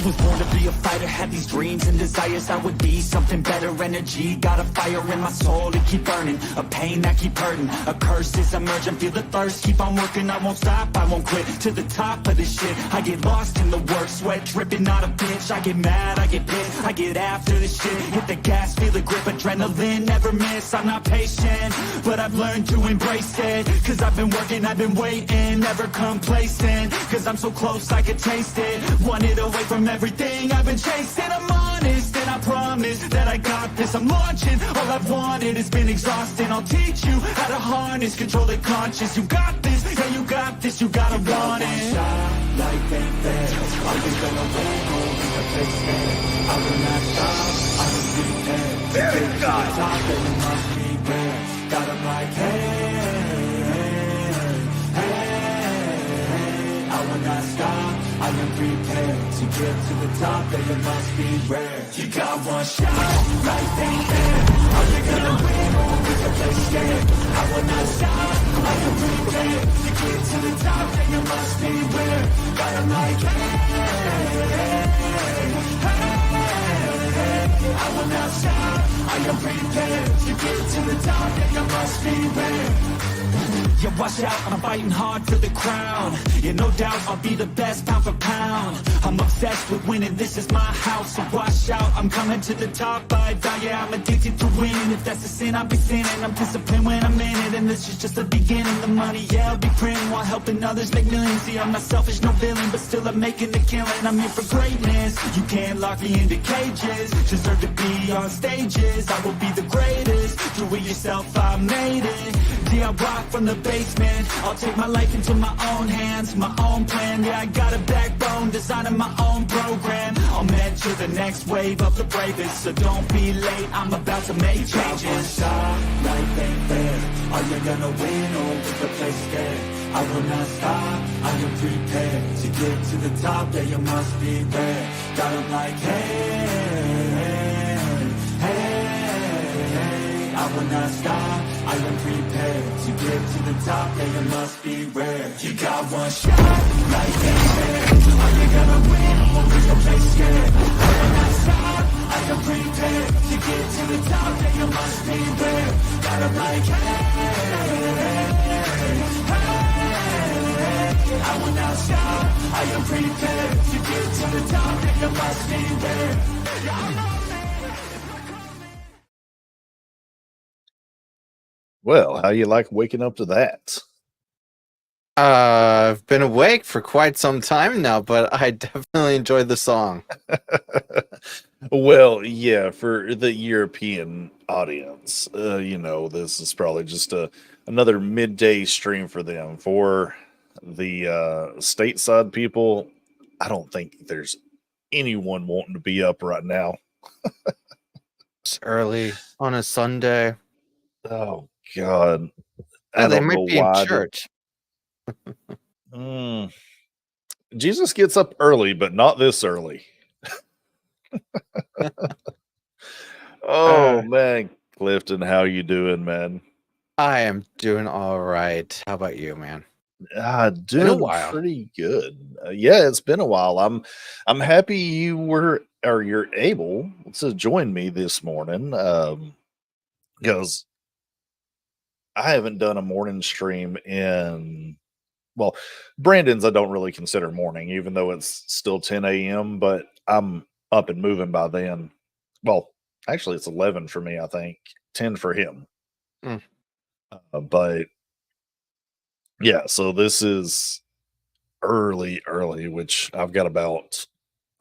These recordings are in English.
was born to be a fighter, had these dreams and desires. I would be something better, energy, got a fire in my soul to keep burning, a pain that keep hurting, a curse is emerging, feel the thirst, keep on working, I won't stop, I won't quit, to the top of this shit, I get lost in the work, sweat dripping, not a bitch, I get mad, I get pissed, I get after this shit, hit the gas, feel the grip, adrenaline, never miss, I'm not patient, but I've learned to embrace it, cause I've been working, I've been waiting, never complacent, cause I'm so close I could taste it, wanted away from everything I've been chasing. I'm honest and I promise that I got this. I'm launching, all I've wanted has been exhausting. I'll teach you how to harness, control the conscious. You got this, yeah you got this, you gotta want it. Shine like ain't fair. Are you gonna win or will you face fair? I will not stop, I will prepare. Very good. Top and it must be rare. Got 'em like hey, I will not stop, I am prepared to get to the top, and it must be rare. You got one shot, life ain't fair. Are you gonna win or will you play scared? I will not stop, I am prepared to get to the top, and it must be rare. Got 'em like I will not stop, I am prepared to get to the top, and it must be rare. Yeah, watch out, I'm fighting hard for the crown. Yeah, no doubt I'll be the best pound for pound. I'm obsessed with winning, this is my house. So watch out, I'm coming to the top. I die, yeah, I'm addicted to winning. If that's a sin, I'll be sinning. I'm disciplined when I'm in it, and this is just the beginning. The money, yeah, I'll be printing while helping others make millions. See, I'm not selfish, no villain, but still I'm making the killing. I'm here for greatness, you can't lock me into cages. Deserve to be on stages, I will be the greatest. Do it yourself, I made it. Yeah, I rock from the basement. I'll take my life into my own hands, my own plan. Yeah, I got a backbone, designing my own program. I'll mentor the next wave of the bravest, so don't be late, I'm about to make changes. Life ain't fair. Are you gonna win or will you play scared? I will not stop, I am prepared to get to the top, yeah, you must be rare. Got 'em like hey, I will not stop, I am prepared to get to the top, yeah, you must be rare. You got one shot, life ain't fair. Are you gonna win or will you play scared? I will not stop, I am prepared to get to the top, yeah, you must be rare. Got 'em like I will not stop, I am prepared to get to the top, and you must be there. Well, how you like waking up to that? I've been awake for quite some time now, but I definitely enjoyed the song. Well, yeah, for the European audience, this is probably just another midday stream for them. For the stateside people, I don't think there's anyone wanting to be up right now. It's early on a Sunday. Oh God, Yeah, I they don't might know be in why. church. Jesus gets up early, but not this early. Oh man, Clifton, how you doing, man? I am doing all right. How about you, man? Doing while. pretty good. Yeah, it's been a while. I'm happy you're able to join me this morning. Because I haven't done a morning stream in, well, Brandon's I don't really consider morning, even though it's still 10 a.m. But I'm up and moving by then. Well, actually, it's 11 for me. I think 10 for him. But yeah, so this is early, which I've got about.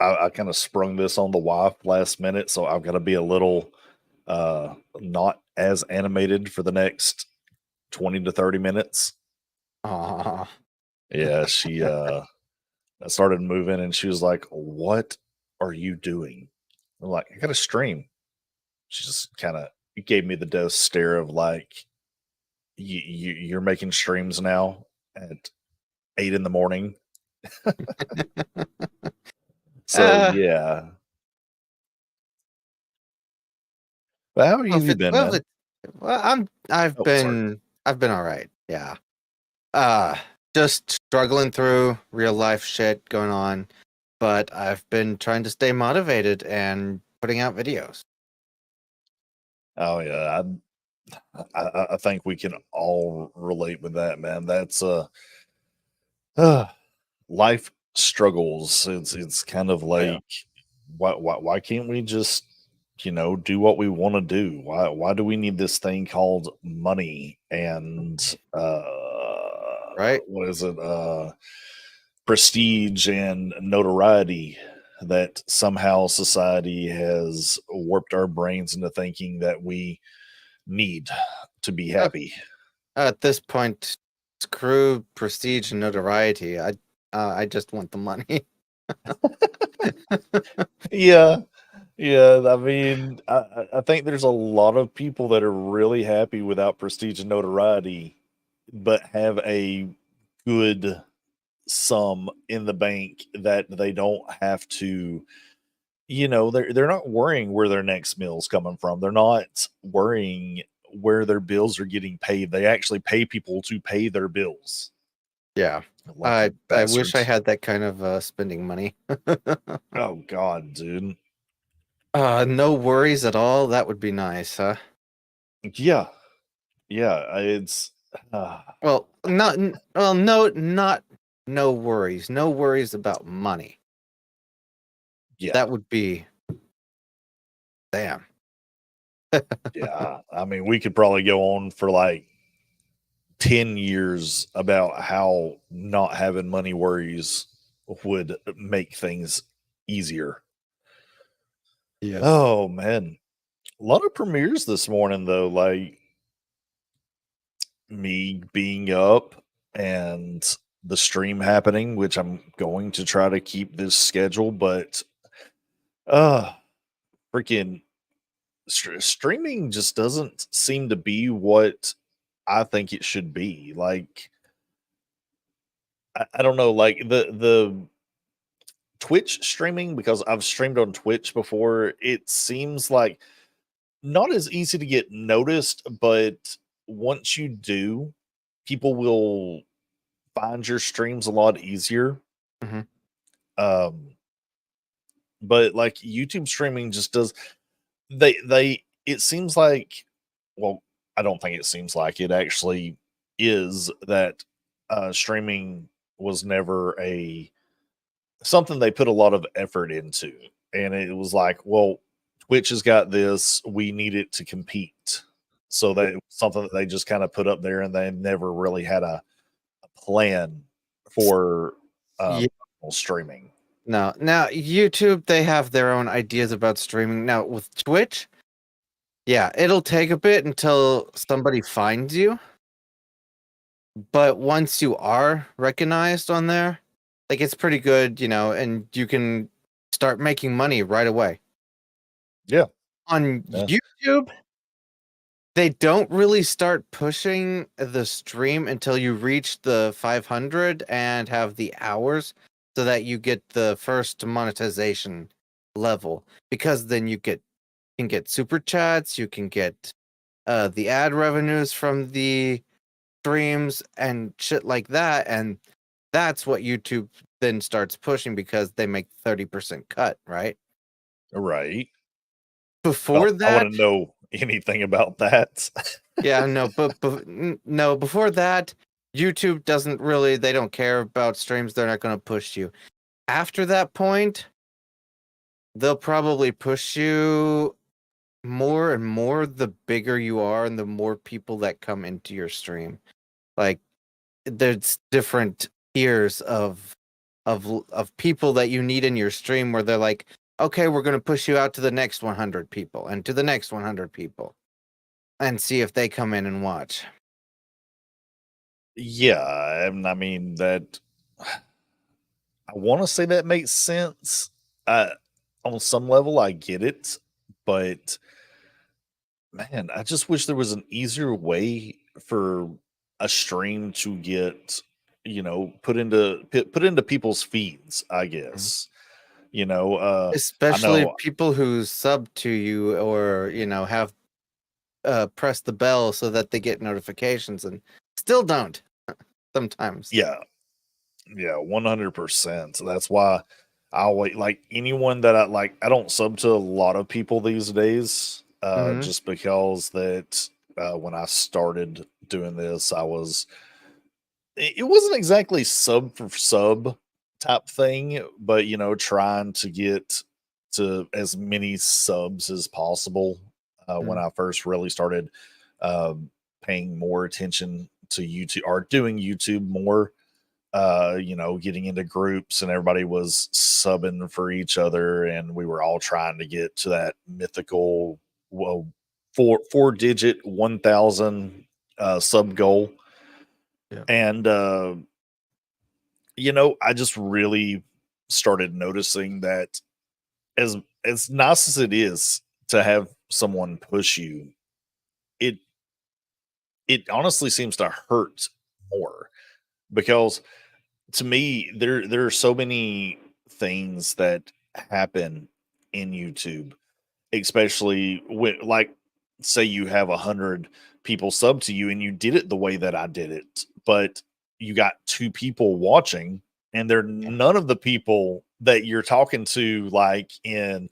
I kind of sprung this on the wife last minute, so I've got to be a little not as animated for the next 20 to 30 minutes. Aw. Yeah, she started moving and she was like, "What are you doing?" I'm like, "I got to stream." She just kind of gave me the death stare of like, "You're making streams now at 8 in the morning." So yeah. But how have you been, man? I've been all right. Yeah. Just struggling through real life shit going on. but I've been trying to stay motivated and putting out videos. Oh yeah, I think we can all relate with that, man. That's uh life struggles. It's kind of Yeah. like why can't we just do what we want to do? Why do we need this thing called money and Right? what is it? Prestige and notoriety that somehow society has warped our brains into thinking that we need to be Uh, happy. At this point, screw prestige and notoriety. I just want the money. Yeah. Yeah, I mean, I think there's a lot of people that are really happy without prestige and notoriety, but have a good sum in the bank that they don't have to, they're not worrying where their next meal's coming from. They're not worrying where their bills are getting paid. They actually pay people to pay their bills. Yeah. Lucky I wish I bastards. had that kind of spending money. Oh God, dude. No worries at all. That would be nice, huh? Yeah. Yeah, it's Well, not no worries. No worries about money. yeah. That would be damn. Yeah, I mean, we could probably go on for like 10 years about how not having money worries would make things easier. Yes. Oh man, a lot of premieres this morning though, like me being up and the stream happening, which I'm going to try to keep this schedule, but uh freaking streaming just doesn't seem to be what I think it should be. Like I don't know, like the Twitch streaming, because I've streamed on Twitch before, it seems like not as easy to get noticed, but once you do, people will find your streams a lot easier. Mhm. Um, but like YouTube streaming just does they it seems like, well, I don't think it seems like, it actually is that streaming was never a something they put a lot of effort into. And it was like, well, Twitch has got this, we need it to compete. So that it was something that they just kind of put up there, and they never really had a plan for Yeah. streaming. No. Now YouTube, they have their own ideas about streaming. Now with Twitch, yeah, it'll take a bit until somebody finds you. But once you are recognized on there, like it's pretty good, and you can start making money right away. Yeah. On Yeah. YouTube, they don't really start pushing the stream until you reach the 500 and have the hours so that you get the first monetization level, because then can get super chats, you can get the ad revenues from the streams and shit like that, and that's what YouTube then starts pushing because they make 30% cut, right? Right. Before I that, wouldn't know anything about that. yeah, no, no, before that, YouTube doesn't really, they don't care about streams. They're not going to push you. After that point, they'll probably push you more and more the bigger you are and the more people that come into your stream. Like there's different tiers of people that you need in your stream where they're like, okay, we're going to push you out to the next 100 people and to the next 100 people and see if they come in and watch. Yeah, and I mean that I want to say that makes sense. On some level, I get it, but man, I just wish there was an easier way for a stream to get, put into people's feeds, I Mhm. guess. I Especially know, people who sub to you or, have press the bell so that they get notifications and still don't sometimes. yeah, yeah, 100%. So that's why I always like anyone that I like. I don't sub to a lot of people these days, Hmm. just because that when I started doing this, it wasn't exactly sub for sub type thing, but trying to get to as many subs as possible. When I first really started um, paying more attention to YouTube or doing YouTube more, getting into groups and everybody was subbing for each other, and we were all trying to get to that mythical, well, four digit 1,000 sub goal. Yeah. And I just really started noticing that as as nice as it is to have someone push you, it it honestly seems to hurt more, because to me there are so many things that happen in YouTube, especially when, like, say you have 100 people sub to you and you did it the way that I did it, but you got two people watching, and they're none of the people that you're talking to, like in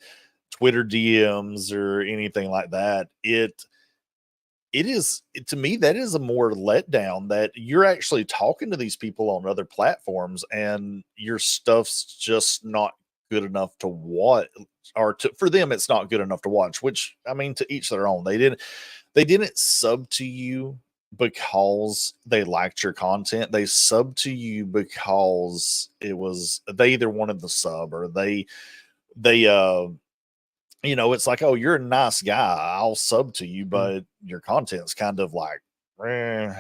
Twitter DMs or anything like that. To me, that is a more letdown, that you're actually talking to these people on other platforms and your stuff's just not good enough to watch, or for them it's not good enough to watch, which, I mean, to each their own. They didn't sub to you because they liked your content. They subbed to you because they either wanted the sub, or they it's like, oh, you're a nice guy, I'll sub to you, Mm. but your content's kind of like, eh,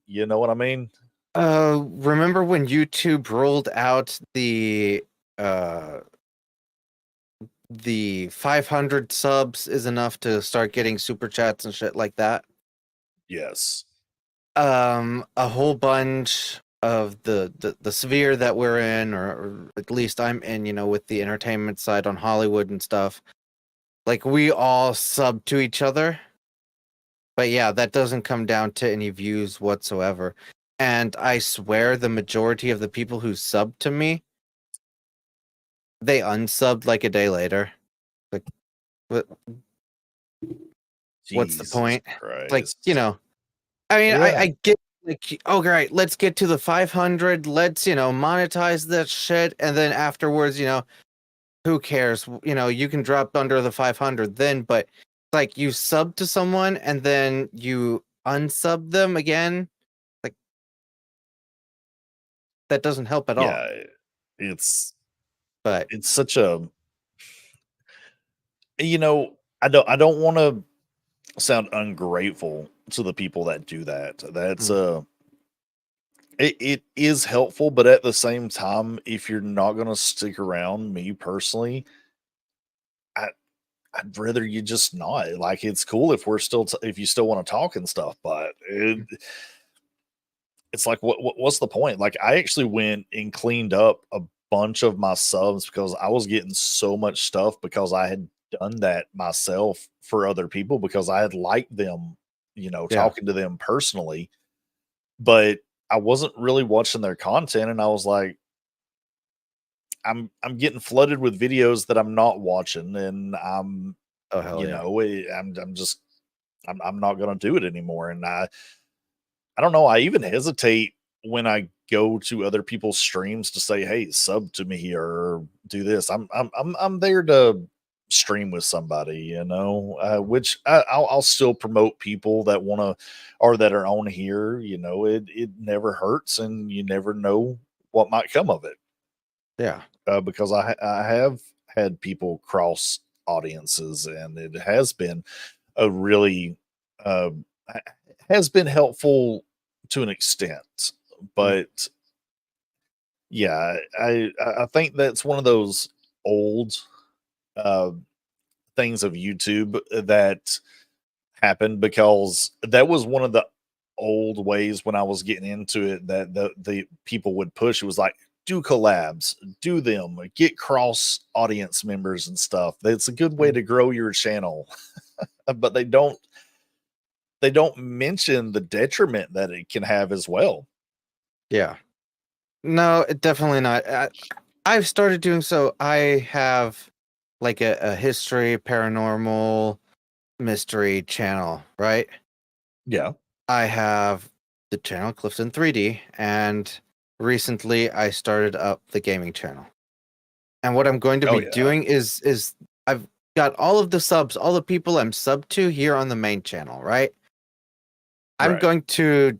you know what I mean? Remember when YouTube rolled out uh the 500 subs is enough to start getting super chats and shit like that? Yes. A whole bunch of the sphere that we're in, or at least I'm in, with the entertainment side on Hollywood and stuff. Like, we all sub to each other. But yeah, that doesn't come down to any views whatsoever. And I swear the majority of the people who sub to me, they unsubbed like a day later. Like, what, what's the Jesus point? Like, Christ. I mean, Yeah. I get, like, oh, great, let's get to the 500. Let's, monetize that shit. And then afterwards, who cares? You can drop under the 500 then, but like, you sub to someone and then you unsub them again. Like, that doesn't help at all. Yeah. It's But it's such a, I don't want to sound ungrateful to the people that do that. That's mm, it is helpful, but at the same time, if you're not going to stick around, me personally, I I'd rather you just not. Like, it's cool if if you still want to talk and stuff, but it's like, what's the point? Like, I actually went and cleaned up a bunch of my subs because I was getting so much stuff, because I had done that myself for other people, because I had liked them, yeah, talking to them personally, but I wasn't really watching their content, and I was like, I'm getting flooded with videos that I'm not watching, and oh hell yeah, I'm just I'm not gonna do it anymore. And I don't know, I even hesitate when I go to other people's streams to say, "Hey, sub to me," or do this. I'm there to stream with somebody, which I'll still promote people that want to, or that are on here. It never hurts, and you never know what might come of it. yeah, Because I have had people cross audiences, and it has been a really uh, has been helpful to an extent. mm, But yeah, I think that's one of those old uh, things of YouTube that happened, because that was one of the old ways when I was getting into it, that the people would push. It was like, do collabs, do them, get cross audience members and stuff. That's a good way mm, to grow your channel. But they don't mention the detriment that it can have as well. yeah. No, definitely not. I've started doing so. I have like a history, paranormal, mystery channel, right? Yeah. I have the channel Clifton 3D, and recently I started up the gaming channel. And what I'm going to Oh be yeah. doing is I've got all of the subs, all the people I'm sub to here on the main channel, right? I'm Right. going to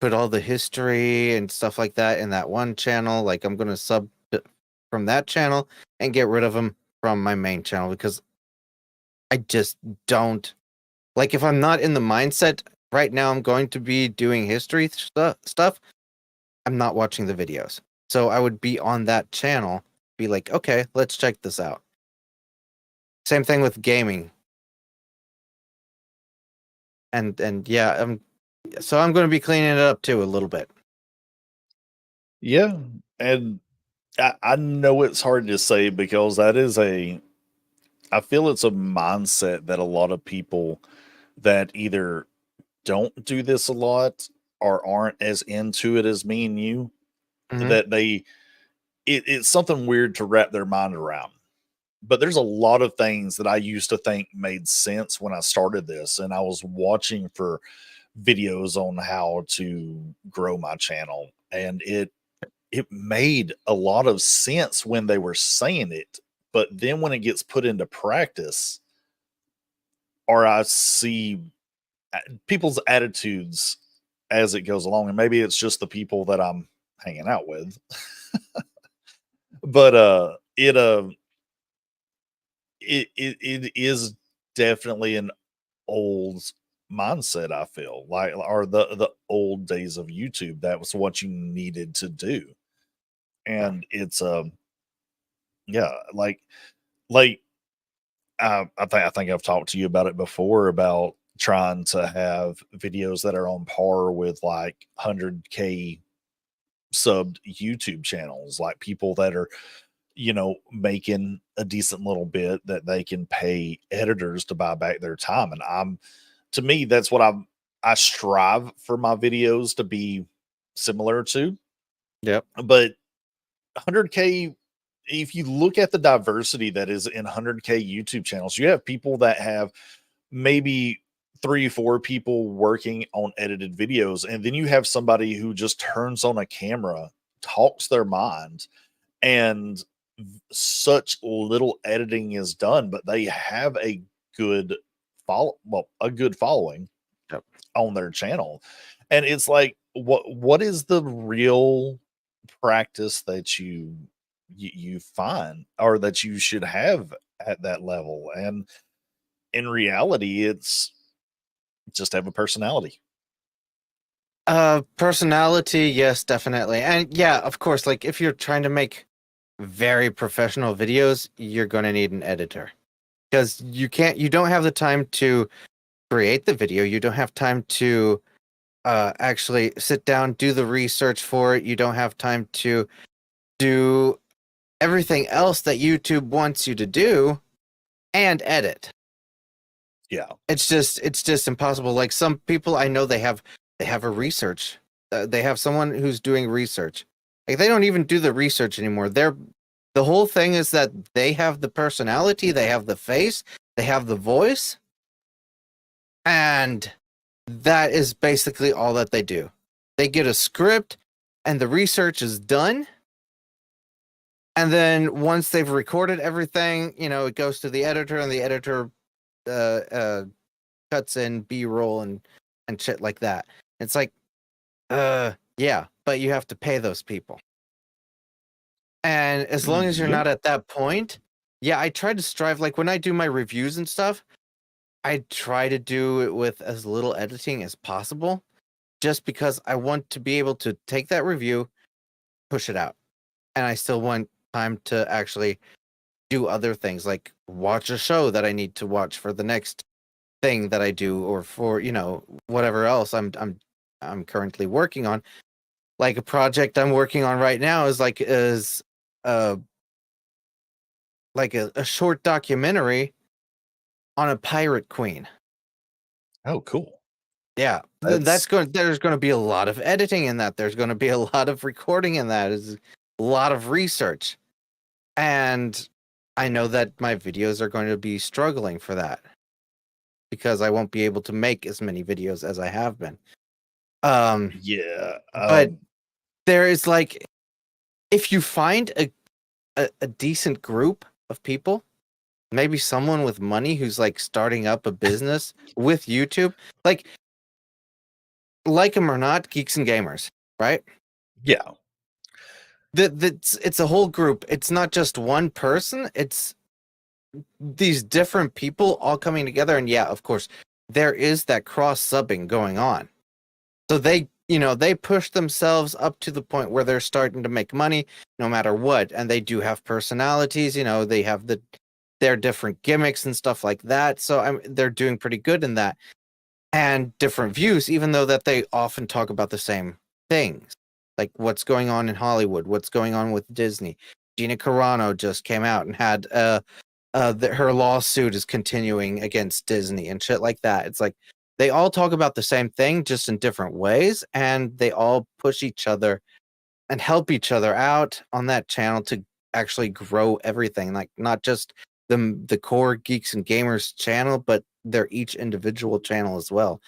put all the history and stuff like that in that one channel. Like I'm going to sub from that channel and get rid of them from my main channel because I just don't like if I'm not in the mindset right now I'm going to be doing history stuff, I'm not watching the videos. So I would be on that channel, be like, "Okay, let's check this out." Same thing with gaming. And yeah, so I'm going to be cleaning it up too a little bit. Yeah. And I know it's hard to say because that is I feel it's a mindset that a lot of people that either don't do this a lot or aren't as into it as me and you, Mhm. that it's something weird to wrap their mind around. But there's a lot of things that I used to think made sense when I started this, and I was watching for videos on how to grow my channel, and it made a lot of sense when they were saying it, but then when it gets put into practice, or I see people's attitudes as it goes along, and maybe it's just the people that I'm hanging out with, but it is definitely an old mindset. I feel like, or the old days of YouTube. That was what you needed to do, Yeah. and it's yeah, like I think I've talked to you about it before about trying to have videos that are on par with like 100K subbed YouTube channels, like people that are, making a decent little bit that they can pay editors to buy back their time. And to me, that's what I strive for my videos to be similar to. Yep. But 100K, if you look at the diversity that is in 100K YouTube channels, you have people that have maybe 3 4 people working on edited videos, and then you have somebody who just turns on a camera, talks their mind, and such little editing is done, but they have a good a good following Yep. on their channel. And it's like, what is the real practice that you find, or that you should have at that level? And in reality, it's just have a personality. Personality, yes, definitely. And yeah, of course, like if you're trying to make very professional videos, you're going to need an editor because you don't have the time to create the video. You don't have time to actually sit down, do the research for it. You don't have time to do everything else that YouTube wants you to do and edit. Yeah. It's just impossible. Like some people I know they have a research. They have someone who's doing research. Like they don't even do the research anymore. The whole thing is that they have the personality, they have the face, they have the voice, and that is basically all that they do. They get a script and the research is done. And then once they've recorded everything, it goes to the editor and the editor uh, uh, cuts in B-roll and shit like that. It's like, yeah, but you have to pay those people. And as long as you're Yep. not at that point, yeah, I try to strive. Like when I do my reviews and stuff, I try to do it with as little editing as possible, just because I want to be able to take that review, push it out, and I still want time to actually do other things, like watch a show that I need to watch for the next thing that I do, or for whatever else I'm currently working on. Like a project I'm working on right now is uh like a short documentary on a pirate queen. Oh, cool. Yeah, That's there's going to be a lot of editing in that. There's going to be a lot of recording in that. Is a lot of research. And I know that my videos are going to be struggling for that because I won't be able to make as many videos as I have been. Yeah. But there is like, if you find a decent group of people, maybe someone with money who's like starting up a business with YouTube, like them or not, Geeks and Gamers, right? yeah. It's a whole group. It's not just one person. It's these different people all coming together. And yeah, of course, there is that cross subbing going on. So they push themselves up to the point where they're starting to make money no matter what. And they do have personalities, they have their different gimmicks and stuff like that. So they're doing pretty good in that. And different views, even though that they often talk about the same things. Like what's going on in Hollywood, what's going on with Disney. Gina Carano just came out and had her lawsuit is continuing against Disney and shit like that. It's like they all talk about the same thing just in different ways, and they all push each other and help each other out on that channel to actually grow everything. Like not just the core Geeks and Gamers channel, but their each individual channel as well.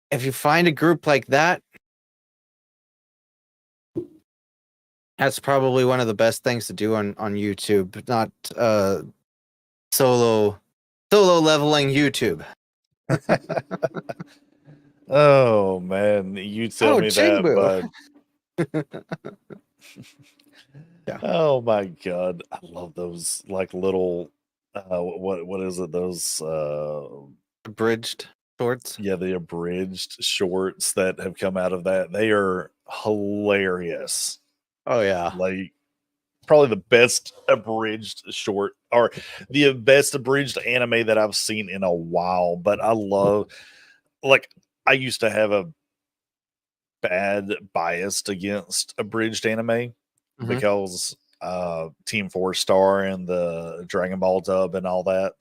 If you find a group like that, that's probably one of the best things to do on YouTube, not solo leveling YouTube. Oh man, you tell me that, bud. Yeah. Oh my god, I love those like little what is it? Those Abridged shorts. yeah, the abridged shorts that have come out of that. They are hilarious. Oh yeah. Like probably the best abridged short or the best abridged anime that I've seen in a while. But I love, like, I used to have a bad bias against abridged anime because Team 4 Star and the Dragon Ball dub and all that.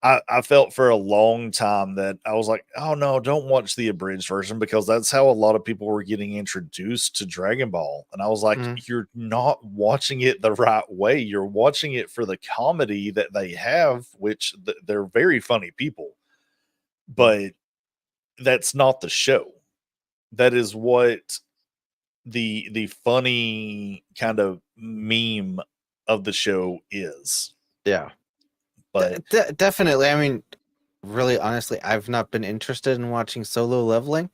I felt for a long time that I was like, oh no, don't watch the abridged version because that's how a lot of people were getting introduced to Dragon Ball. And I was like, you're not watching it the right way. You're watching it for the comedy that they have, which they're very funny people, but that's not the show. That is what the funny kind of meme of the show is. Yeah. But definitely. I mean, really, honestly, I've not been interested in watching Solo Leveling,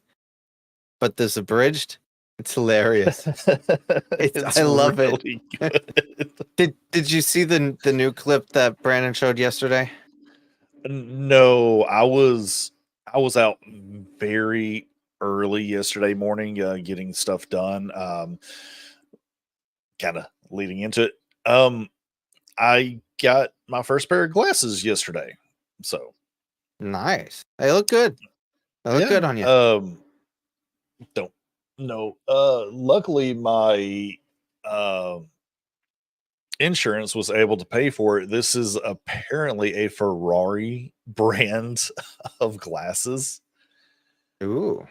but this abridged, it's hilarious. I love really it. Did you see the new clip that Brandon showed yesterday? No, I was out very early yesterday morning, getting stuff done. Kind of leading into it. I got my first pair of glasses yesterday. So nice. They look good. They look good on you. Don't know. Luckily my insurance was able to pay for it. This is apparently a Ferrari brand of glasses. Ooh.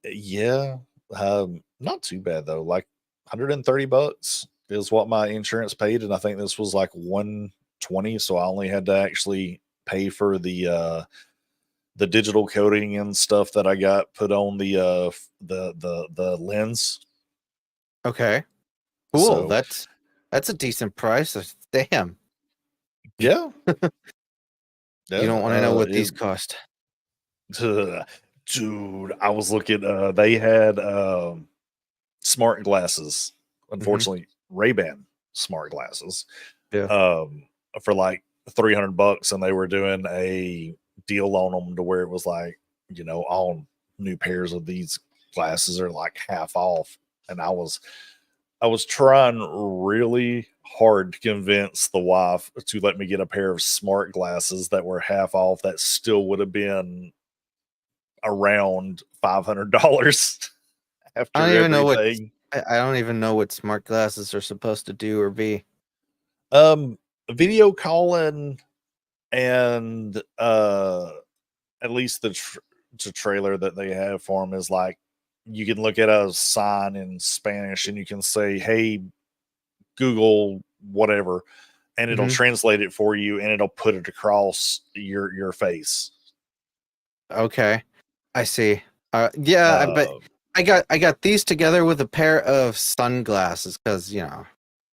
Yeah. Not too bad though. Like $130 is what my insurance paid, and I think this was like 120, so I only had to actually pay for the digital coating and stuff that I got put on the lens. Okay. Cool. So, that's a decent price. Damn. yeah. You don't want to know what these cost. Dude, I was looking, they had smart glasses. Unfortunately, Ray-Ban smart glasses. Yeah. For like $300, and they were doing a deal on them to where it was like, all new pairs of these glasses are like half off. And I was trying really hard to convince the wife to let me get a pair of smart glasses that were half off. That still would have been around $500 after I don't even know what everything. I don't even know what smart glasses are supposed to do or be. Video calling and at least the trailer that they have for them is like, you can look at a sign in Spanish and you can say, hey, Google whatever, and it'll Mhm. translate it for you, and it'll put it across your face. Okay, I see. Yeah, but Uh, I got these together with a pair of sunglasses because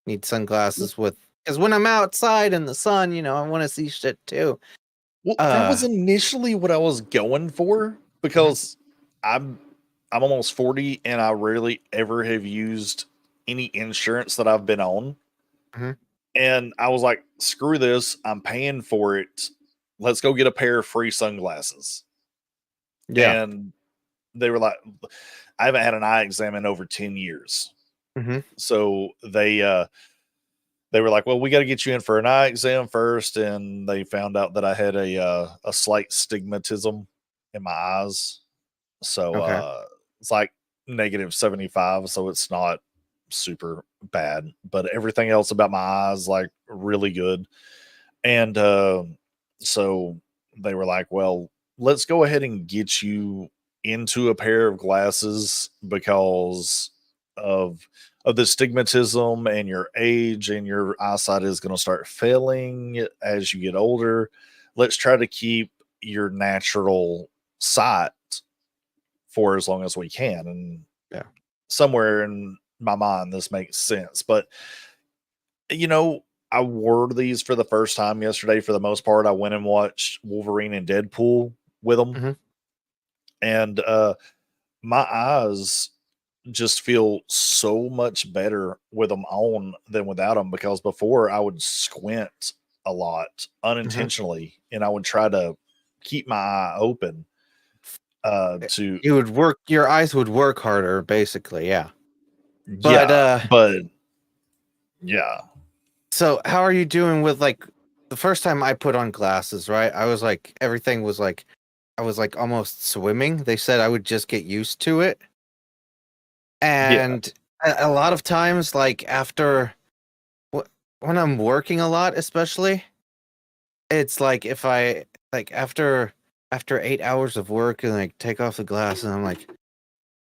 need sunglasses with because when I'm outside in the sun, I want to see shit too. well, that was Uh, initially what I was going for Mhm. because I'm I'm almost 40 and I rarely ever have used any insurance that I've been on. Mhm. And I was like, screw this, I'm paying for it. Let's go get a pair of free sunglasses. Yeah. And they were like, I haven't had an eye exam in over 10 years. Hmm. So they were like, well, we got to get you in for an eye exam first. And they found out that I had a slight stigmatism in my eyes. So Okay. it's like -75. So it's not super bad, but everything else about my eyes, like really good. And so they were like, well, let's go ahead and get you into a pair of glasses because of of the stigmatism and your age, and your eyesight is going to start failing as you get older. Let's try to keep your natural sight for as long as we can. And Yeah. somewhere in my mind this makes sense. But you know, I wore these for the first time yesterday. For the most part, I went and watched Wolverine and Deadpool with them, Hmm. and my eyes just feel so much better with them on than without them. Because before I would squint a lot Hmm. unintentionally, and I would try to keep my eye open. To You would work. Your eyes would work harder, basically. Yeah. But Yeah, but yeah, so how are you doing with like the first time I put on glasses? Right, I was like everything was like I was like almost swimming. They said I would just get used to it. yeah, And a lot of times, like wh- when I'm working a lot, especially, it's like if I like after 8 hours of work and like take off the glasses, I'm like,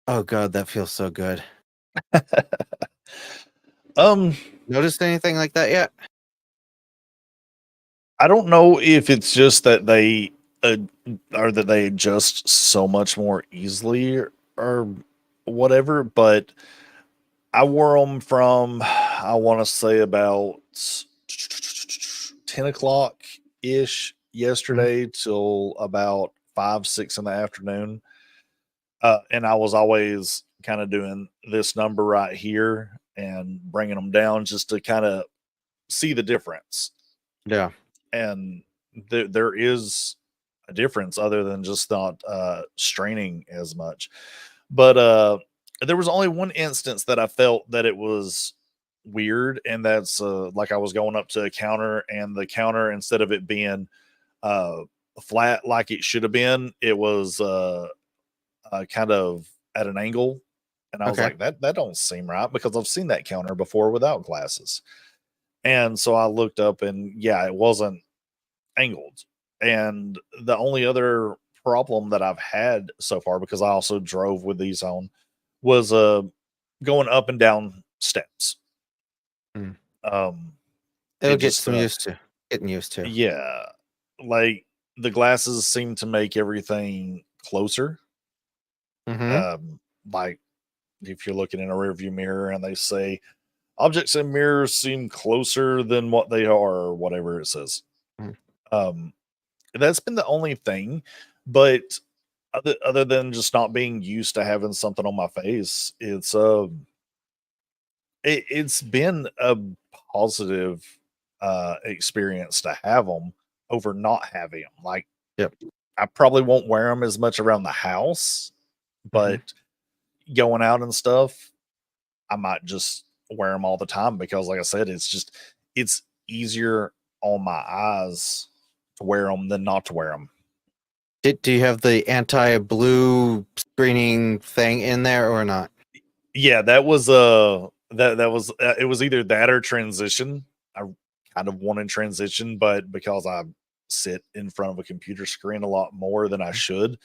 oh god, that feels so good. um. Noticed anything like that yet? I don't know if it's just that they uh, or that they adjust so much more easily, or whatever, but I wore them from, I want to say, about 10 o'clock ish Mhm. yesterday till about 5, 6 in the afternoon. And I was always kind of doing this number right here and bringing them down just to kind of see the difference. Yeah. And there is a difference other than just not straining as much. But there was only one instance that I felt that it was weird, and that's like I was going up to a counter, and the counter, instead of it being uh flat like it should have been, it was kind of at an angle. And I was Okay. like, that don't seem right, because I've seen that counter before without glasses. And so I looked up, and yeah, it wasn't angled. And the only other problem that I've had so far, because I also drove with these on, was going up and down steps. Mm. Um It'll it get just some used to getting used to. yeah, like the glasses seem to make everything closer. Mm-hmm. Um like if you're looking in a rearview mirror and they say objects in mirrors seem closer than what they are, or whatever it says. Um that's been the only thing. But other than just not being used to having something on my face, it's been a positive experience to have them over not having them. Like, Yep. I probably won't wear them as much around the house, Mm-hmm. but going out and stuff, I might just wear them all the time, because, like I said, it's easier on my eyes to wear them than not to wear them. Do you have the anti-blue screening thing in there or not? Yeah, that was that was it was either that or transition. I kind of wanted transition, but because I sit in front of a computer screen a lot more than I should,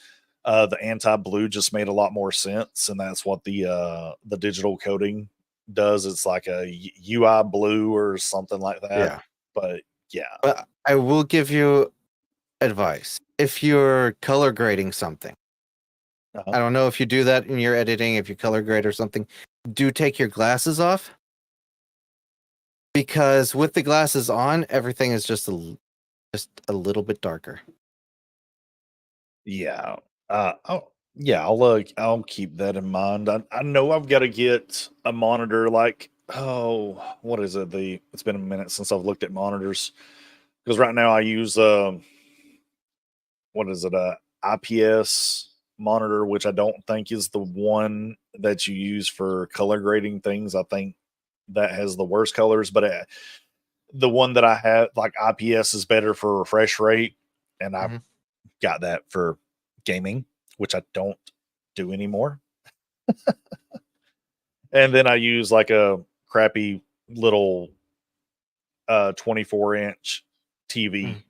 the anti-blue just made a lot more sense, and that's what the digital coding does. It's like a UI blue or something like that. Yeah. But yeah, But I will give you advice. If you're color grading something, Uh-huh. I don't know if you do that in your editing, if you color grade or something, do take your glasses off. Because with the glasses on, everything is just a little bit darker. yeah. I'll keep that in mind. I know I've got to get a monitor. Like, oh, what is it? It's been a minute since I've looked at monitors because right now I use what is it? IPS monitor, which I don't think is the one that you use for color grading things. I think that has the worst colors, but the one that I have, like IPS, is better for refresh rate, and I Mhm. got that for gaming, which I don't do anymore. And then I use like a crappy little 24-inch TV, Mm.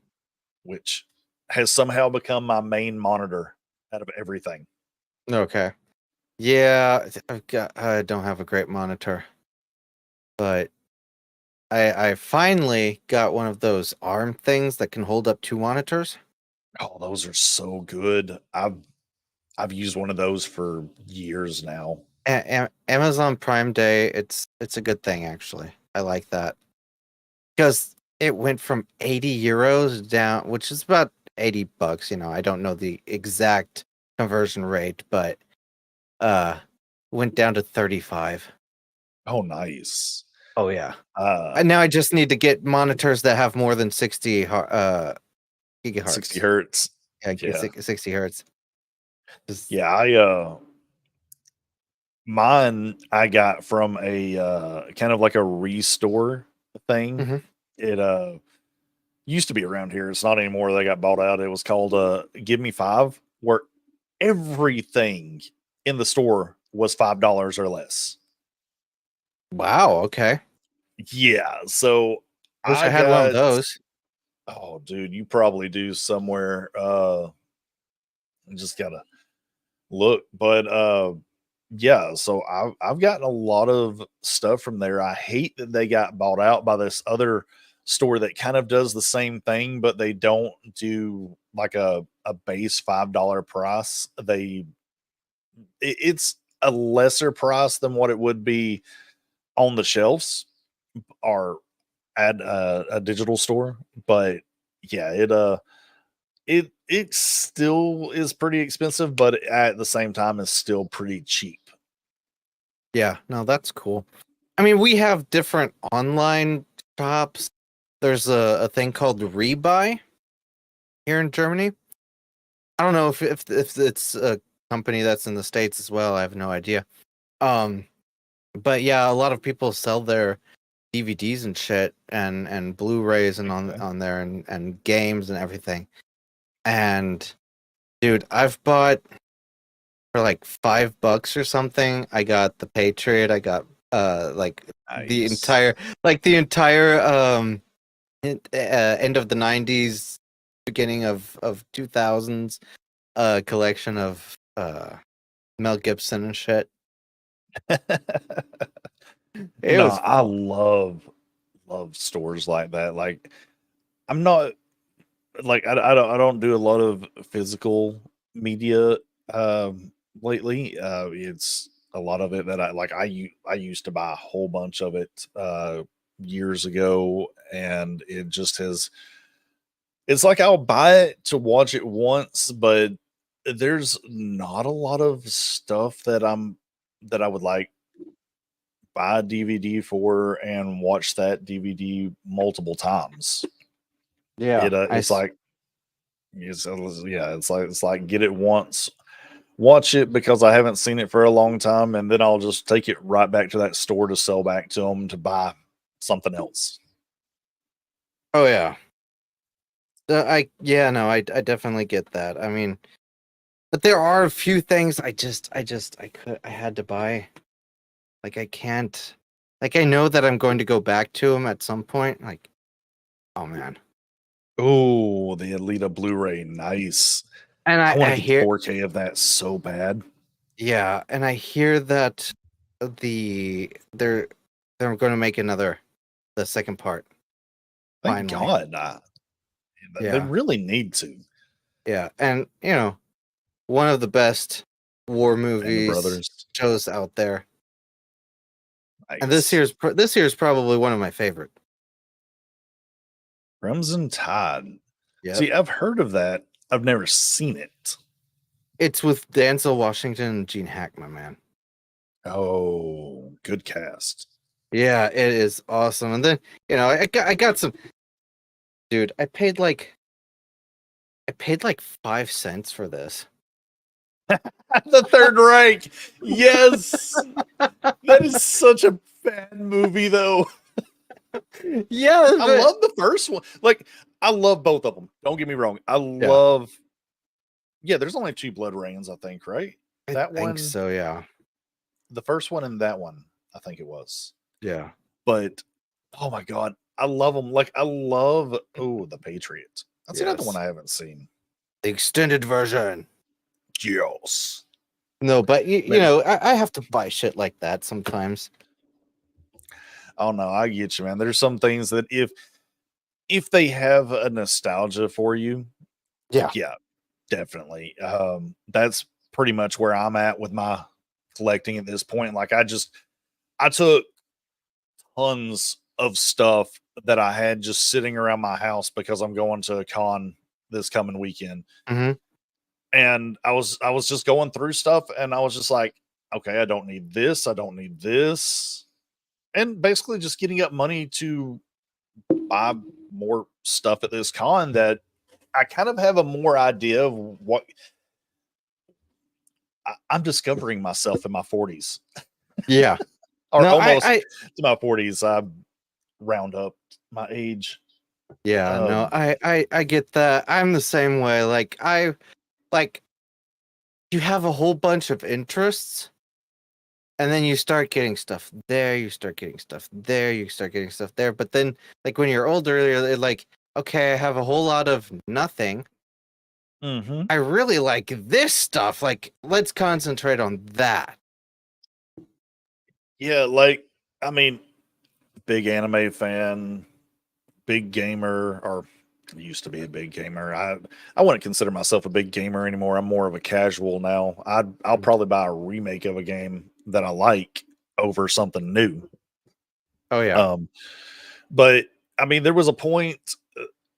which has somehow become my main monitor out of everything. Okay. Yeah, I don't have a great monitor, but I finally got one of those arm things that can hold up 2 monitors. Oh, those are so good. I've used one of those for years now. Amazon Prime Day, it's a good thing actually. I like that because it went from 80 euros down, which is about 80 bucks. You know, I don't know the exact conversion rate, but went down to 35. Oh, nice. Oh yeah. Uh, And now I just need to get monitors that have more than 60 60 gigahertz. hertz. Yeah, Yeah. 60 hertz. Yeah, mine I got from a kind of like a restore thing. Mhm. It used to be around here. It's not anymore. They got bought out. It was called Give Me Five, where everything in the store was $5 or less. Wow. Okay. Yeah, so Wish I I had one of got those. oh dude, you probably do somewhere. You just gotta look. But yeah, so I've gotten a lot of stuff from there. I hate that they got bought out by this other store that kind of does the same thing, but they don't do like a base $5 price. It's a lesser price than what it would be on the shelves or at a digital store. But yeah, it still is pretty expensive, but at the same time is still pretty cheap. Yeah. No, that's cool. I mean, we have different online shops. There's a thing called Rebuy here in Germany. I don't know if it's a company that's in the States as well. I have no idea. Um, but yeah, a lot of people sell their DVDs and shit and Blu-rays and Okay. on there and games and everything. And dude, I've bought for like $5 or something. I got The Patriot. I got like the Nice. entire end of the 90s, beginning of 2000s collection of Mel Gibson and shit. It No, was I fun. love stores like that. Like I'm not like I don't do a lot of physical media lately. It's a lot of it that I like I used to buy a whole bunch of it years ago, and it just has it's like I'll buy it to watch it once, but there's not a lot of stuff that I would like buy a DVD for and watch that DVD multiple times. Yeah, It's like it's like get it once, watch it because I haven't seen it for a long time, and then I'll just take it right back to that store to sell back to them to buy something else. oh yeah. I definitely get that. I mean, but there are a few things I had to buy. Like I can't. Like I know that I'm going to go back to them at some point. Like, oh man. Oh, the Alita Blu-ray, nice. And I want I to get the hear 4K of that so bad. yeah, and I hear that they're going to make the second part. Thank Finally. God. They Yeah. really need to. Yeah, and one of the best war Band of movies Brothers. shows out there. And Nice. this year's probably one of my favorite. Crimson Tide. Yeah. See, I've heard of that. I've never seen it. It's with Denzel Washington and Gene Hackman, man. Oh, good cast. Yeah, it is awesome. And then, I got some dude, I paid like 5 cents for this. The Third Reich. Yes. That is such a bad movie, though. Yeah, I love the first one. Like, I love both of them. Don't get me wrong. I love. Yeah, there's only 2 Blood Rains, I think, right? I think so, yeah. The first one and that one, I think it was. Yeah. But oh my God, I love them. Like, I love The Patriot. That's another one Yes. I haven't seen. The extended version. Yes. No, but Man. I have to buy shit like that sometimes. Oh no, I get you, man. There's some things that if they have a nostalgia for you, Yeah. definitely. That's pretty much where I'm at with my collecting at this point. Like, I took tons of stuff that I had just sitting around my house because I'm going to a con this coming weekend. Mhm. And I was just going through stuff and I was just like, okay, I don't need this, I don't need this. And basically just getting up money to buy more stuff at this con that I kind of have a more idea of what I'm discovering myself in my 40s. Yeah. Or No, almost I to my 40s. I round up my age. yeah, no, I get that. I'm the same way. Like you have a whole bunch of interests, and then you start getting stuff there, you start getting stuff there, you start getting stuff there. But then, like when you're older, you're like, okay, I have a whole lot of nothing. Mm-hmm. I really like this stuff. Like, let's concentrate on that. Yeah, like, I mean, big anime fan, big gamer, or used to be a big gamer. I wouldn't consider myself a big gamer anymore. I'm more of a casual now. I'll probably buy a remake of a game that I like over something new. Oh yeah. But I mean, there was a point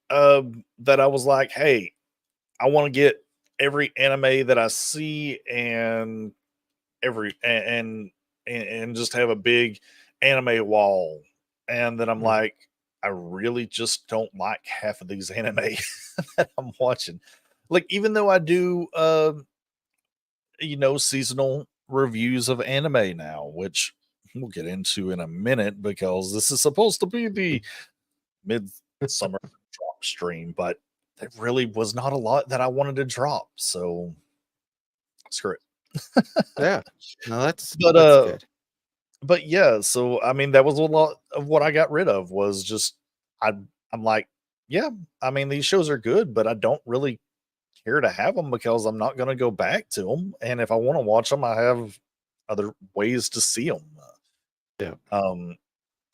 that I was like, hey, I want to get every anime that I see and and just have a big anime wall. And then I'm Mhm. like, I really just don't like half of these anime that I'm watching. Like, even though I do seasonal reviews of anime now, which we'll get into in a minute because this is supposed to be the mid-summer drop stream, but there really was not a lot that I wanted to drop. So screw it. Yeah. No, that's But good. but yeah, so I mean, that was a lot of what I got rid of was just I I'm like, yeah, I mean, these shows are good, but I don't really care to have them because I'm not going to go back to them. And if I want to watch them, I have other ways to see them. Yeah. And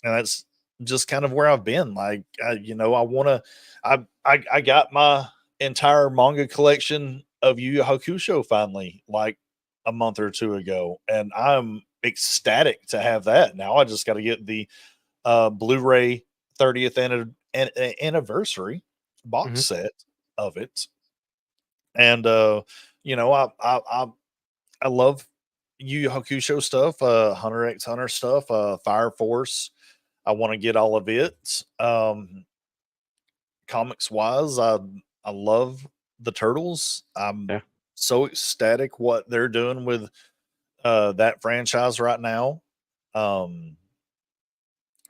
that's just kind of where I've been. Like, I want to. I got my entire manga collection of Yu Yu Hakusho finally, like a month or 2 ago, and I'm ecstatic to have that. Now I just got to get the Blu-ray 30th anniversary box Mhm. set of it, and I love Yu Yu Hakusho stuff, Hunter X Hunter stuff, Fire Force. I want to get all of it. Comics wise, I love the Turtles. I'm Yeah. so ecstatic what they're doing with that franchise right now. Um,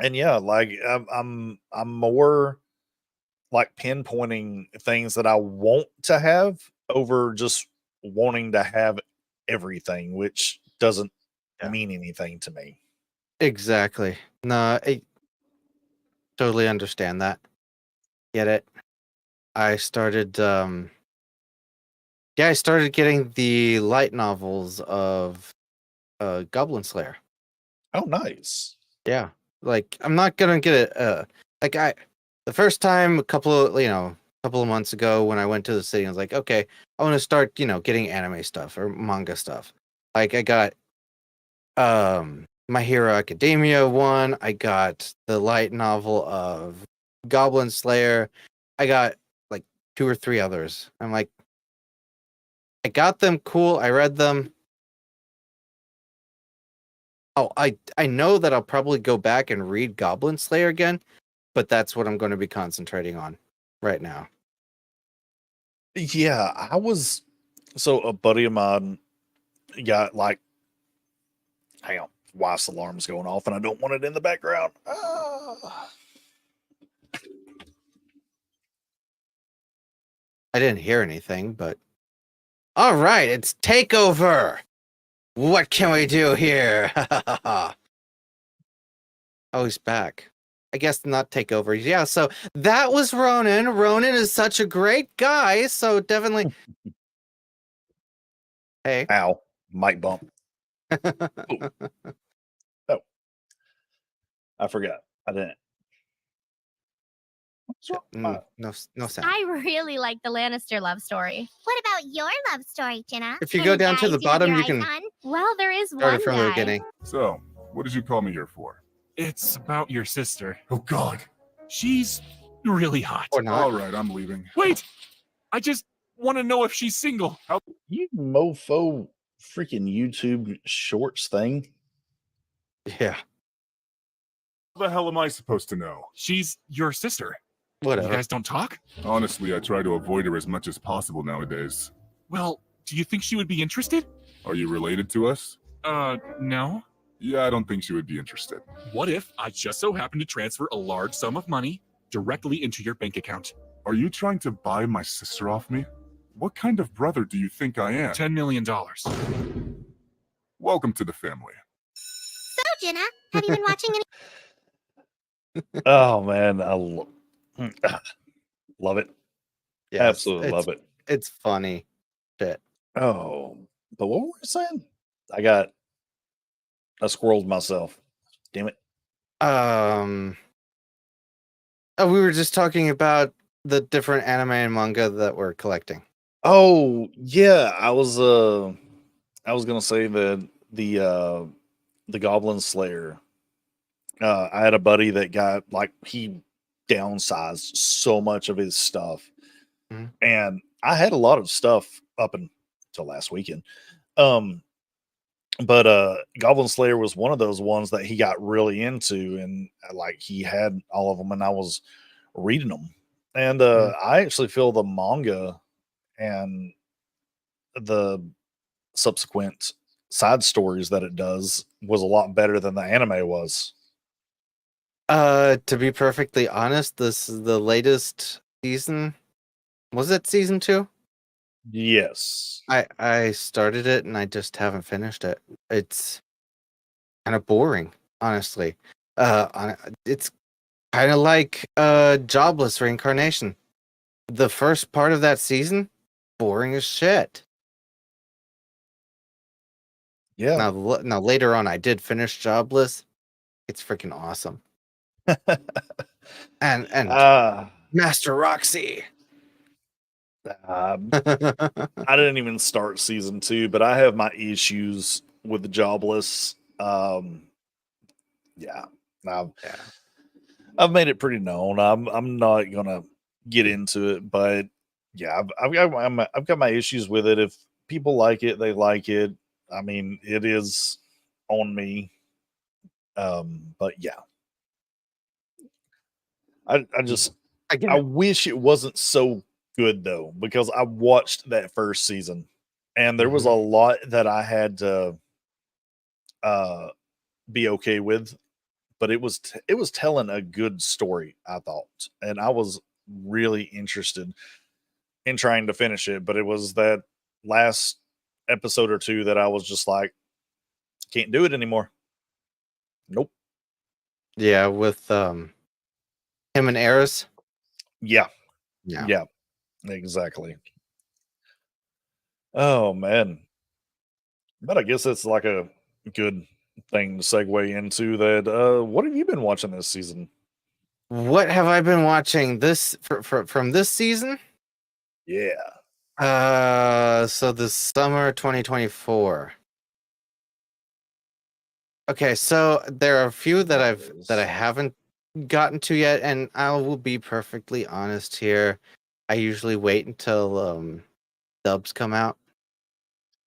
and yeah, like I'm more like pinpointing things that I want to have over just wanting to have everything, which doesn't Yeah. mean anything to me. Exactly. No, I totally understand that. Get it. I started I started getting the light novels of Goblin Slayer. Oh, nice. Yeah, like I'm not gonna get it. Like the first time a couple of months ago when I went to the city, I was like, okay, I want to start, getting anime stuff or manga stuff. Like I got My Hero Academia one. I got the light novel of Goblin Slayer. I got like 2 or 3 others. I'm like, I got them. Cool. I read them. Oh, I know that I'll probably go back and read Goblin Slayer again, but that's what I'm going to be concentrating on right now. Yeah, so a buddy of mine got like, hang on, wife's alarm's going off and I don't want it in the background. I didn't hear anything, but all right, it's takeover. What can we do here? Oh, he's back. I guess not takeover. Yeah, so that was Ronan. Ronan is such a great guy, so definitely. Hey. Ow, mic bump. Oh, I forgot. I didn't. What's wrong? No sound. I really like the Lannister love story. What about your love story, Jenna? If you go down to the bottom, you can Well, there is start one it from the guy. beginning. So, what did you call me here for? It's about your sister. Oh, God. She's really hot. Or not. All right, I'm leaving. Wait! I just want to know if she's single. You mofo freaking YouTube shorts thing. Yeah, How the hell am I supposed to know? She's your sister. You whatever. guys don't talk? Honestly, I try to avoid her as much as possible nowadays. Well, do you think she would be interested? Are you related to us? No. Yeah, I don't think she would be interested. What if I just so happen to transfer a large sum of money directly into your bank account? Are you trying to buy my sister off me? What kind of brother do you think I am? $10 million. Welcome to the family. So, Jenna, have you been watching any? Oh man, love it. Yes, Absolutely it's- love it. It's funny. Oh, but what were we saying? I squirreled myself. Damn it. Oh, we were just talking about the different anime and manga that we're collecting. Oh yeah, I was gonna say that the Goblin Slayer. I had a buddy that got he downsized so much of his stuff, Mhm. and I had a lot of stuff up until last weekend. But Goblin Slayer was one of those ones that he got really into, and he had all of them, and I was reading them. And I actually feel the manga and the subsequent side stories that it does was a lot better than the anime was. To be perfectly honest, this is the latest season. Was it season 2? Yes. I started it and I just haven't finished it. It's kind of boring, honestly. It's kind of like Jobless Reincarnation. The first part of that season, boring as shit. Yeah. Now later on, I did finish Jobless. It's freaking awesome. And Master Roxy. I didn't even start season 2, but I have my issues with the Jobless. Yeah, I've made it pretty known. I'm not gonna get into it, but yeah, I've got my issues with it. If people like it, they like it. I mean, it is on me. But yeah, I wish it wasn't so good though, because I watched that first season and there was a lot that I had to be okay with, but it was telling a good story, I thought, and I was really interested in trying to finish it, but it was that last episode or two that I was just like, can't do it anymore. Nope. Yeah, with him and Eris. Yeah. Yeah. Yeah, exactly. Oh man. But I guess it's like a good thing to segue into that. What have you been watching this season? What have I been watching this from this season? Yeah. So the summer 2024. Okay, so there are a few that I haven't gotten to yet, and I will be perfectly honest here. I usually wait until dubs come out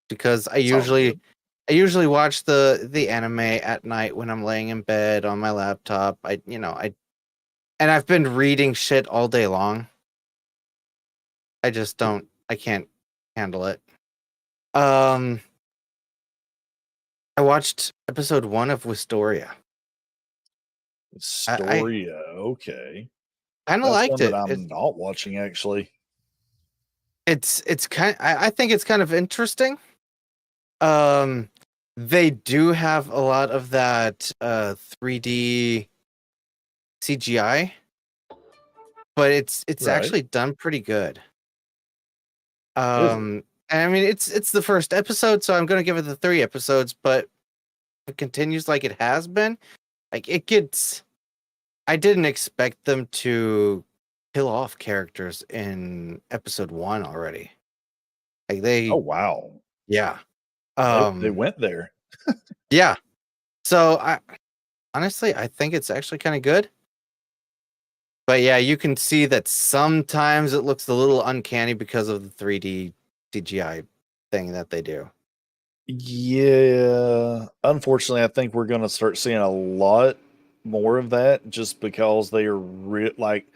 because I Sounds good. usually watch the anime at night when I'm laying in bed on my laptop. And I've been reading shit all day long. I can't handle it. I watched episode 1 of Wistoria. I Storia. Okay. kind of That's liked one that it. I'm not watching actually. It's kind. I think it's kind of interesting. Um, they do have a lot of that 3D CGI, but it's Right. actually done pretty good. Is it? And I mean it's the first episode, so I'm gonna give it the 3 episodes, but it continues like it has been. Like it gets. I didn't expect them to kill off characters in episode 1 already. Like Oh wow. yeah. They went there. Yeah. So I honestly I think it's actually kind of good. But yeah, you can see that sometimes it looks a little uncanny because of the 3D CGI thing that they do. Yeah. Unfortunately, I think we're gonna start seeing a lot more of that just because they are like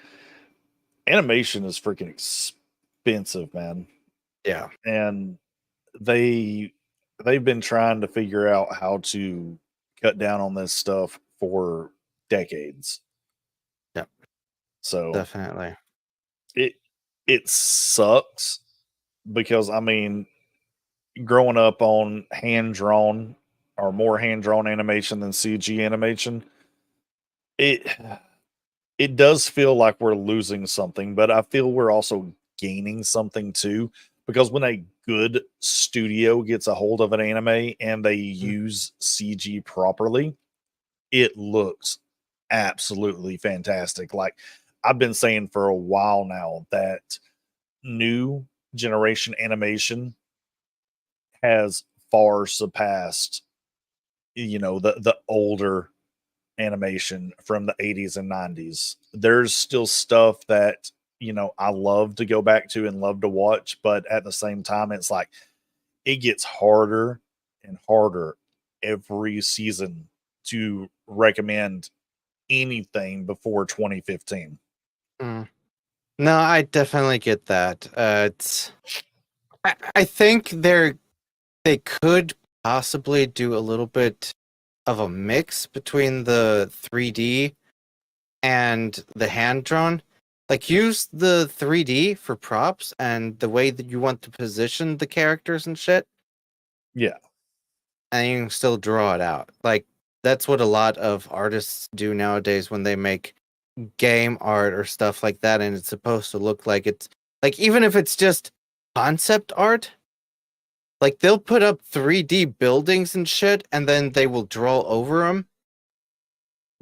animation is freaking expensive, man. Yeah. And they they've been trying to figure out how to cut down on this stuff for decades. Yep. So Definitely. it it sucks because I mean, growing up on hand drawn or more hand drawn animation than CG animation, it it does feel like we're losing something, but I feel we're also gaining something too. Because when a good studio gets a hold of an anime and they use CG properly, it looks absolutely fantastic. Like I've been saying for a while now that new generation animation has far surpassed, the older animation from the 80s and 90s. There's still stuff that, I love to go back to and love to watch, but at the same time, it's like it gets harder and harder every season to recommend anything before 2015. Mm. No, I definitely get that. I think they could possibly do a little bit of a mix between the 3D and the hand drawn. Like use the 3D for props and the way that you want to position the characters and shit, Yeah. and you can still draw it out. Like that's what a lot of artists do nowadays when they make game art or stuff like that, and it's supposed to look like it's like even if it's just concept art, like they'll put up 3D buildings and shit, and then they will draw over them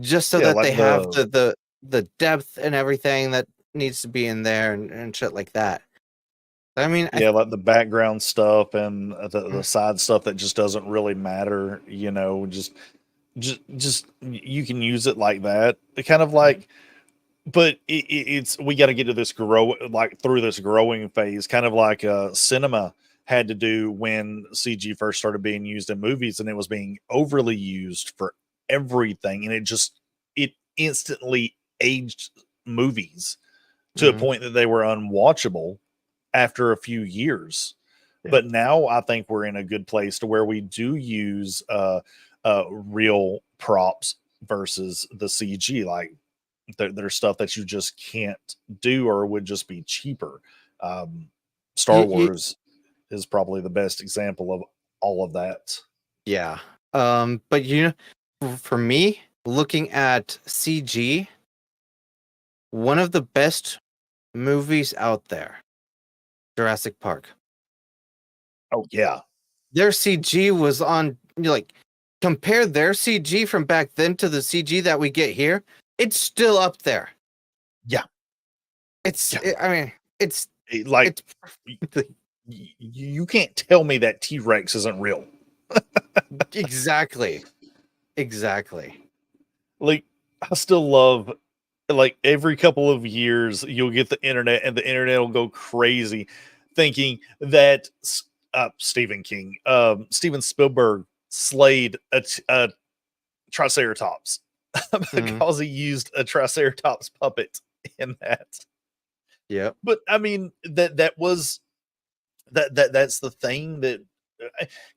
just so Yeah, that they like have the the depth and everything that needs to be in there and shit like that. I mean, yeah, like the background stuff and the Mm. side stuff that just doesn't really matter, just you can use it like that. Kind of like, but it's we got to get to this through this growing phase, kind of like cinema had to do when CG first started being used in movies, and it was being overly used for everything, and it instantly aged movies to a Mhm. point that they were unwatchable after a few years. Yeah. But now I think we're in a good place to where we do use real props versus the CG. Like there's stuff that you just can't do or would just be cheaper. Star Y- Wars is probably the best example of all of that. yeah. But for me, looking at CG, one of the best movies out there, Jurassic Park. Oh yeah, Their CG was on like compare their CG from back then to the CG that we get here, it's still up there. Yeah. It's Yeah. I mean, it's Like it's you can't tell me that T-Rex isn't real. exactly. Like I still love, like, every couple of years you'll get the internet and the internet will go crazy thinking that Stephen King, Steven Spielberg slayed a Triceratops because he used a Triceratops puppet in that. Yep. But I mean that was that's the thing that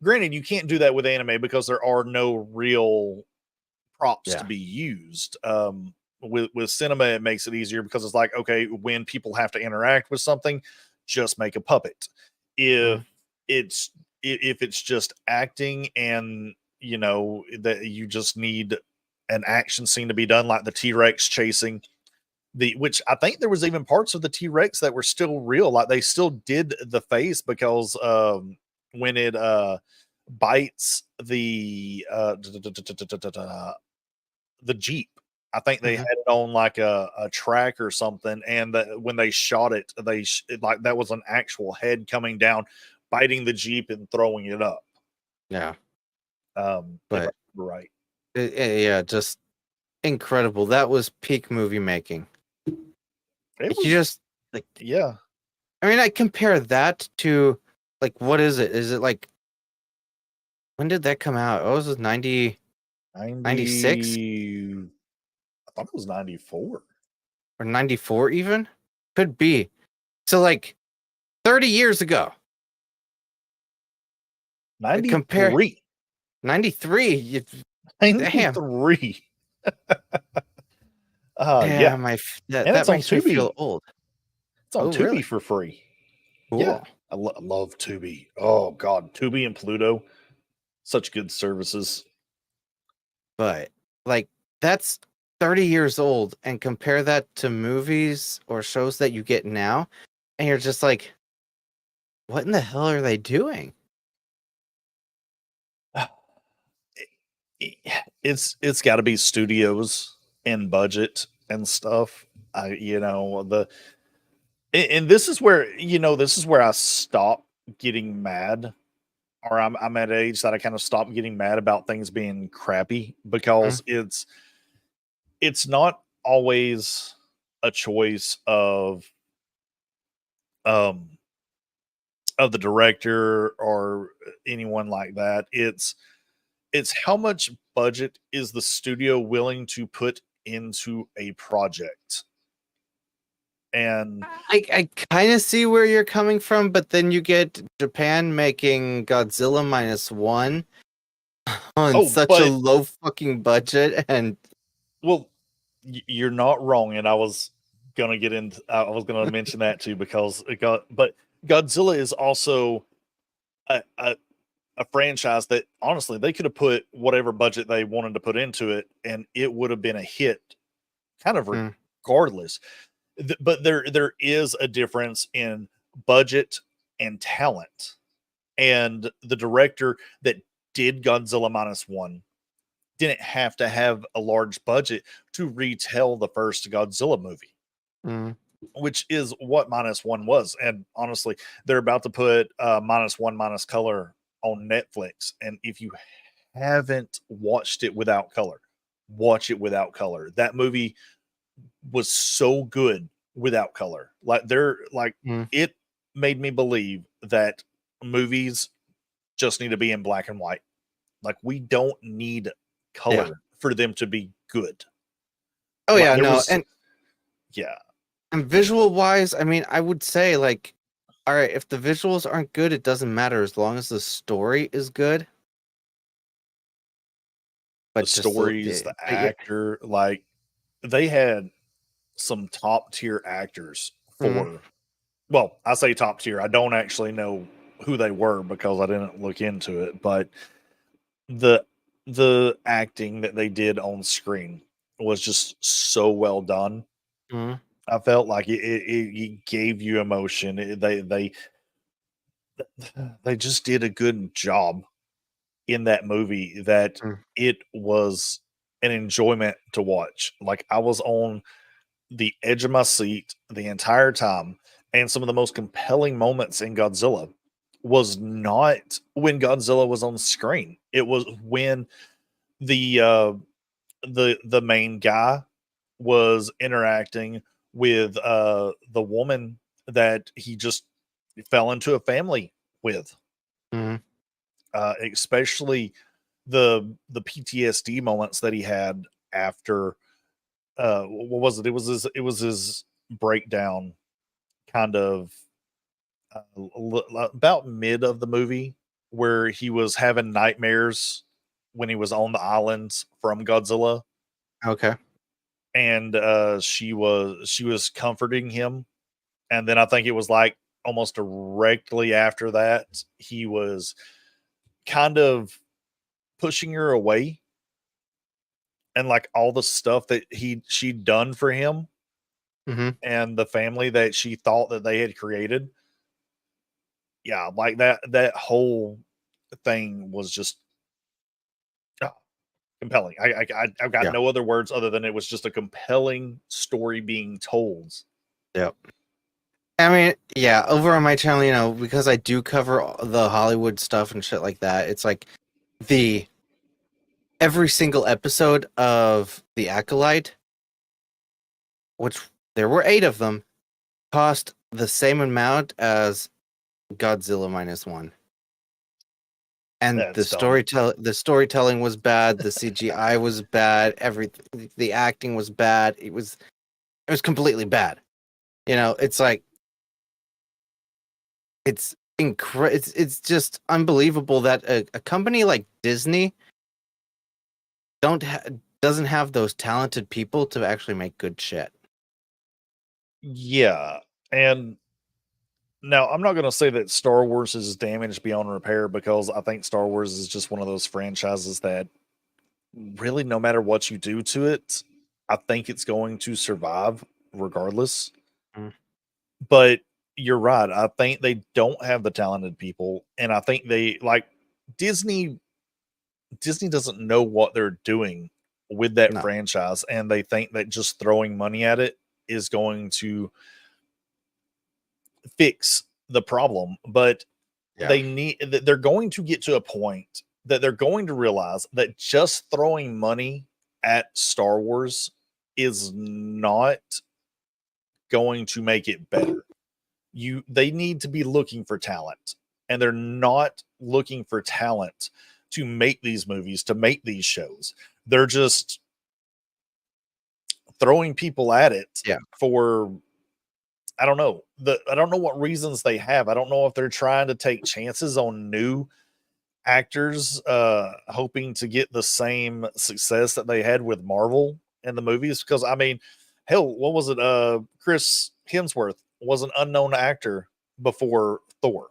granted you can't do that with anime because there are no real props Yeah. to be used. With cinema it makes it easier because it's like, okay, when people have to interact with something, just make a puppet. If it's if it's just acting and you know that you just need an action scene to be done, like the T-Rex chasing the, which I think there was even parts of the T-Rex that were still real, like they still did the face because when it bites the Jeep. I think they had it on like a track or something, and when they shot it, like that was an actual head coming down, biting the Jeep and throwing it up. Yeah. If I But remember right. yeah, just incredible. That was peak movie making. It You was, just like, yeah. I mean, I compare that to like, what is it? Is it like, when did that come out? Oh, it was 96 I thought it was 94. or 94 even? Could be. So like 30 years ago. Compare 93. 93. Damn. 93. Yeah, Yeah. And that it's on makes me feel Tubi. old. It's on Oh, Tubi really? for free. Cool. Yeah. I love Tubi. Oh God, Tubi and Pluto, such good services. But like, that's 30 years old, and compare that to movies or shows that you get now, and you're just like, what in the hell are they doing? It's got to be studios and budget and stuff. And this is where I stop getting mad, or I'm at an age that I kind of stop getting mad about things being crappy because it's not always a choice um of the director or anyone like that. It's how much budget is the studio willing to put into a project. And I kind of see where you're coming from, but then you get Japan making Godzilla -1 on such a but low fucking budget, and well, you're not wrong, and I was gonna mention that too because but Godzilla is also a franchise that honestly they could have put whatever budget they wanted to put into it, and it would have been a hit, kind of Mm. regardless. But there is a difference in budget and talent, and the director that did Godzilla -1 didn't have to have a large budget to retell the first Godzilla movie, Mm. which is what -1 was. And honestly, they're about to put -1 minus color on Netflix. And if you haven't watched it without color, watch it without color. That movie was so good without color. Mm. It made me believe that movies just need to be in black and white. Like we don't need color for them to be good. Oh Like, yeah, there no, was- yeah. and visual wise, I mean, I would say like, all right, if the visuals aren't good, it doesn't matter as long as the story is good. The But just stories, the but yeah. actor, like they had some top tier actors for well, I say top tier. I don't actually know who they were because I didn't look into it, but the acting that they did on screen was just so well done. Mhm. I felt like it gave you emotion. They just did a good job in that movie that Mm. it was an enjoyment to watch. Like I was on the edge of my seat the entire time. And some of the most compelling moments in Godzilla was not when Godzilla was on screen. It was when the the main guy was interacting with the woman that he just fell into a family with. Mhm. Especially the PTSD moments that he had after what was it? It was his breakdown kind of about mid of the movie where he was having nightmares when he was on the islands from Godzilla, Okay. and she was comforting him, and then I think it was like almost directly after that he was kind of pushing her away, and like all the stuff that she'd done for him Mhm. and the family that she thought that they had created. Yeah, like that whole thing was just ah, compelling. I've got Yeah. no other words other than it was just a compelling story being told. Yep. I mean, yeah, over on my channel, because I do cover the Hollywood stuff and shit like that, it's like the every single episode of The Acolyte, which there were 8 of them, cost the same amount as Godzilla minus one. And That's dumb. the storytelling was bad, the CGI was bad, everything, the acting was bad. It was completely bad. It's like it's just unbelievable that a company like Disney doesn't have those talented people to actually make good shit. Yeah, and now I'm not going to say that Star Wars is damaged beyond repair because I think Star Wars is just one of those franchises that really, no matter what you do to it, I think it's going to survive regardless. Mm. But you're right. I think they don't have the talented people, and I think they like Disney. Disney doesn't know what they're doing with that No. franchise, and they think that just throwing money at it is going to fix the problem. But Yeah. they're going to get to a point that they're going to realize that just throwing money at Star Wars is not going to make it better. They need to be looking for talent, and they're not looking for talent to make these movies, to make these shows. They're just throwing people at it Yeah. for I don't know. I don't know what reasons they have. I don't know if they're trying to take chances on new actors, hoping to get the same success that they had with Marvel in the movies. Because I mean, hell, what was it? Chris Hemsworth was an unknown actor before Thor.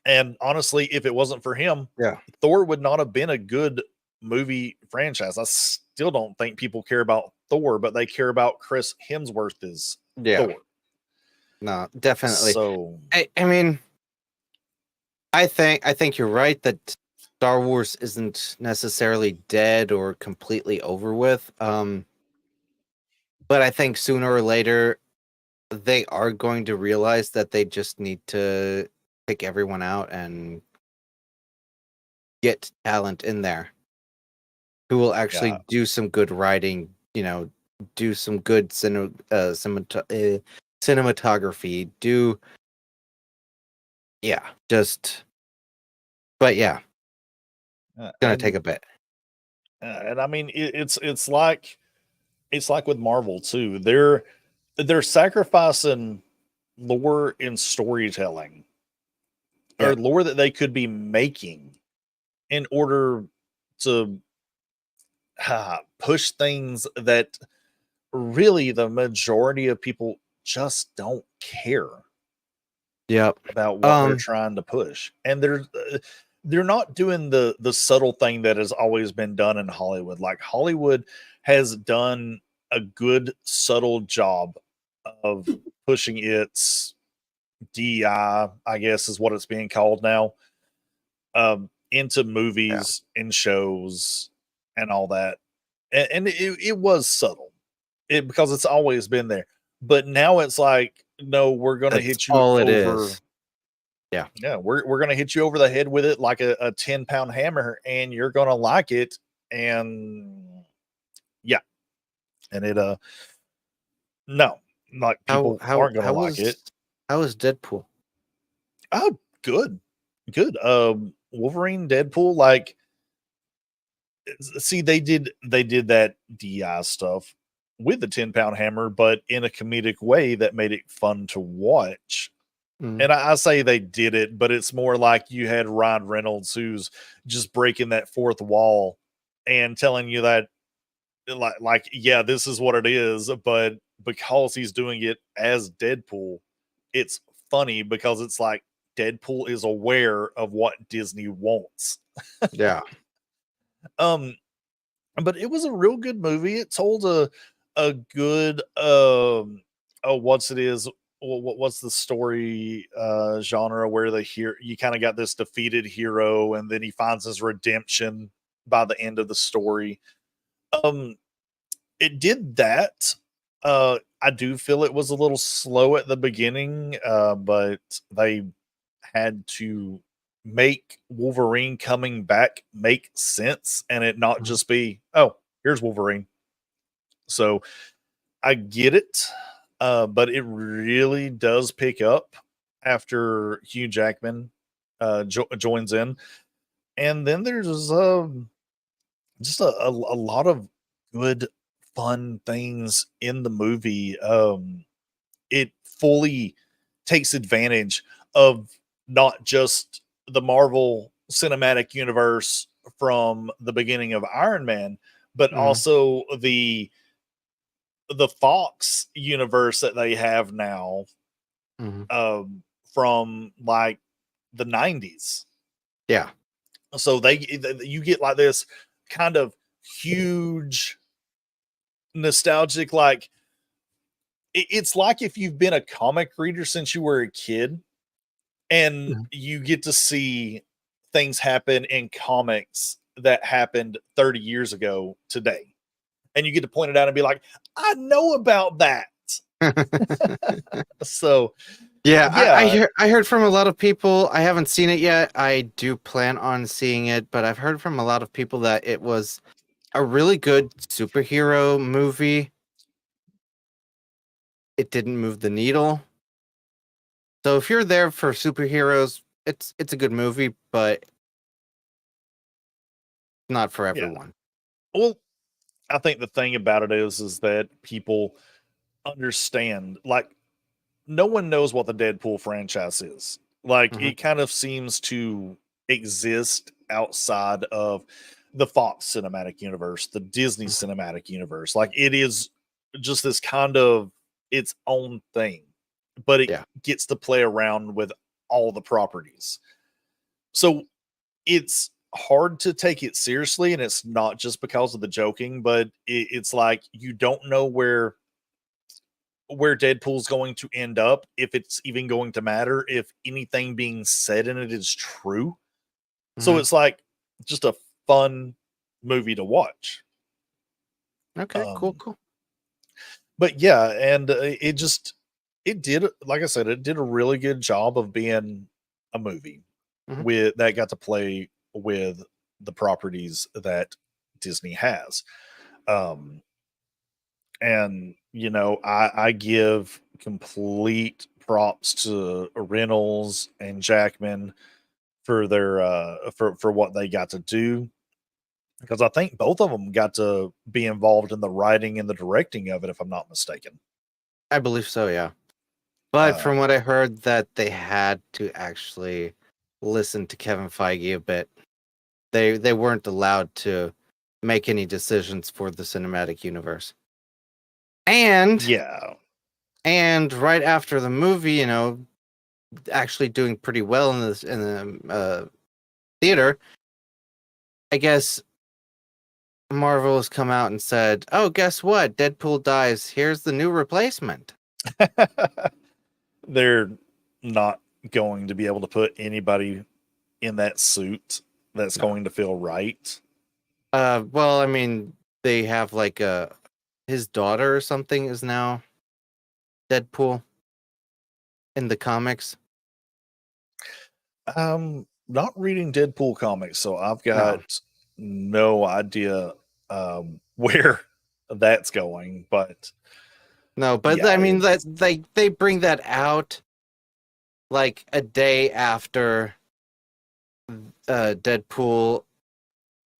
And honestly, if it wasn't for him, Yeah. Thor would not have been a good movie franchise. I still don't think people care about Thor, but they care about Chris Hemsworth's Yeah. Thor. No, definitely. So I mean, I think you're right that Star Wars isn't necessarily dead or completely over with. But I think sooner or later they are going to realize that they just need to pick everyone out and get talent in there who will actually yeah, do some good writing, do some good cinematography, just but yeah, gonna take a bit. and I mean it's like with Marvel too. They're sacrificing lore and storytelling Yeah. or lore that they could be making in order to push things that really the majority of people just don't care Yep. about what they're trying to push, and they're not doing the subtle thing that has always been done in Hollywood. Like Hollywood has done a good subtle job of pushing its DEI, I guess is what it's being called now, into movies and shows and all that. And it was subtle. Because it's always been there. But now it's like, no, we're gonna That's hit you all it over. is. Yeah. Yeah, we're gonna hit you over the head with it like a 10-pound hammer, and you're gonna like it. And yeah. And it no, like people aren't gonna like it. How was Deadpool? Oh, good. Good. Wolverine, Deadpool, like see, they did that DI stuff with the 10-pound hammer, but in a comedic way that made it fun to watch. Mm. And I say they did it, but it's more like you had Ryan Reynolds who's just breaking that fourth wall and telling you that like yeah, this is what it is, but because he's doing it as Deadpool, it's funny because it's like Deadpool is aware of what Disney wants. Yeah. But it was a real good movie. It told a good what's the story genre where you kind of got this defeated hero and then he finds his redemption by the end of the story. It did that. I do feel it was a little slow at the beginning, but they had to make Wolverine coming back make sense and it not just be, oh, here's Wolverine. So I get it, but it really does pick up after Hugh Jackman joins in. And then there's just a lot of good, fun things in the movie. It fully takes advantage of not just the Marvel Cinematic Universe from the beginning of Iron Man, but also the Fox universe that they have now, from like the 90s. Yeah. So you get like this kind of huge nostalgic, like it's like if you've been a comic reader since you were a kid and you get to see things happen in comics that happened 30 years ago today. And you get to point it out and be like, I know about that. So yeah. I heard from a lot of people. I haven't seen it yet. I do plan on seeing it, but I've heard from a lot of people that it was a really good superhero movie. It didn't move the needle. So if you're there for superheroes, it's a good movie, but not for everyone. Well, I think the thing about it is that people understand, like, no one knows what the Deadpool franchise is. Like, it kind of seems to exist outside of the Fox cinematic universe, the Disney cinematic universe. Like, it is just this kind of its own thing, but it gets to play around with all the properties. So it's hard to take it seriously, and it's not just because of the joking, but it's like you don't know where Deadpool's going to end up, if it's even going to matter, if anything being said in it is true. So it's like just a fun movie to watch. Okay, cool. But yeah, and it did, like I said, it did a really good job of being a movie with that got to play with the properties that Disney has. And you know, I give complete props to Reynolds and Jackman for their for what they got to do, because I think both of them got to be involved in the writing and the directing of it, if I'm not mistaken. I believe so, yeah. But from what I heard, that they had to actually listen to Kevin Feige a bit. They weren't allowed to make any decisions for the cinematic universe. And right after the movie, you know, actually doing pretty well in the theater, I guess Marvel has come out and said, "Oh, guess what? Deadpool dies. Here's the new replacement." They're not going to be able to put anybody in that suit that's No. going to feel right. Well, I mean, they have like his daughter or something is now Deadpool in the comics. Not reading Deadpool comics, so I've No. got no idea where that's going. But No, but yeah, I mean that it's- they bring that out like a day after Deadpool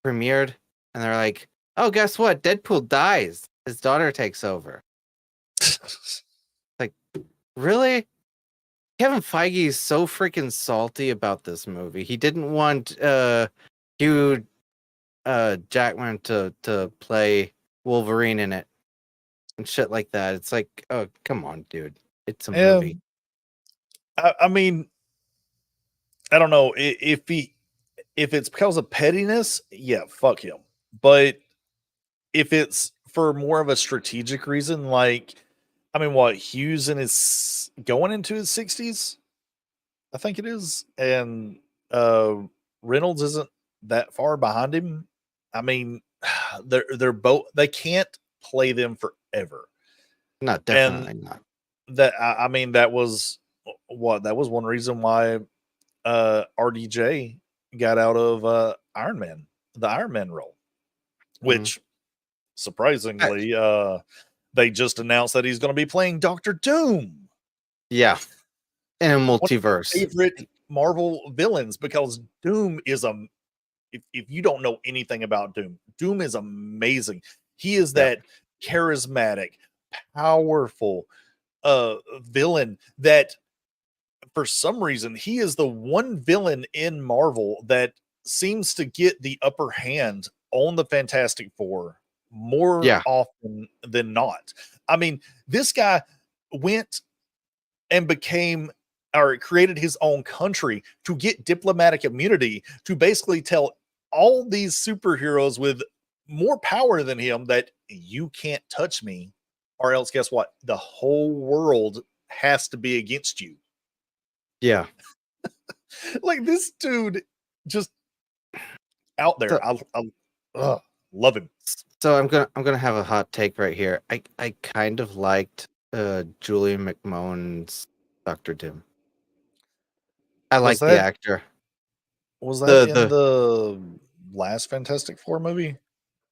premiered, and they're like, "Oh, guess what? Deadpool dies. His daughter takes over." Really? Kevin Feige is so freaking salty about this movie. He didn't want Hugh Jackman to play Wolverine in it and shit like that. It's like, oh, come on, dude. It's a movie. I mean, I don't know if it's because of pettiness, yeah, fuck him. But if it's for more of a strategic reason, like, I mean, what, Hughes in his going into his 60s, I think it is, and Reynolds isn't that far behind him. I mean, they're both, they can't play them forever. No, definitely not. That I mean, that was one reason why RDJ got out of Iron Man, the Iron Man role, which surprisingly they just announced that he's going to be playing Doctor Doom. Yeah. In a One of my multiverse. favorite Marvel villains, because Doom is if you don't know anything about Doom, Doom is amazing. He is Yeah. that charismatic, powerful villain that for some reason he is the one villain in Marvel that seems to get the upper hand on the Fantastic Four more Yeah. often than not. I mean, this guy went and became or created his own country to get diplomatic immunity to basically tell all these superheroes with more power than him that you can't touch me, or else guess what? The whole world has to be against you. Yeah. Like, this dude just out there. So- I love him. So I'm gonna have a hot take right here. I kind of liked Julian McMahon's Doctor Doom. I like the that- actor. Was that in The- the last Fantastic Four movie?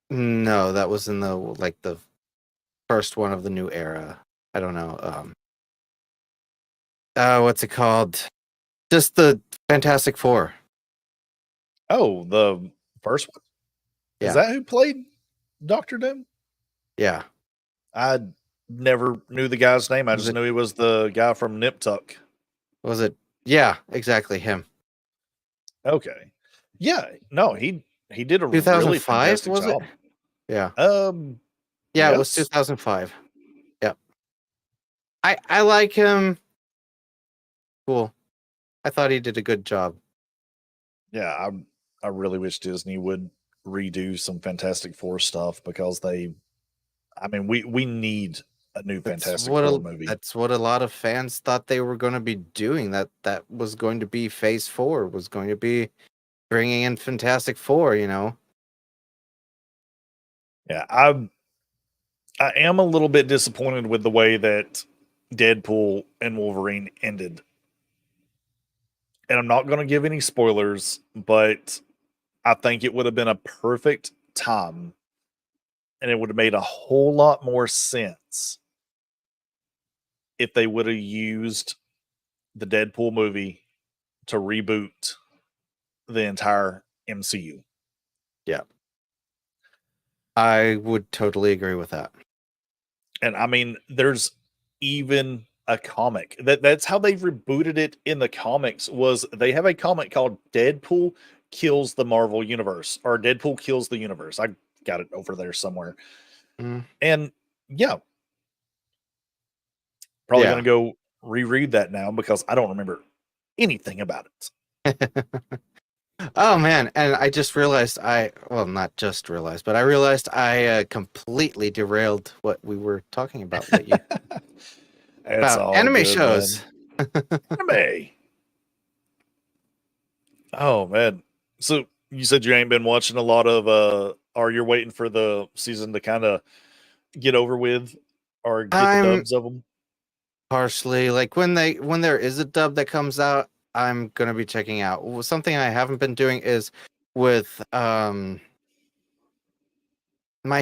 No, that was in the first one of the new era. I don't know. What's it called? Just the Fantastic Four. Oh, the first one? Yeah. Is that who played Doctor Doom? Yeah. I never knew the guy's name. I Was just it- knew he was the guy from Nip Tuck. Was it? Yeah, exactly him. Okay. Yeah, no, he did a really 2005 fantastic was job. it? Yeah. Yeah, it was yes. 2005. Yep. I like him. Cool. I thought he did a good job. Yeah, I really wish Disney would redo some Fantastic Four stuff, because we need a new Fantastic Four movie. That's what a lot of fans thought they were going to be doing. That was going to be Phase 4. Was going to be bringing in Fantastic Four. You know. Yeah, I am a little bit disappointed with the way that Deadpool and Wolverine ended. And I'm not going to give any spoilers, but I think it would have been a perfect time, and it would have made a whole lot more sense if they would have used the Deadpool movie to reboot the entire MCU. I would totally agree with that. And I mean, there's even a comic that's how they rebooted it in the comics. Was they have a comic called Deadpool Kills the Marvel Universe, or Deadpool Kills the Universe. I got it over there somewhere. Mm. And yeah, probably Yeah. gonna go reread that now, because I don't remember anything about it. Oh man, and I just realized not just realized, but I realized I completely derailed what we were talking about lately. It's about all anime good, shows. man. Anime. Oh man. So you said you ain't been watching a lot of or you're waiting for the season to kind of get over with or get the I'm dubs of them. partially like when there is a dub that comes out, I'm gonna be checking out. Something I haven't been doing is with My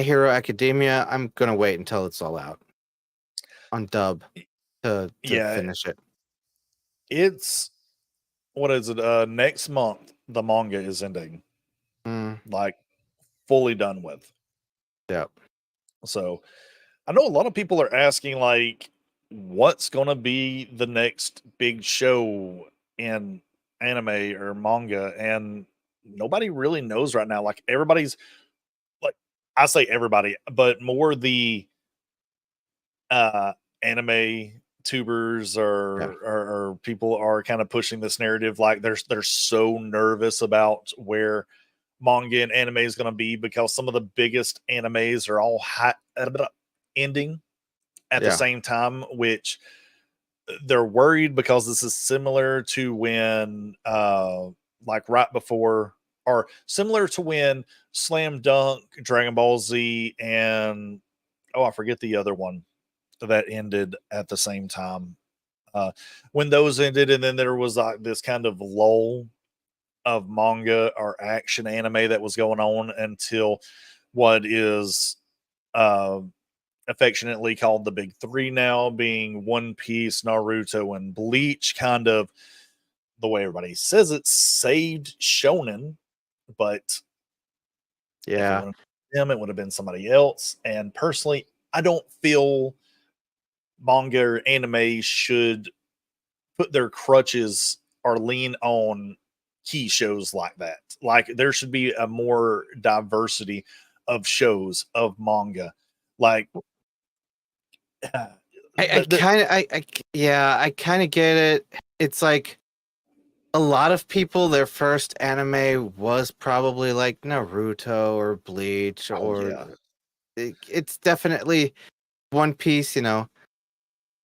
Hero Academia. I'm gonna wait until it's all out on dub to Yeah, finish it. it's what is it? Next month the manga is ending, Mm, like fully done with. yep. So I know a lot of people are asking like what's gonna be the next big show in anime or manga, and nobody really knows right now. Like everybody's like I say everybody, but more the uh anime tubers Yeah. or people are kind of pushing this narrative like they're so nervous about where manga and anime is going to be because some of the biggest animes are all ending at the Yeah. same time, which they're worried because this is similar to when like right before or similar to when Slam Dunk, Dragon Ball Z, and oh, I forget the other one that ended at the same time. When those ended, and then there was like this kind of lull of manga or action anime that was going on until what is uh, affectionately called the big three now, being One Piece, Naruto, and Bleach. Kind of the way everybody says it, saved shonen, but if it Yeah. wouldn't have been them, it would have been somebody else. And personally, I don't feel manga or anime should put their crutches or lean on key shows like that. Like there should be a more diversity of shows of manga. Like I kind of yeah, I kind of get it. It's like a lot of people, their first anime was probably like Naruto or Bleach, oh or yeah, it's definitely One Piece,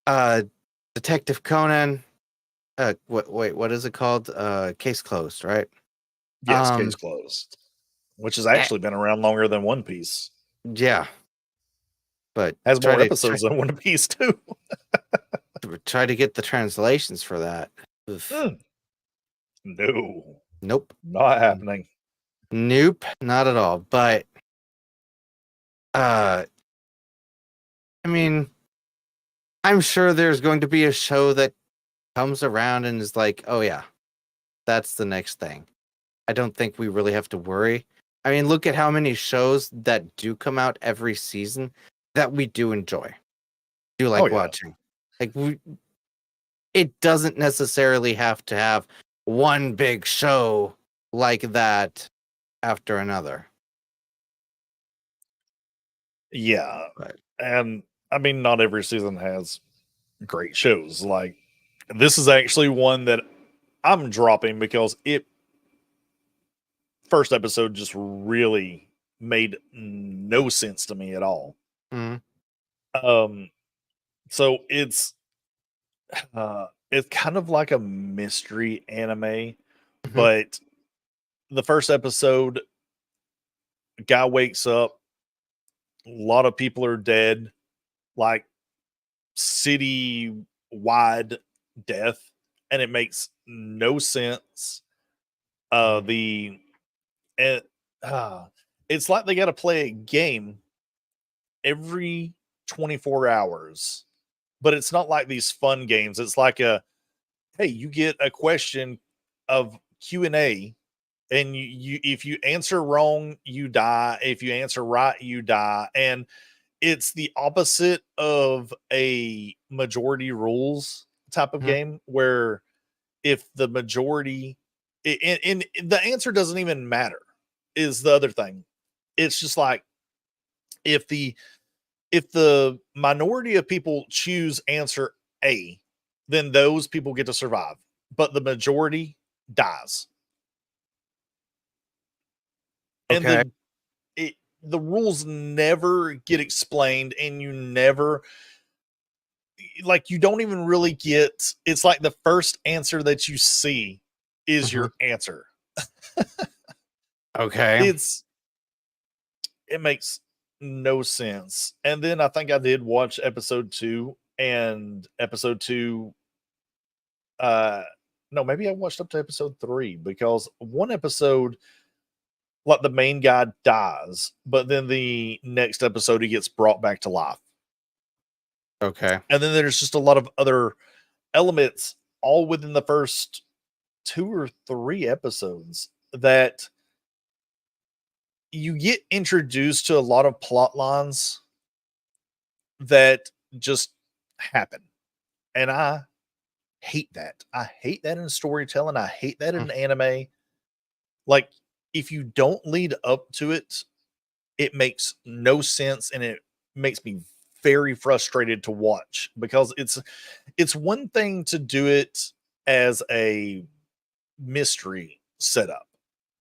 uh Detective Conan. What is it called? Case Closed, right? yes, case Um closed, which has eh, actually been around longer than One Piece. yeah, but Has try more to try, episodes than One Piece too. try to get the translations for that. Oof. Mm, no, Nope. not happening. Nope, not at all. But uh I mean, I'm sure there's going to be a show that comes around and is like, "Oh yeah, that's the next thing." I don't think we really have to worry. I mean, look at how many shows that do come out every season that we do enjoy, do Oh like yeah, watching. Like it doesn't necessarily have to have one big show like that after another. yeah, But and I mean, not every season has great shows. Like this is actually one that I'm dropping because it first episode just really made no sense to me at all. mm, Um, so it's kind of like a mystery anime, mhm, but the first episode, guy wakes up, a lot of people are dead, like city wide death, and it makes no sense. Uh, mhm. the it, it's like they got to play a game every 24 hours, but it's not like these fun games. It's like hey, you get a question of Q&A, and you if you answer wrong, you die. If you answer right, you die. And it's the opposite of a majority rules type of Mhm. game where if the majority and the answer doesn't even matter is the other thing. It's just like if the minority of people choose answer A, then those people get to survive, but the majority dies. And Okay. the rules never get explained, and you never like you don't even really get. It's like the first answer that you see is Mhm. your answer. Okay. It makes no sense. And then I think I did watch episode 2, and episode 2 no, maybe I watched up to episode 3, because one episode, like, the main guy dies, but then the next episode he gets brought back to life. Okay. And then there's just a lot of other elements all within the first 2 or 3 episodes that you get introduced to a lot of plot lines that just happen. And I hate that. I hate that in storytelling. I hate that in anime. Like, if you don't lead up to it, it makes no sense, and it makes me very frustrated to watch, because it's one thing to do it as a mystery setup,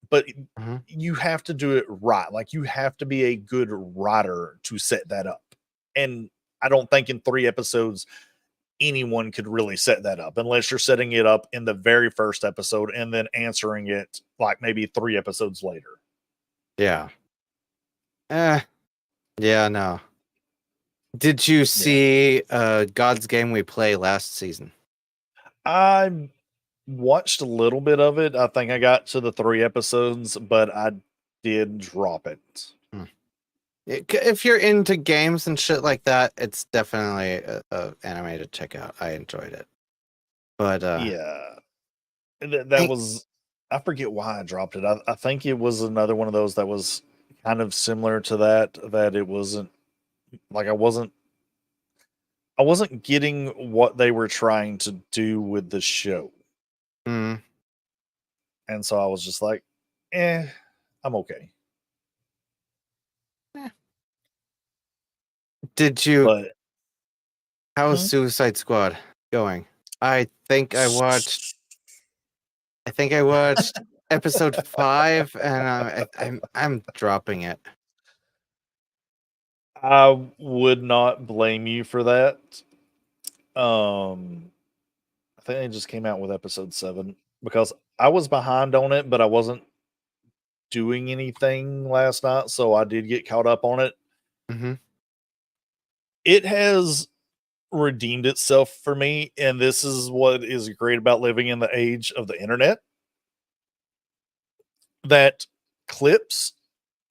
but Mhm. you have to do it right. Like, you have to be a good writer to set that up. And I don't think in 3 episodes anyone could really set that up, unless you're setting it up in the very first episode and then answering it like maybe 3 episodes later. Yeah. Yeah, no. Did you see God's Game We Play last season? I watched a little bit of it. I think I got to the 3 episodes, but I did drop it. If you're into games and shit like that, it's definitely a anime to check out. I enjoyed it. But Yeah. That Hey- was, I forget why I dropped it. I think it was another one of those that was kind of similar to that it wasn't like I wasn't getting what they were trying to do with the show. mm, And so I was just like, I'm okay. did you? But How's Hmm? Suicide Squad going? I think I watched episode 5, and I'm dropping it. I would not blame you for that. I think they just came out with episode 7, because I was behind on it, but I wasn't doing anything last night, so I did get caught up on it. Mm-hmm. It has redeemed itself for me, and this is what is great about living in the age of the internet. That clips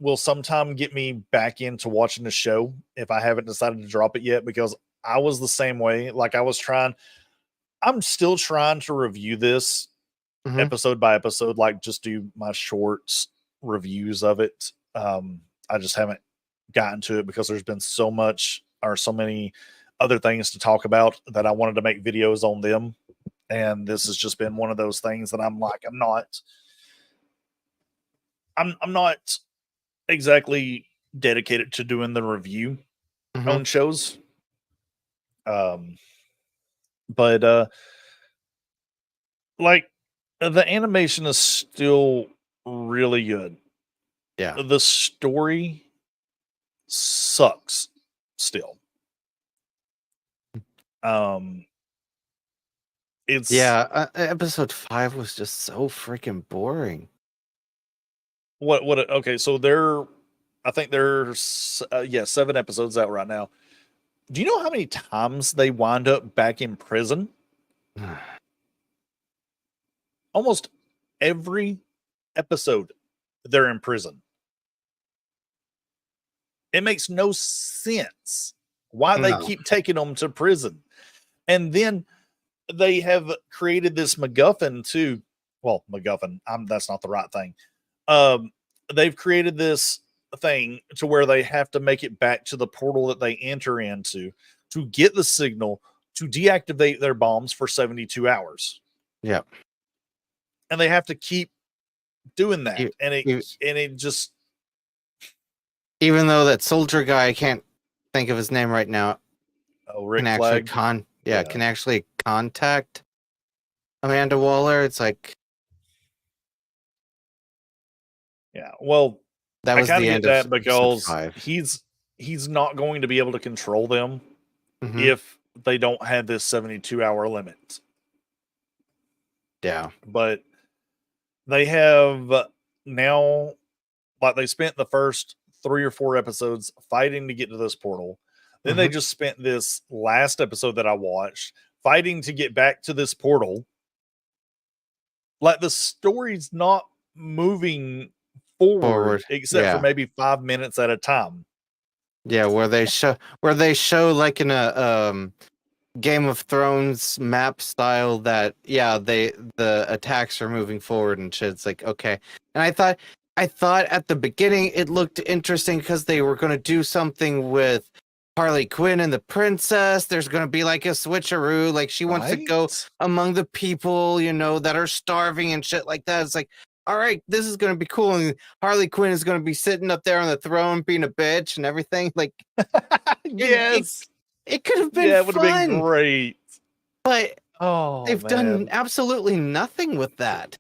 will sometime get me back into watching the show if I haven't decided to drop it yet, because I was the same way. Like, I'm still trying to review this Mhm. episode by episode, like just do my shorts reviews of it. I just haven't gotten to it because there's been so many other things to talk about that I wanted to make videos on them. And this has just been one of those things that I'm like, I'm not exactly dedicated to doing the review Mhm. on shows. But like, the animation is still really good. Yeah. The story sucks still. It's Yeah, episode 5 was just so freaking boring. okay, so I think there's 7 episodes out right now. Do you know how many times they wind up back in prison? Almost every episode they're in prison. It makes no sense why they No. keep taking them to prison. And then they have created this MacGuffin too. Well, MacGuffin, that's not the right thing. They've created this thing to where they have to make it back to the portal that they enter into to get the signal to deactivate their bombs for 72 hours. Yep. And they have to keep doing that. You- and you- it just, Even though that soldier guy, I can't think of his name right now, Rick can actually Flag. Yeah. can actually contact Amanda Waller. It's like Yeah. Well, that I was kind the of end get that of because episode 5. he's not going to be able to control them Mhm. if they don't have this 72-hour limit. Yeah. But they have now Like they spent the first 3 or 4 episodes fighting to get to this portal. Then they just spent this last episode that I watched fighting to get back to this portal. Like the story's not moving forward. Except for Yeah. maybe 5 minutes at a time. Yeah, where they show like in a Game of Thrones map style that the attacks are moving forward and shit. It's like, okay. And I thought at the beginning it looked interesting because they were gonna do something with Harley Quinn and the princess. There's gonna be like a switcheroo, like she wants to go Right? among the people, that are starving and shit like that. It's like, all right, this is gonna be cool. And Harley Quinn is gonna be sitting up there on the throne being a bitch and everything. Like Yes. it could have been Yeah, it would have been fun, great. but Oh, they've done absolutely nothing with that.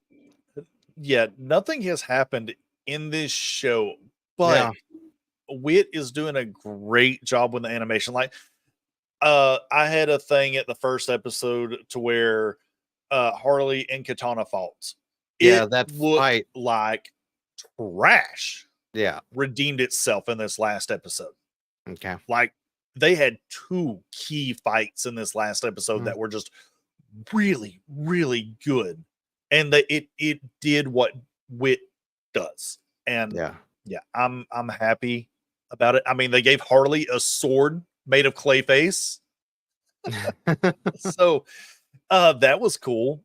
Yeah, nothing has happened in this show, but Yeah. Wit is doing a great job with the animation. Like, I had a thing at the first episode to where Harley and Katana fought. Yeah, It that looked fight. like trash. Yeah. Redeemed itself in this last episode. Okay. Like they had 2 key fights in this last episode that were just really, really good, and it did what Wit does. And Yeah. I'm happy about it. I mean, they gave Harley a sword made of Clayface, so that was cool.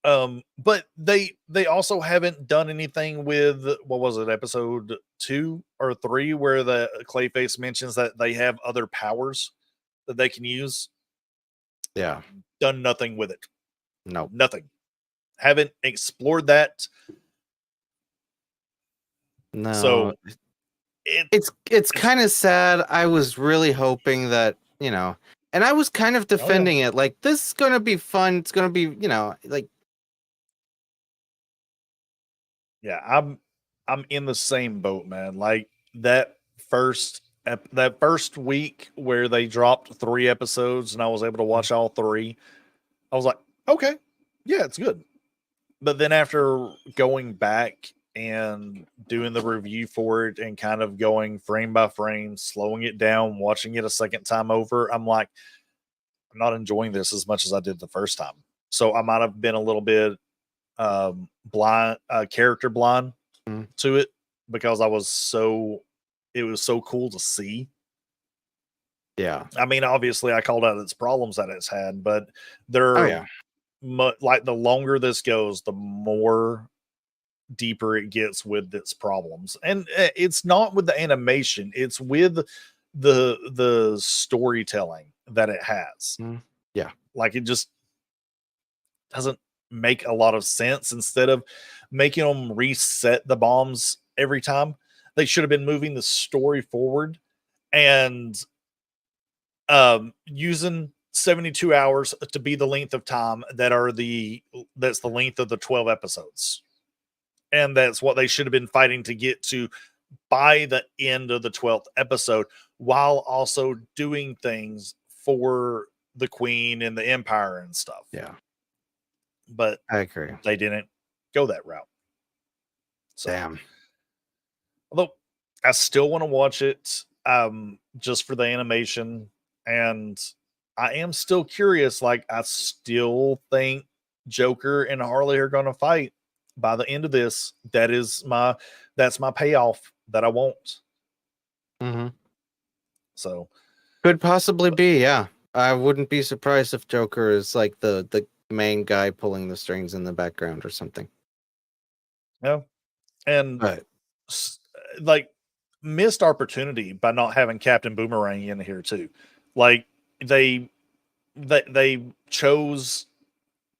But they also haven't done anything with, what was it, episode 2 or 3, where the Clayface mentions that they have other powers that they can use. Yeah. Done nothing with it. No. Nothing. Haven't explored that. No. So it's kind of sad. I was really hoping that, and I was kind of defending it. Like, this is gonna be fun. It's gonna be, like. Yeah, I'm in the same boat, man. Like that first week where they dropped 3 episodes and I was able to watch all 3, I was like, okay, yeah, it's good. But then after going back and doing the review for it and kind of going frame by frame, slowing it down, watching it a second time over, I'm like, I'm not enjoying this as much as I did the first time. So I might have been a little bit blind, character blind to it, because it was so cool to see. Yeah. I mean, obviously I called out its problems that it's had, but they're like the longer this goes, the more deeper it gets with its problems. And it's not with the animation, it's with the storytelling that it has. Yeah. Like it just doesn't make a lot of sense. Instead of making them reset the bombs every time, they should have been moving the story forward and using 72 hours to be the length of time that's the length of the 12 episodes. And that's what they should have been fighting to get to by the end of the 12th episode, while also doing things for the Queen and the Empire and stuff. Yeah. But I agree. they didn't go that route. So, Damn. although I still want to watch it just for the animation, and I am still curious. Like, I still think Joker and Harley are going to fight by the end of this. That's my payoff that I want. So could possibly be, yeah. I wouldn't be surprised if Joker is like the main guy pulling the strings in the background or something. yeah, and But like missed opportunity by not having Captain Boomerang in here too. Like they chose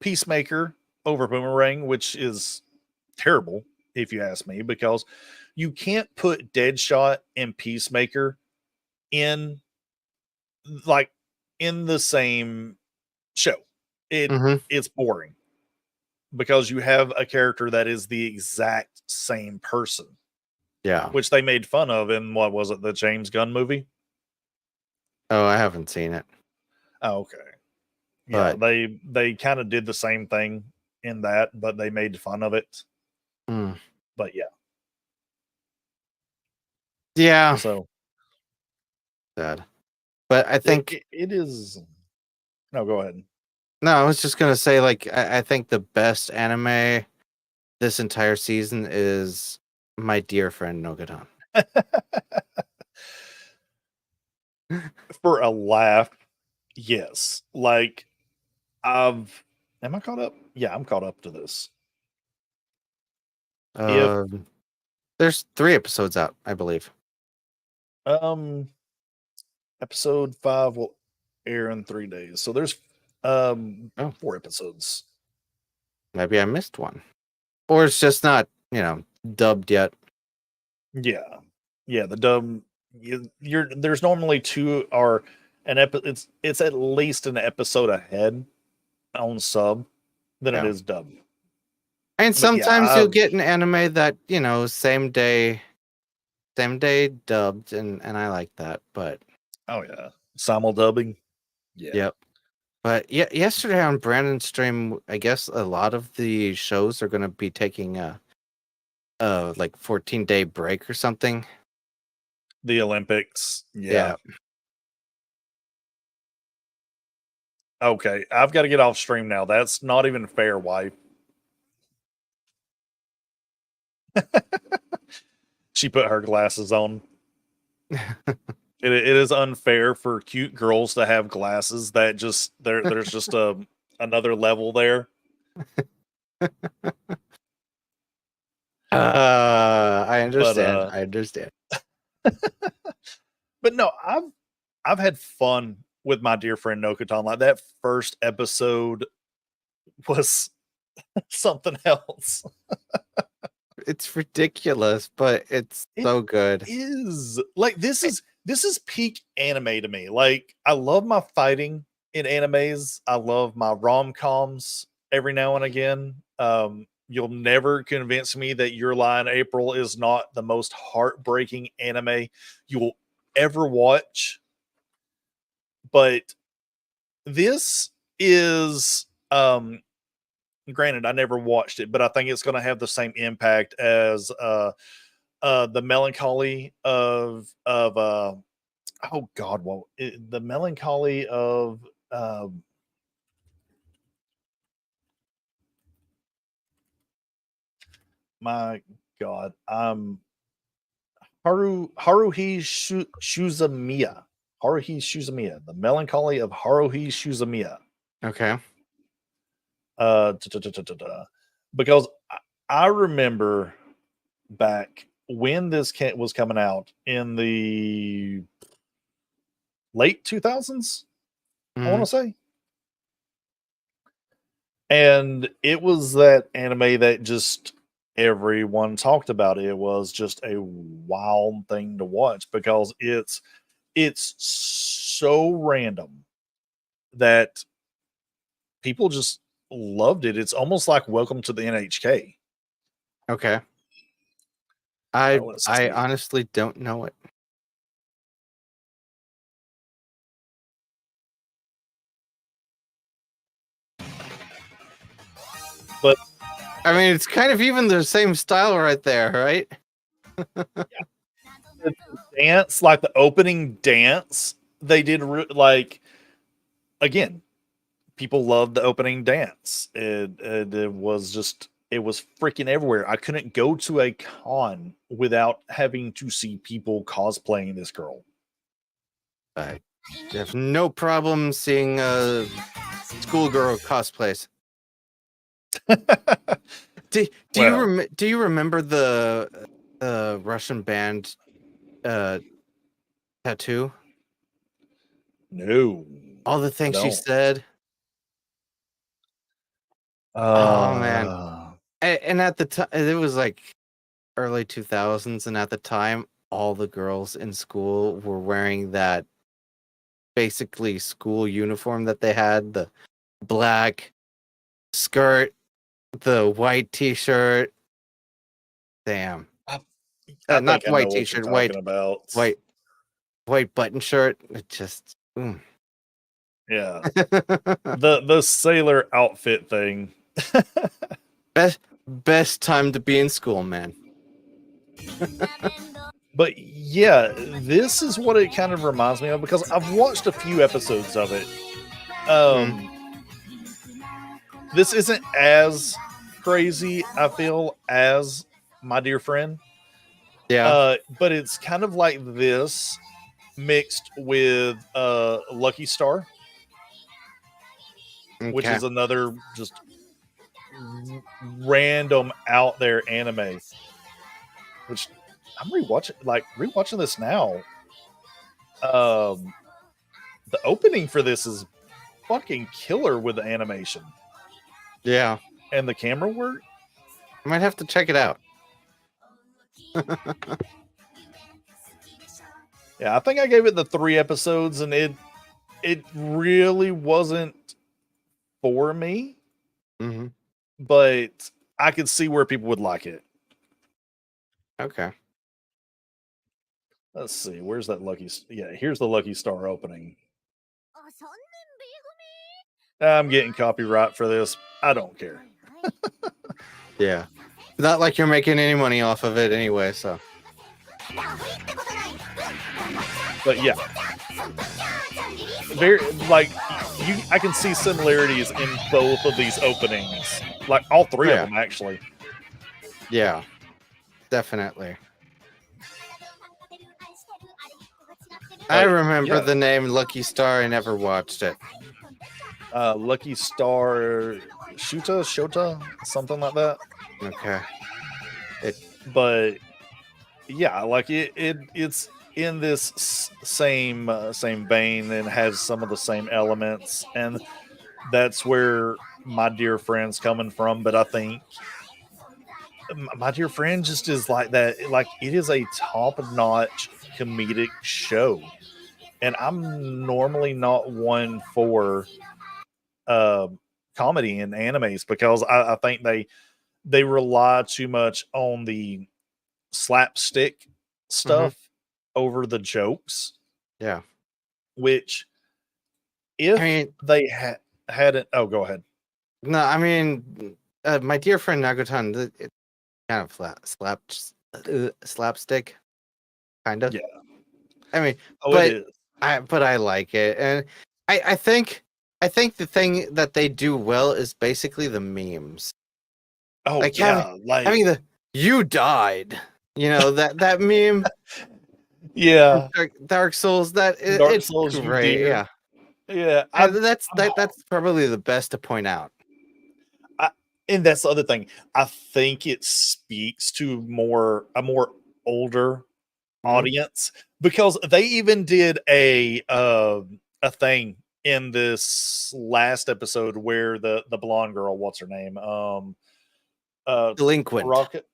Peacemaker over Boomerang, which is terrible if you ask me, because you can't put Deadshot and Peacemaker in the same show. It's boring because you have a character that is the exact same person. Yeah. Which they made fun of in, what was it, the James Gunn movie? Oh, I haven't seen it. Oh, okay. Yeah, But they kind of did the same thing in that, but they made fun of it. But yeah. Yeah, So sad. But I think it is. No, go ahead. no, I was just gonna say, like, I think the best anime this entire season is My Dear Friend Nogadon. For a laugh, yes. Like am I caught up? Yeah, I'm caught up to this. If There's 3 episodes out, I believe. episode 5 will air in 3 days. So there's 4 episodes. Maybe I missed one, or it's just not, dubbed yet. Yeah. Yeah, the dub you're there's normally 2 or an it's at least an episode ahead on sub than it Yeah. is dub. And But yeah, sometimes you'll get an anime that, same day dubbed, and I like that. But oh yeah, simul dubbing. Yeah. yep. But yesterday on Brandon's stream, I guess a lot of the shows are going to be taking a like 14-day break or something. The Olympics. Yeah. Okay, I've got to get off stream now. That's not even fair, wife. She put her glasses on. It is unfair for cute girls to have glasses that just there's just another level there. I understand. I understand. But no, I've had fun with My Dear Friend Nokotan. Like that first episode was something else. It's ridiculous, but it's so good. Is like this is peak anime to me. Like I love my fighting in animes. I love my rom-coms every now and again. You'll never convince me that Your Lie in April is not the most heartbreaking anime you will ever watch. But this is granted, I never watched it, but I think it's going to have the same impact as the melancholy of oh god, well, the melancholy of my god, Haruhi Shuzamiya. Haruhi Shuzamiya, the melancholy of Haruhi Shuzamiya. Okay. Because I remember back when this was coming out in the late 2000s, I want to say. And it was that anime that just everyone talked about. It was just a wild thing to watch because it's so random that people just loved it. It's almost like Welcome to the NHK. Okay. I honestly don't know it. But I mean, it's kind of even the same style right there, right? The dance, like the opening dance, they did like again. People loved the opening dance. It was just it was freaking everywhere. I couldn't go to a con without having to see people cosplaying this girl. I have no problem seeing schoolgirl cosplays. Do you remember the Russian band Tattoo? No. All the things she don't. said. Oh man. And at the time, it was like early 2000s, and at the time, all the girls in school were wearing that basically school uniform that they had, the black skirt, the white t-shirt. Damn. Not white t-shirt, white button shirt. It just yeah. the sailor outfit thing. best time to be in school, man. But yeah, this is what it kind of reminds me of because I've watched a few episodes of it. This isn't as crazy, I feel, as My Dear Friend. Yeah. But it's kind of like this mixed with Lucky Star, which Okay. is another just random out there anime. Which I'm rewatching this now. The opening for this is fucking killer with the animation Yeah. and the camera work. I might have to check it out. Yeah, I think I gave it the 3 episodes, and it really wasn't for me, Hmm. but I could see where people would like it. Okay. Let's see, where's that yeah, here's the Lucky Star opening. I'm getting copyright for this. I don't care. Yeah. Not like you're making any money off of it anyway, so. But yeah, very like I can see similarities in both of these openings, like all 3 Yeah. of them actually. Yeah. Definitely. I remember yeah. the name Lucky Star. I never watched it. Lucky Star Shota, something like that. Okay. But yeah, like it's in this same vein and has some of the same elements, and that's where My Dear Friend's coming from. But I think My Dear Friend just is like that. Like, it is a top-notch comedic show, and I'm normally not one for comedy in animes because I think they rely too much on the slapstick stuff over the jokes. Yeah. Which, if I mean, they hadn't, oh, go ahead. no, I mean, My Dear Friend Nagotan, it's kind of slapstick, kind of. Yeah. I mean, Oh, but it is. I like it, and I think the thing that they do well is basically the memes. Oh, like yeah. Having the "you died," that meme. Yeah. Dark Souls. Dark It's Souls, you great. dear. Yeah. Yeah. That's probably the best to point out. And that's the other thing. I think it speaks to a more older audience, because they even did a thing in this last episode where the blonde girl, what's her name? Delinquent. Rocket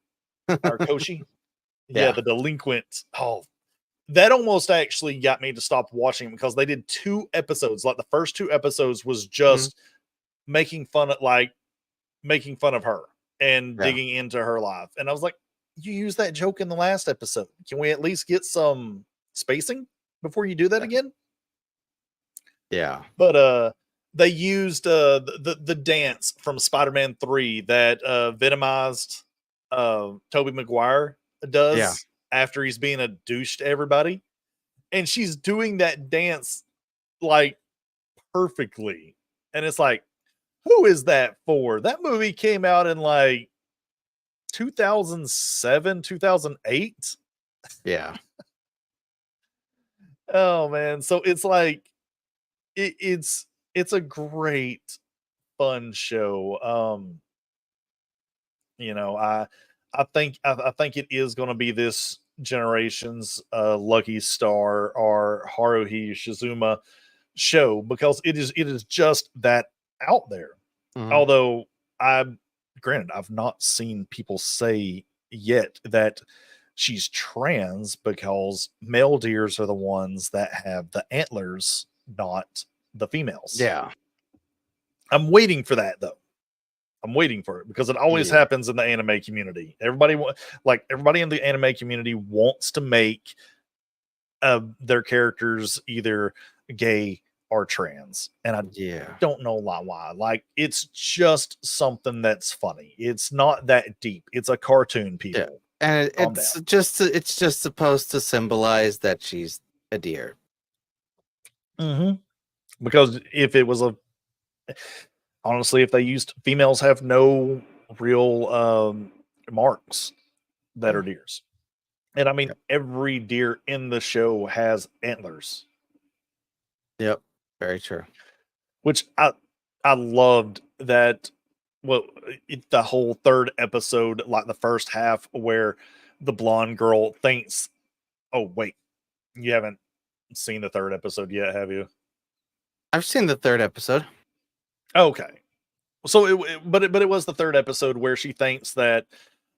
or Koshi? Yeah. Yeah, the delinquent. Oh, that almost actually got me to stop watching, because they did 2 episodes. Like, the first 2 episodes was just making fun of her and digging into her life. And I was like, you used that joke in the last episode. Can we at least get some spacing before you do that again? Yeah. But they used the dance from Spider-Man 3 that Venomized Tobey Maguire does after he's being a douche to everybody. And she's doing that dance like perfectly. And it's like, who is that for? That movie came out in like 2007, 2008. Yeah. Oh man. So it's like it's a great fun show. I think it is going to be this generation's Lucky Star or Haruhi Shizuma show, because it is just that out there. Although I've not seen people say yet that she's trans, because male deers are the ones that have the antlers, not the females. Yeah. I'm waiting for that though. I'm waiting for it, because it always happens in the anime community. Everybody in the anime community wants to make their characters either gay or trans, and I don't know why. Like, it's just something that's funny. It's not that deep. It's a cartoon, people. And Calm it's just supposed to symbolize that she's a deer. Because if it was honestly, if they used females have no real marks that are deers. And I mean, every deer in the show has antlers, Yep. Very true. which I loved that. Well, the whole third episode, like the first half, where the blonde girl thinks, "Oh wait, you haven't seen the third episode yet, have you?" I've seen the third episode. Okay, so but it was the third episode where she thinks that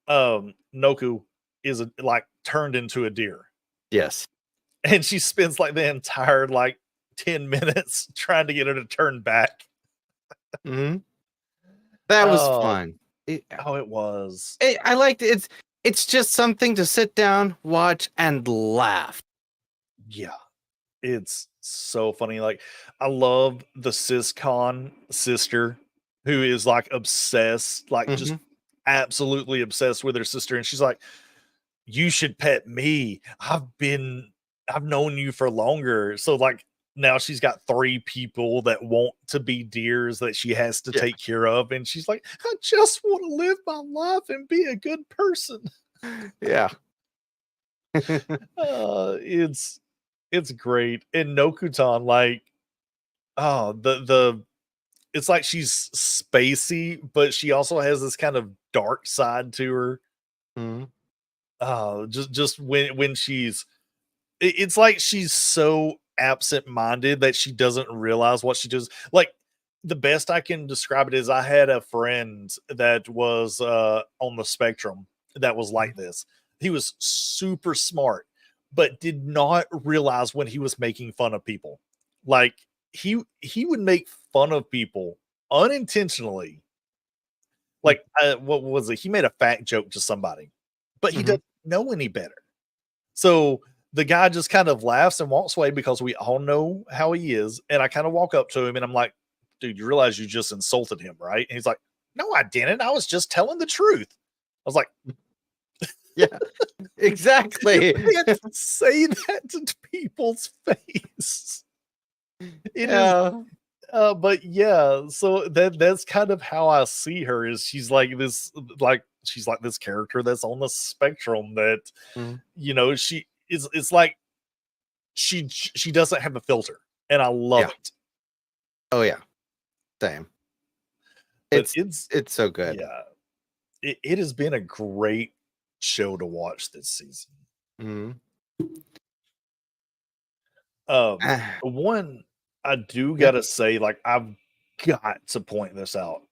Noku is like turned into a deer. Yes. And she spends like the entire like 10 minutes trying to get her to turn back. Hmm. That was Oh, fun. it was. I liked it. It's just something to sit down, watch, and laugh. Yeah. It's so funny. Like, I love the SysCon sister who is like obsessed, like just absolutely obsessed with her sister. And she's like, "You should pet me. I've known you for longer." So like now she's got 3 people that want to be deers that she has to take care of. And she's like, "I just want to live my life and be a good person." Yeah. It's great. And Nokutan, like, oh, the it's like she's spacey, but she also has this kind of dark side to her. Mhm. Just when she's it's like she's so absent-minded that she doesn't realize what she does. Like, the best I can describe it is I had a friend that was on the spectrum that was like this. He was super smart, but did not realize when he was making fun of people. Like, he would make fun of people unintentionally. Like, what was it? He made a fat joke to somebody, but he doesn't know any better. So the guy just kind of laughs and walks away because we all know how he is. And I kind of walk up to him and I'm like, "Dude, you realize you just insulted him, right?" And he's like, "No, I didn't. I was just telling the truth." I was like, Yeah. Exactly. "You can't say that to people's face." It is, but yeah, so that's kind of how I see her. Is she's like this character that's on the spectrum that Mhm. she is. It's like she doesn't have a filter, and I love Yeah. it. Oh yeah. Same. But It's so good. yeah, it has been a great show to watch this season. Mhm. Ah, One I do gotta say, like, I've got to point this out.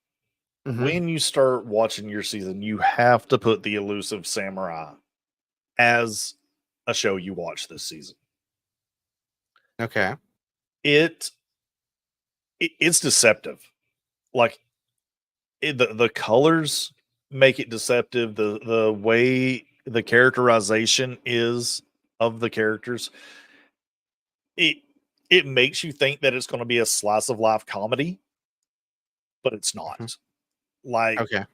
mhm. When you start watching your season, you have to put The Elusive Samurai as a show you watch this season. Okay. It it's deceptive. Like, the colors make it deceptive. The way the characterization is of the characters, it it makes you think that it's going to be a slice of life comedy, but it's not. Like, Okay.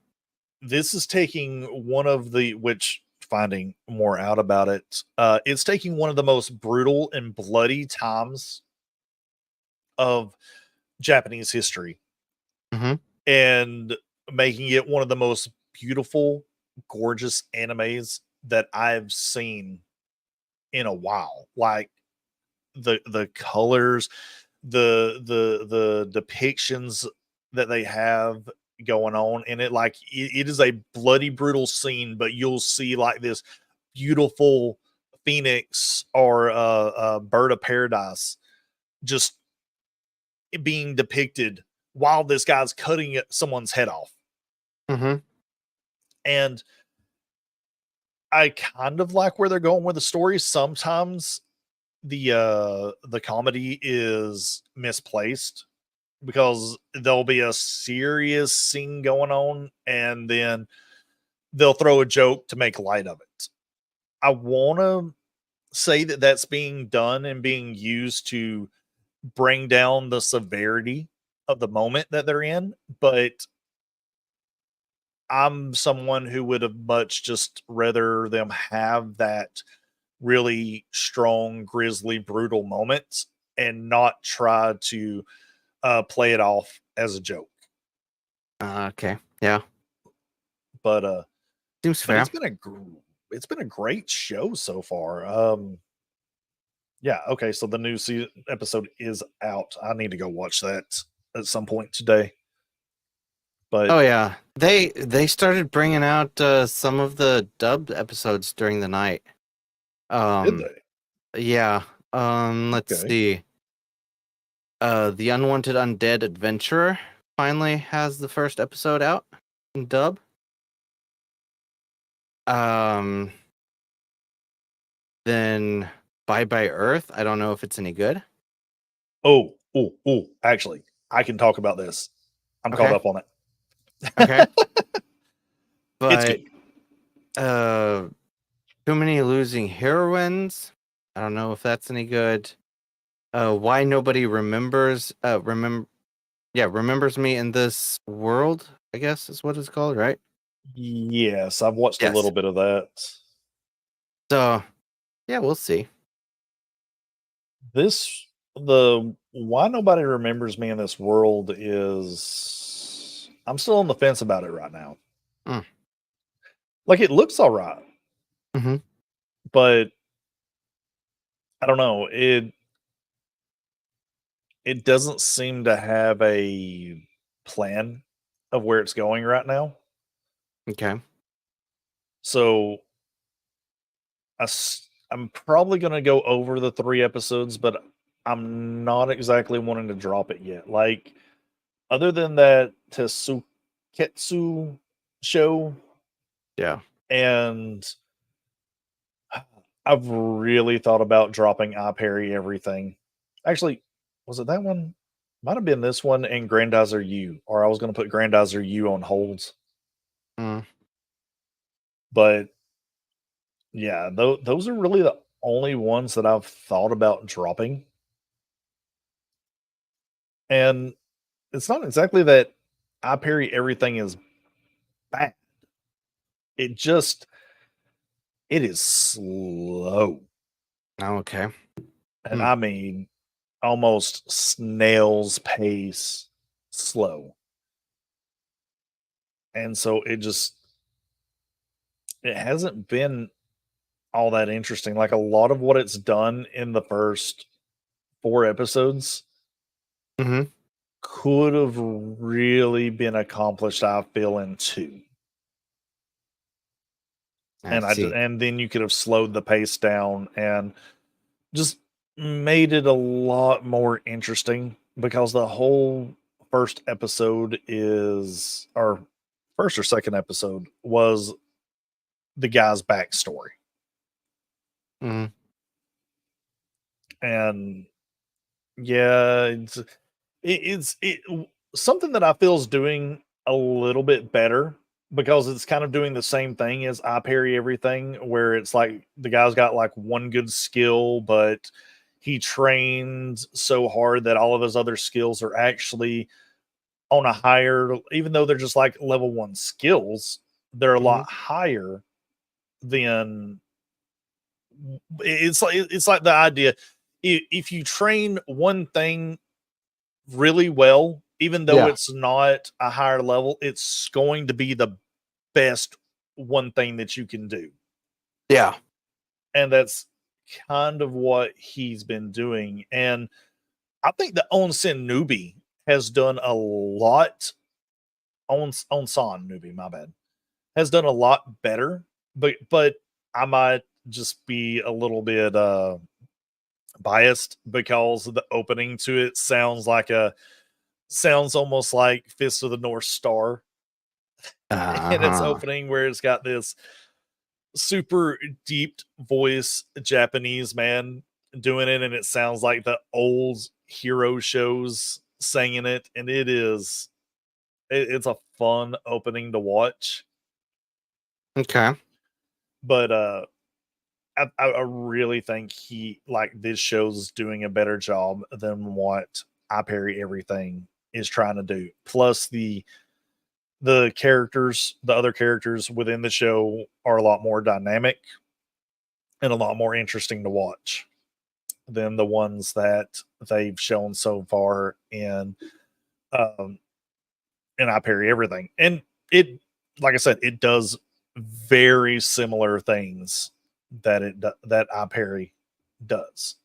this is taking one of the which finding more out about it, it's taking one of the most brutal and bloody times of Japanese history Mhm. and making it one of the most beautiful, gorgeous animes that I've seen in a while. Like, the colors, the depictions that they have going on in it, like it is a bloody brutal scene, but you'll see like this beautiful phoenix or a bird of paradise just being depicted while this guy's cutting someone's head off. Mhm. And I kind of like where they're going with the story. Sometimes the comedy is misplaced because there'll be a serious scene going on and then they'll throw a joke to make light of it. I want to say that that's being done and being used to bring down the severity of the moment that they're in, but I'm someone who would have much just rather them have that really strong, grisly, brutal moments and not try to play it off as a joke. Okay. Yeah. But Seems but fair. it's been a great show so far. Yeah, okay, so the new episode is out. I need to go watch that at some point today. But Oh yeah. They started bringing out some of the dubbed episodes during the night. did they? Yeah. Let's Okay. see. The Unwanted Undead Adventurer finally has the first episode out in dub. Um then Bye Bye Earth. I don't know if it's any good. Oh, actually, I can talk about this. I'm caught Okay. up on it. Okay. It's But good. Too Many Losing Heroines. I don't know if that's any good. Why Nobody Remembers remembers me in this world, I guess is what it's called, right? Yes, I've watched a Yes. little bit of that. So yeah, we'll see. The why nobody remembers me in this world is I'm still on the fence about it right now. Mm. Like it looks all right, Mhm. but I don't know. It doesn't seem to have a plan of where it's going right now. Okay. So I'm probably going to go over the 3 episodes, but I'm not exactly wanting to drop it yet. Like other than that Tetsuketsu show, Yeah. and I've really thought about dropping I Parry Everything. Actually, was it that one? Might have been this one and Grandizer U, or I was going to put Grandizer U on holds. Mm. But yeah, those are really the only ones that I've thought about dropping. And it's not exactly that I Parry Everything is bad. It just it is slow. Oh, okay. And Hmm. I mean almost snail's pace slow. And so it hasn't been all that interesting. Like a lot of what it's done in the first 4 episodes Mhm. could have really been accomplished, I feel, in 2. I see. And then you could have slowed the pace down and just made it a lot more interesting because the whole first episode is or first or second episode was the guy's backstory. Mhm. And yeah, it's something that I feel is doing a little bit better because it's kind of doing the same thing as I Parry Everything, where it's like the guy's got like one good skill, but he trained so hard that all of his other skills are actually on a higher, even though they're just like level 1 skills, they're a Mhm. lot higher than it's like the idea if you train one thing really well, even though Yeah. it's not a higher level, it's going to be the best one thing that you can do. Yeah. And that's kind of what he's been doing. And I think the Onsen Newbie has done a lot. Onsan Newbie, my bad, has done a lot better. But I might just be a little bit biased because the opening to it sounds almost like Fist of the North Star in its Uh-huh. opening, where it's got this super deep voice Japanese man doing it, and it sounds like the old hero shows singing it, and it's a fun opening to watch. Okay. But I really think this show's doing a better job than what I Parry Everything is trying to do. Plus the characters, the other characters within the show are a lot more dynamic and a lot more interesting to watch than the ones that they've shown so far um in I Parry Everything. And it, like I said, it does very similar things that I Parry does,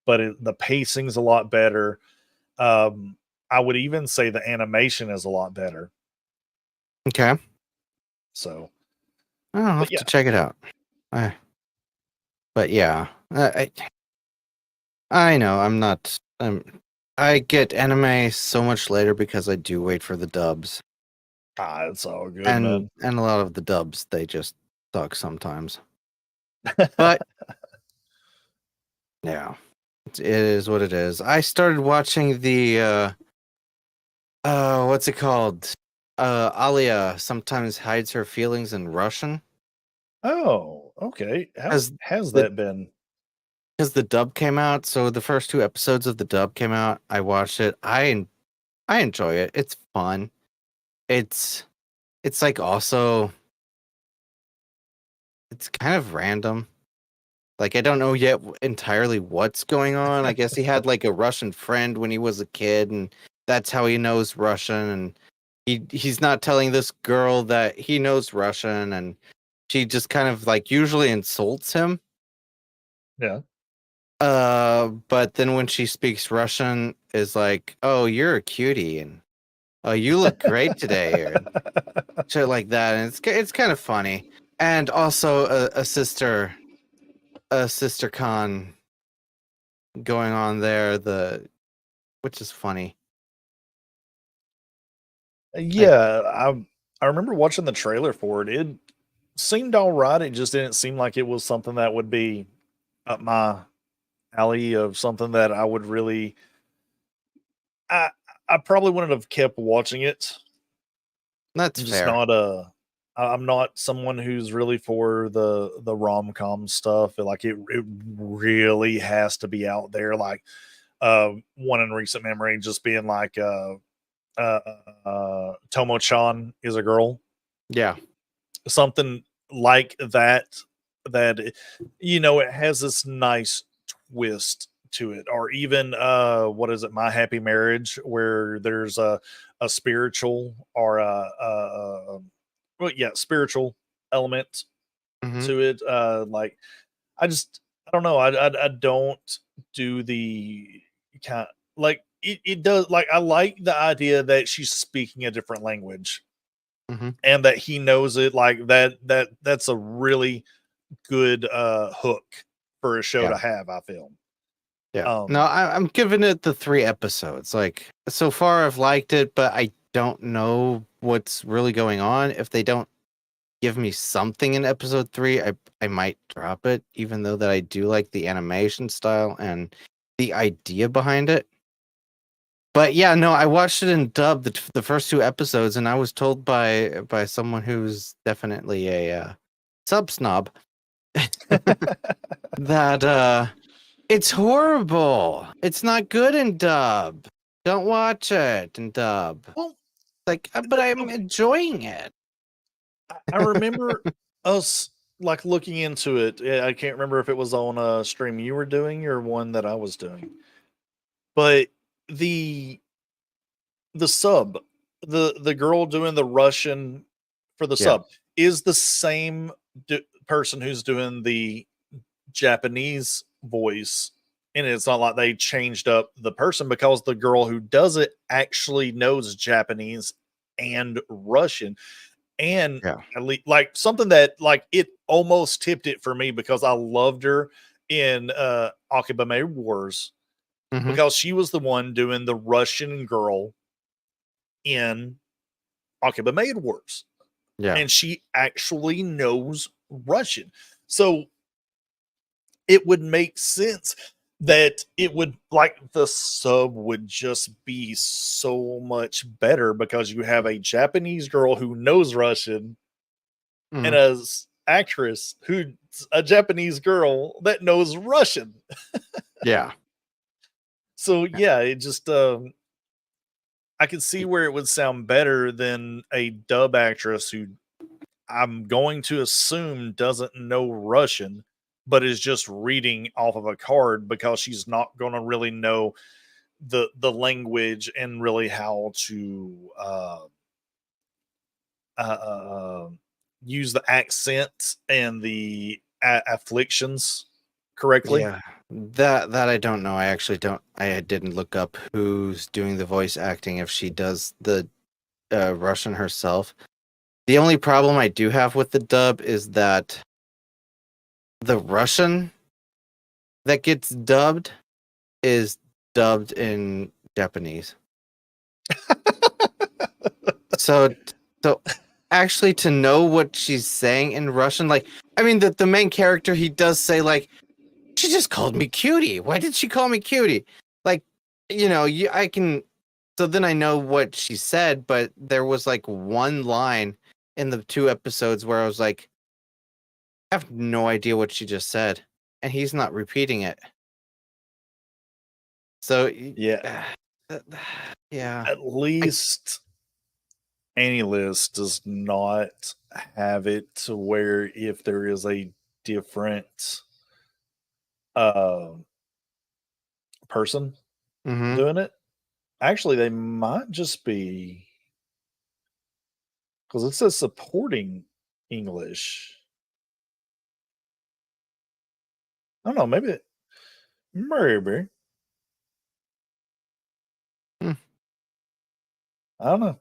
but the pacing's a lot better. I would even say the animation is a lot better. Okay. So, I'll have yeah. to check it out. But yeah, I know I'm not. I get anime so much later because I do wait for the dubs, It's all good, and man. a lot of the dubs they just suck sometimes. But yeah, it is what it is. I started watching the what's it called? Alia sometimes hides her feelings in Russian. Oh, okay. How Has has the that been? because the dub came out, so the first 2 episodes of the dub came out. I watched it. I enjoy it. It's fun. It's like also it's kind of random. Like I don't know yet entirely what's going on. I guess he had like a Russian friend when he was a kid, and that's how he knows Russian. And he's not telling this girl that he knows Russian, and she just kind of like usually insults him. Yeah. But then when she speaks Russian, is like, "Oh, you're a cutie," and "Oh, you look great today," or shit like that. And it's kind of funny. And also a sister con going on there, which is funny. Yeah, I remember watching the trailer for it. It seemed all right. It just didn't seem like it was something that would be up my alley of something that I would really I I probably wouldn't have kept watching it. That's I'm just fair. not I'm not someone who's really for the rom-com stuff. Like it really has to be out there. Like one in recent memory just being like uh, Tomo-chan is a girl, Yeah. something like that. That it has this nice twist to it, or even what is it, My Happy Marriage, where there's a spiritual or well, yeah, spiritual element Hmm. to it. Like I don't know. I don't do the kind like it does. Like I like the idea that she's speaking a different language Hmm. and that he knows it. Like that's a really good hook for a show Yeah. to have. I feel. Yeah. No, Um, I'm giving it the 3 episodes. Like so far, I've liked it, but I don't know what's really going on. If they don't give me something in episode 3, I might drop it, even though that I do like the animation style and the idea behind it. But yeah, no, I watched it in dub the first 2 episodes, and I was told by someone who's definitely a sub snob that it's horrible. It's not good in dub. Don't watch it in dub. well, Like, but I'm enjoying it. I remember us like looking into it. I can't remember if it was on a stream you were doing or one that I was doing, but the sub, the girl doing the Russian for the Yeah. sub is the same person who's doing the Japanese voice. And it's not like they changed up the person, because the girl who does it actually knows Japanese and Russian. And Yeah. at least like something that like it almost tipped it for me, because I loved her in Akiba May Wars, Hmm. because she was the one doing the Russian girl in Akiba Maid Wars, Yeah. and she actually knows Russian. So it would make sense that it would like the sub would just be so much better, because you have a Japanese girl who knows Russian and Mhm. a actress who's a Japanese girl that knows Russian. Yeah. So yeah, it just I could see where it would sound better than a dub actress who I'm going to assume doesn't know Russian, but is just reading off of a card because she's not going to really know the language and really how to uh, uh, use the accent and the afflictions correctly. Yeah, that I don't know. I actually don't. I didn't look up who's doing the voice acting if she does the Russian herself. The only problem I do have with the dub is that the Russian that gets dubbed is dubbed in Japanese. So so actually to know what she's saying in Russian, like I mean the main character he does say like she just called me cutie. Why did she call me cutie? Like, I can so then I know what she said, but there was like one line in the 2 episodes where I was like, I have no idea what she just said, and he's not repeating it. So Yeah. yeah. At least AnyList does not have it to where if there is a different person Mm-hmm. doing it, actually they might just be because it says supporting English. I don't know, maybe. Hmm. I don't know.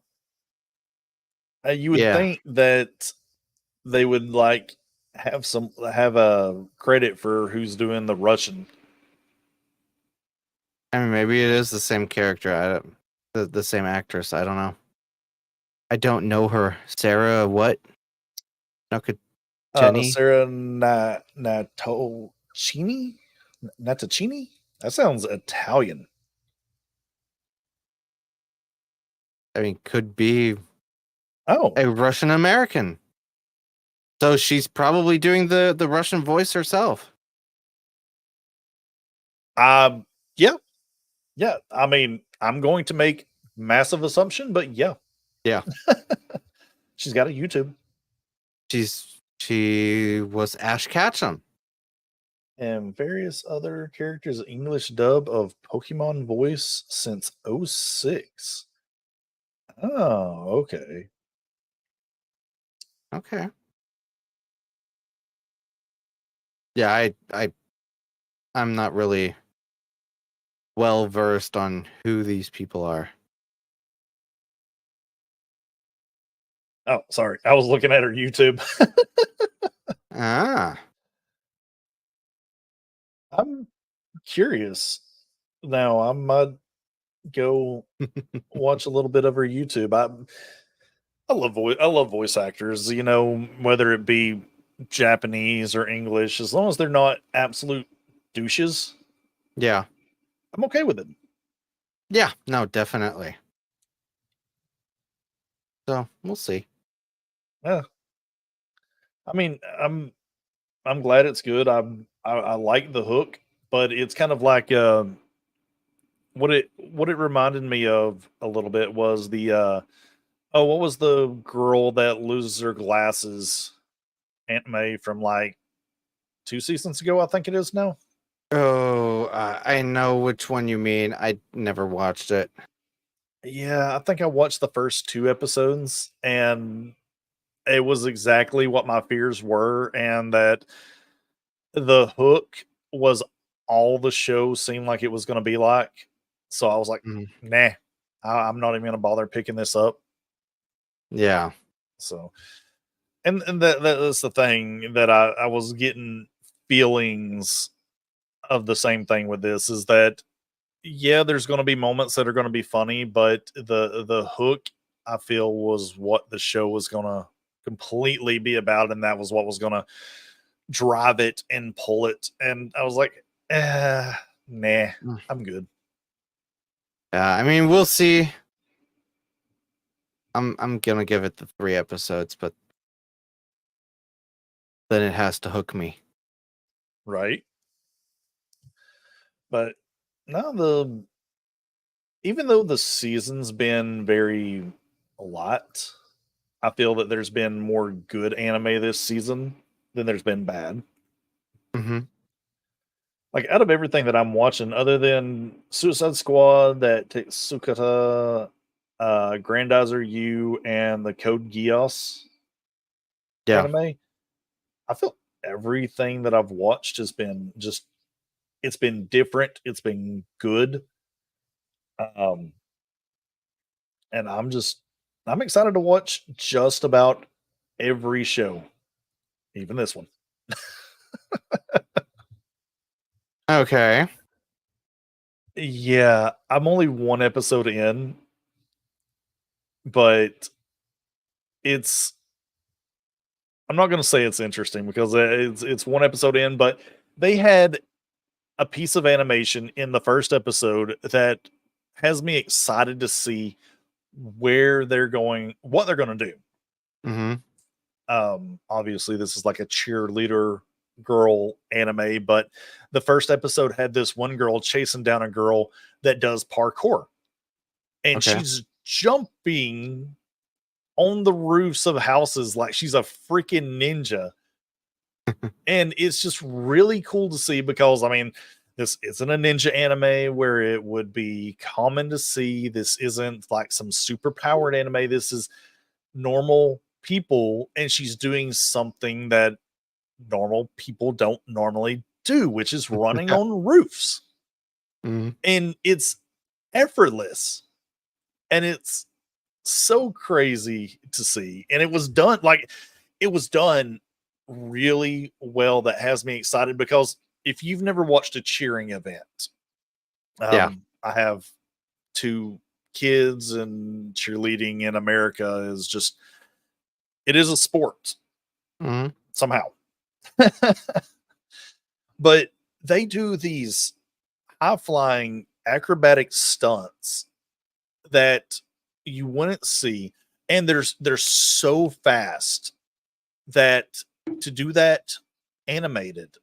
You would Yeah. think that they would like have a credit for who's doing the Russian. I mean, maybe it is the same character. I don't, the same actress. I don't know. I don't know her. Sarah, what? Jenny? Sarah Natocini? Natocini? That sounds Italian. I mean, could be Oh, a Russian American. So she's probably doing the Russian voice herself. yeah, yeah. I mean, I'm going to make massive assumption, but yeah, Yeah. she's got a YouTube She was Ash Ketchum. and various other characters. English dub of Pokemon voice since '06. Oh, okay. Okay. Yeah, I'm not really well versed on who these people are. Oh, sorry. I was looking at her YouTube. Ah. I'm curious now. I might go watch a little bit of her YouTube. I love voice actors, whether it be Japanese or English, as long as they're not absolute douches, Yeah. I'm okay with it. Yeah, no, definitely. So we'll see. Yeah. I mean, I'm glad it's good. I like the hook, but it's kind of like what it reminded me of a little bit was the what was the girl that loses her glasses anime from like 2 seasons ago, I think it is now. Oh, I know which one you mean. I never watched it. Yeah, I think I watched the first 2 episodes and it was exactly what my fears were, and that the hook was all the show seemed like it was going to be like. So I was like, Mhm. nah, I'm not even going to bother picking this up. Yeah. So, and that's the thing that I was getting feelings of the same thing with this is that yeah, there's going to be moments that are going to be funny, but the hook I feel was what the show was going to completely be about, and that was what was going to drive it and pull it. And I was like, nah, Mm. I'm good. Yeah, I mean, we'll see. I'm gonna give it the 3 episodes, but then it has to hook me. Right. But no, even though the season's been very light, I feel that there's been more good anime this season than there's been bad. Mm-hmm. Like out of everything that I'm watching, other than Suicide Squad, that Sukata, Grandizer U, and the Code Geass Yeah. anime, I feel everything that I've watched has been just it's been different, it's been good. Um and I'm excited to watch just about every show, even this one. Okay. Yeah, I'm only one episode in, but it's I'm not going to say it's interesting because it's one episode in, but they had a piece of animation in the first episode that has me excited to see where they're going, what they're going to do. Mm-hmm. Obviously this is like a cheerleader girl anime, but the first episode had this one girl chasing down a girl that does parkour, and Okay. she's jumping on the roofs of houses like she's a freaking ninja. And it's just really cool to see because I mean, this isn't a ninja anime where it would be common to see. This isn't like some super powered anime. This is normal people, and she's doing something that normal people don't normally do, which is running on roofs. Mm-hmm. And it's effortless. And it's so crazy to see. And it was done really well. That has me excited because if you've never watched a cheering event, Yeah. I have 2 kids, and cheerleading in America is just it is a sport Mm-hmm. somehow. But they do these high flying acrobatic stunts that you wouldn't see, and they're so fast that to do that animated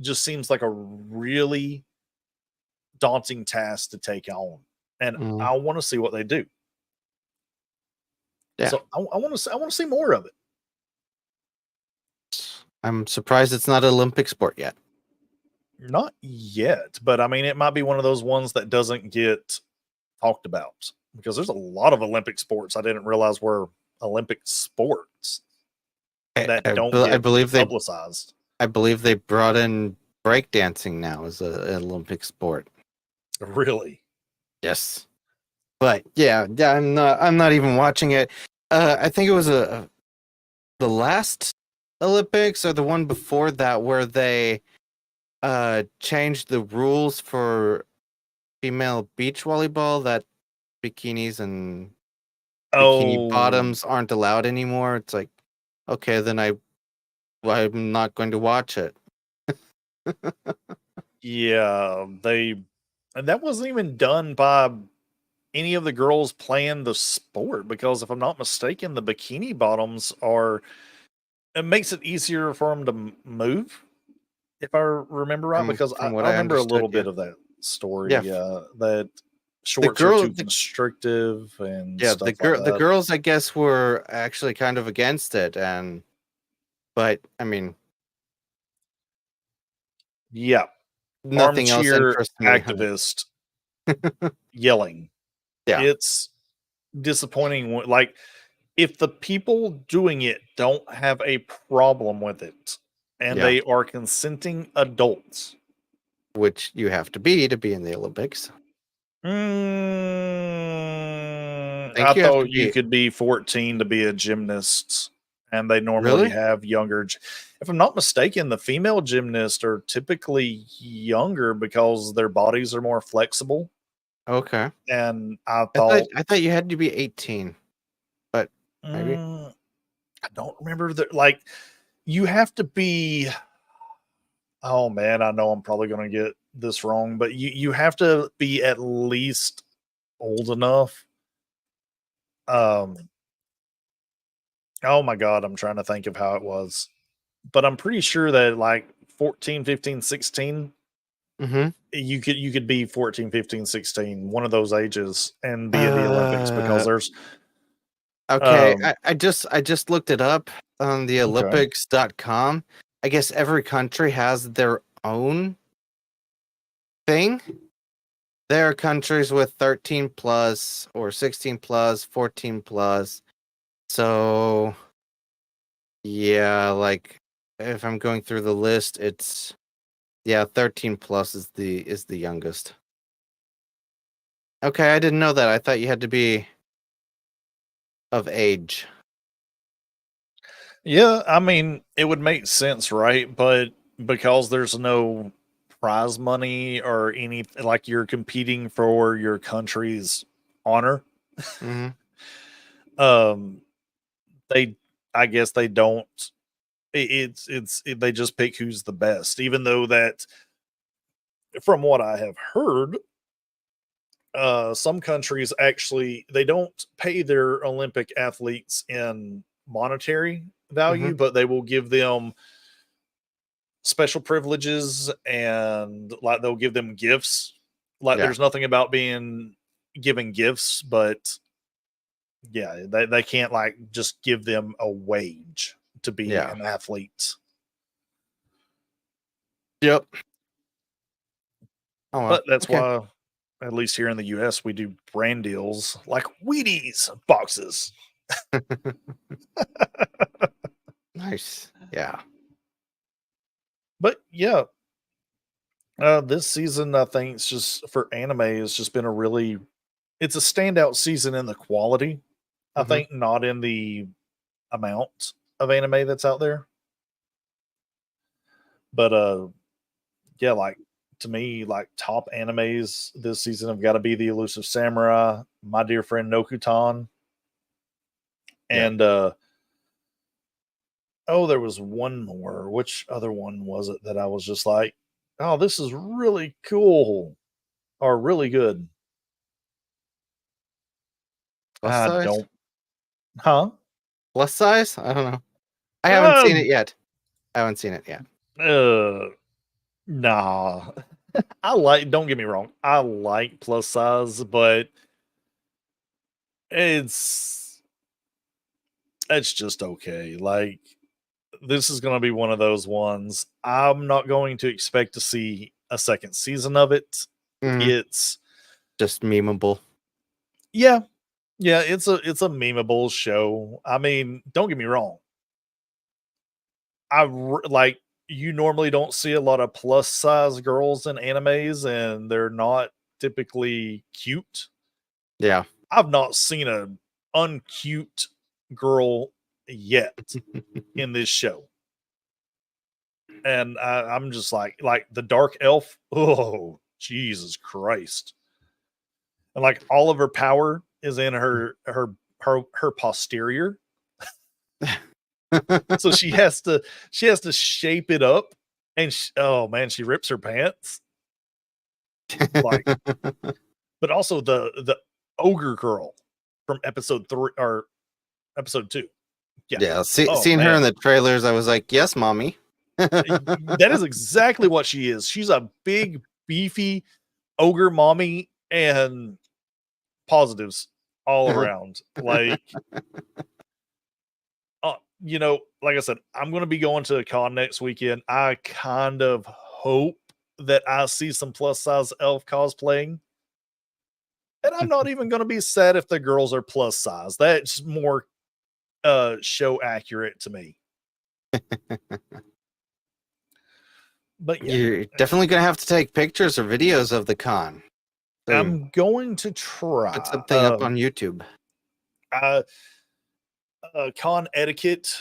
just seems like a really daunting task to take on, and Mhm. I want to see what they do. Yeah. So I want to see more of it. I'm surprised it's not an Olympic sport yet. Not yet, but I mean, it might be one of those ones that doesn't get talked about because there's a lot of Olympic sports I didn't realize were Olympic sports that don't I get believe publicized. I believe they brought in breakdancing now as an Olympic sport. Really? Yes. But yeah, I'm not even watching it. I think it was the last Olympics or the one before that where they changed the rules for female beach volleyball, that bikinis and bikini Oh, bottoms aren't allowed anymore. It's like, okay, then I'm not going to watch it. yeah. And that wasn't even done by any of the girls playing the sport because if I'm not mistaken, the bikini bottoms are it makes it easier for them to move, if I remember right, because From what I I remember a little understood, yeah. bit of that story. Yeah. That shorts are girl- too the- constrictive and Yeah, stuff the girls I guess were actually kind of against it, but I mean, yeah, nothing else armchair interests me. activist yelling. Yeah. It's disappointing. Like if the people doing it don't have a problem with it, and Yeah. they are consenting adults. Which you have to be in the Olympics. I think you have to thought you be- could be 14 to be a gymnast, and they normally Really? have younger. If I'm not mistaken, the female gymnasts are typically younger because their bodies are more flexible. Okay. And I I thought, thought you had to be 18. maybe. I don't remember that. Like, you have to be. Oh man, I know I'm probably going to get this wrong, but you have to be at least old enough. Oh my god, I'm trying to think of how it was. But I'm pretty sure that like 14, 15, 16 Mm-hmm. You could be 14, 15, 16, one of those ages, and be in the Olympics, because there's Okay, um I just looked it up on the okay. Olympics.com. I guess every country has their own thing. There are countries with 13 plus or 16 plus, 14 plus. So yeah, like if I'm going through the list, it's 13 plus is the youngest. Okay, I didn't know that. I thought you had to be of age. Yeah, I mean, it would make sense, right? But because there's no prize money or any, like, you're competing for your country's honor, Mm-hmm. um, they, I guess they don't. They just pick who's the best, even though that, from what I have heard, some countries actually they don't pay their Olympic athletes in monetary Mm-hmm. value, but they will give them special privileges, and like they'll give them gifts. Like, Yeah. there's nothing about being given gifts, but yeah, they can't like just give them a wage to be Yeah. an athlete. Yep. Oh well. But that's Okay. why, at least here in the US, we do brand deals like Wheaties boxes. Nice. Yeah. But yeah, this season, I think it's just for anime, it's just been it's a standout season in the quality. I Mm-hmm. think not in the amount of anime that's out there. But yeah, like, to me, like, top animes this season have got to be The Elusive Samurai, My Dear Friend Nokutan, Yep. and oh, there was one more. Which other one was it that I was just like, oh, this is really cool or really good? Plus I size? don't, huh? Plus size? I don't know. I haven't seen Um, it yet. I haven't seen it yet. nah. Don't get me wrong, I like plus size, but it's it's just okay. Like, this is going to be one of those ones. I'm not going to expect to see a second season of it. Mhm. It's Just memeable. yeah, yeah. It's a memeable show. I mean, don't get me wrong. Like, you normally don't see a lot of plus size girls in animes, and they're not typically cute. Yeah. I've not seen a uncute girl yet in this show. And I'm just like the dark elf. Oh, Jesus Christ! And like, all of her power is in her posterior, so she has to shape it up, and oh man, she rips her pants. Like, but also the ogre girl from episode 3 or episode 2. Yeah. Yeah. Oh Seeing her in man, the trailers, I was like, yes, mommy. that is exactly what she is. She's a big, beefy ogre mommy, and positives all around. Like, like I said, I'm going to be going to a con next weekend. I kind of hope that I see some plus size elf cosplaying. And I'm not even going to be sad if the girls are plus size. That's more show accurate to me. But yeah, You're definitely gonna have to take pictures or videos of the con. So I'm going to try. put something up on YouTube. Uh, con etiquette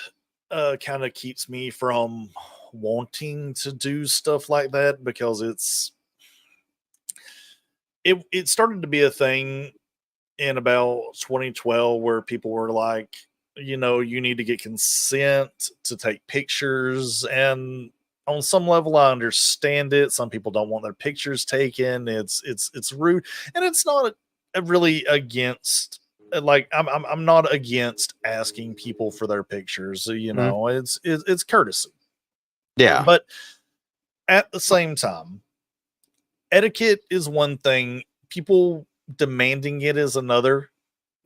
kind of keeps me from wanting to do stuff like that, because it started to be a thing in about 2012 where people were like, you need to get consent to take pictures. And on some level, I understand it. Some people don't want their pictures taken. It's rude, and it's not really against. Like, I'm not against asking people for their pictures. It's courtesy. Yeah. But at the same time, etiquette is one thing, people demanding it is another,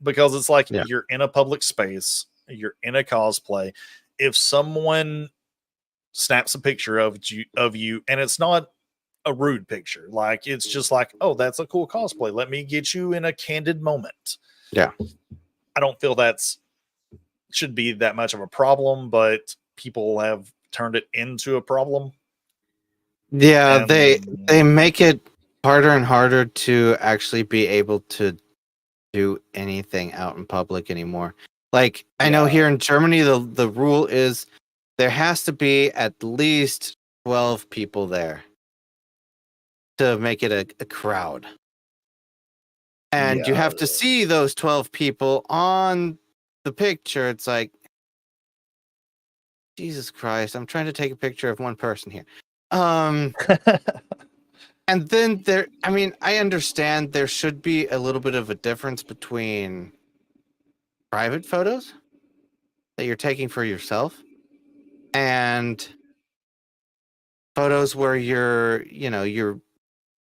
because it's like Yeah. you're in a public space, you're in a cosplay. If someone snaps a picture of you and it's not a rude picture, like it's just like, oh, that's a cool cosplay, let me get you in a candid moment. Yeah. I don't feel that's should be that much of a problem, but people have turned it into a problem. Yeah, they And make it harder and harder to actually be able to do anything out in public anymore. Like I know Yeah. here in Germany the rule is there has to be at least 12 people there to make it a crowd. And you Yeah. have to see those 12 people on the picture. It's like Jesus Christ, I'm trying to take a picture of one person here. And then I mean, I understand there should be a little bit of a difference between private photos that you're taking for yourself and photos where you're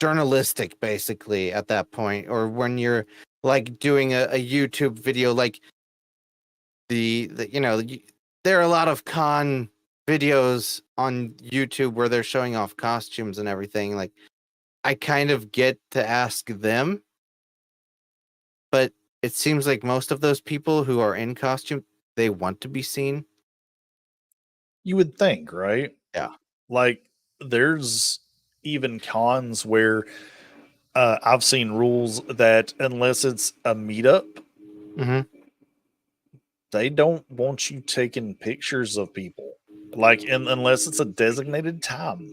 journalistic basically at that point, or when you're like doing a YouTube video, like there are a lot of con videos on YouTube where they're showing off costumes and everything. Like, I kind of get to ask them, but it seems like most of those people who are in costume, they want to be seen. You would think, right? Yeah. Like there's even cons where I've seen rules that unless it's a meetup, Mm-hmm. they don't want you taking pictures of people. Like, unless it's a designated time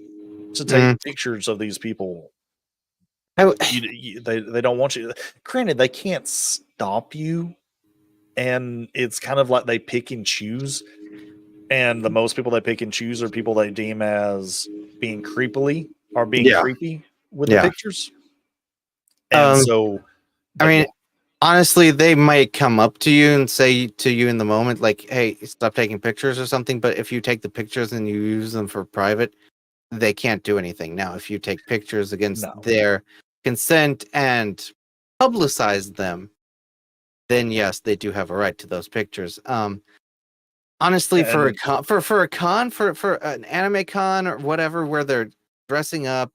to take pictures of these people, they don't want you. Granted, they can't stop you, and it's kind of like they pick and choose. And the most people they pick and choose are people they deem as being creepy with the Yeah. pictures. And so, I mean, yeah. honestly, they might come up to you and say to you in the moment, like, hey, stop taking pictures or something. But if you take the pictures and you use them for private, they can't do anything. Now, if you take pictures against No. their consent and publicize them, then yes, they do have a right to those pictures. Honestly, for a And con, for an anime con or whatever, where they're dressing up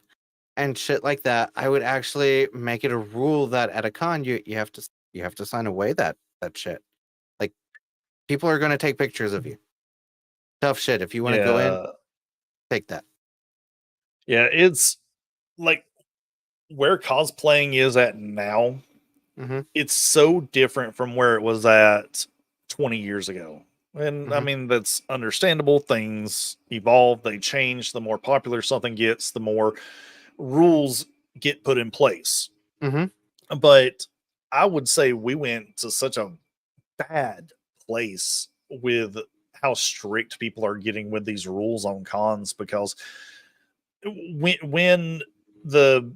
and shit like that, I would actually make it a rule that at a con you have to sign away that shit. Like, people are going to take pictures of you. Tough shit. If you want to go in, take that. Yeah, it's like where cosplaying is at now. Mm-hmm. It's so different from where it was at 20 years ago. And I Mhm. mean, that's understandable. Things evolve, they change. The more popular something gets, the more rules get put in place. Mm-hmm. But I would say we went to such a bad place with how strict people are getting with these rules on cons, because when the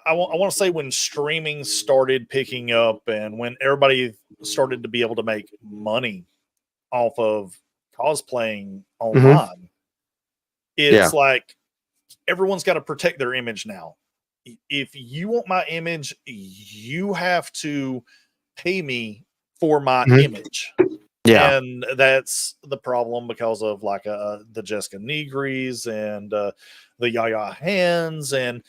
I want to say when streaming started picking up and when everybody started to be able to make money off of cosplaying online, it's like everyone's got to protect their image now. If you want my image, you have to pay me for my image. Yeah. And that's the problem because of like the Jessica Negris and the Yaya Hands. And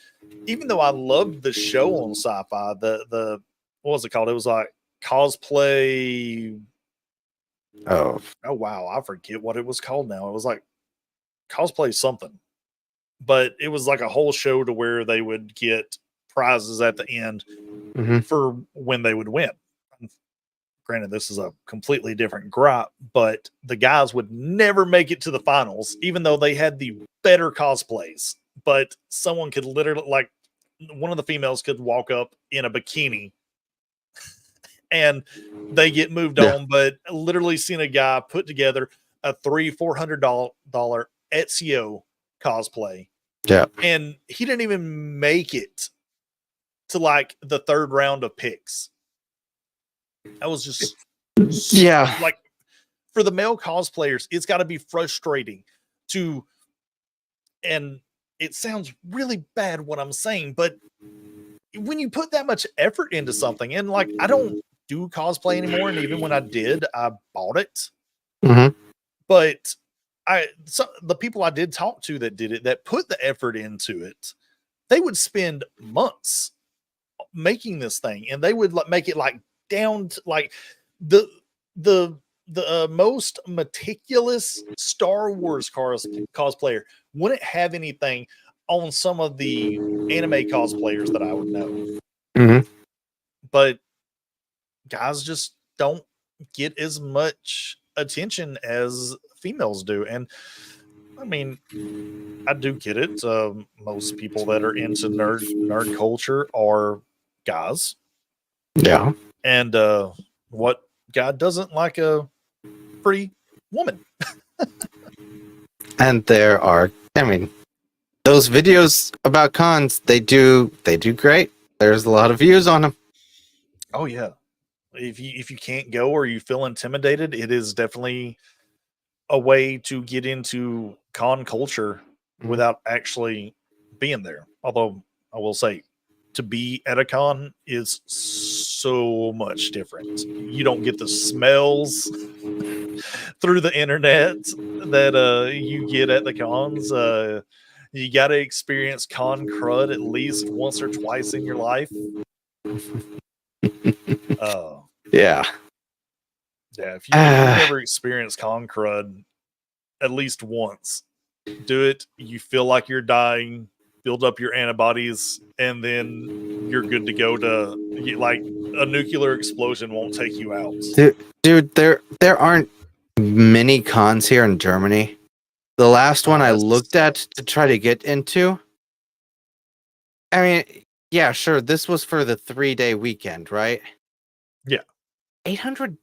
even though I loved the show on Sci-Fi, the what was it called? It was like cosplay. Oh Wow, I forget what it was called now. It was like cosplay something, but it was like a whole show to where they would get prizes at the end for when they would win. Granted, this is a completely different gripe, but the guys would never make it to the finals, even though they had the better cosplays. But someone could literally, like, one of the females could walk up in a bikini and they get moved on. But literally seen a guy put together a $300-$400 Ezio cosplay. Yeah. And he didn't even make it to like the third round of picks. I was just like, for the male cosplayers, it's got to be frustrating to, and it sounds really bad what I'm saying, but when you put that much effort into something, and like I don't do cosplay anymore, and even when I did, I bought it. Mm-hmm. But the people I did talk to that did it, that put the effort into it, they would spend months making this thing, and they would make it like down to like the most meticulous Star Wars cosplayer wouldn't have anything on some of the anime cosplayers that I would know. Mm-hmm. But guys just don't get as much attention as females do. And I mean, I do get it. Most people that are into nerd culture are guys. Yeah. And what guy doesn't like a pretty woman? And there are, I mean, those videos about cons, they do great. There's a lot of views on them. Oh yeah. If you can't go or you feel intimidated, it is definitely a way to get into con culture without actually being there. Although I will say, to be at a con is so much different. You don't get the smells through the internet that you get at the cons. You got to experience con crud at least once or twice in your life. Yeah. Yeah, if you've never experienced con crud at least once, do it. You feel like you're dying, build up your antibodies, and then you're good to go like a nuclear explosion won't take you out. Dude, there aren't many cons here in Germany. The last one I looked at to try to get into, I mean, yeah, sure, this was for the 3-day weekend, right? Yeah. $800.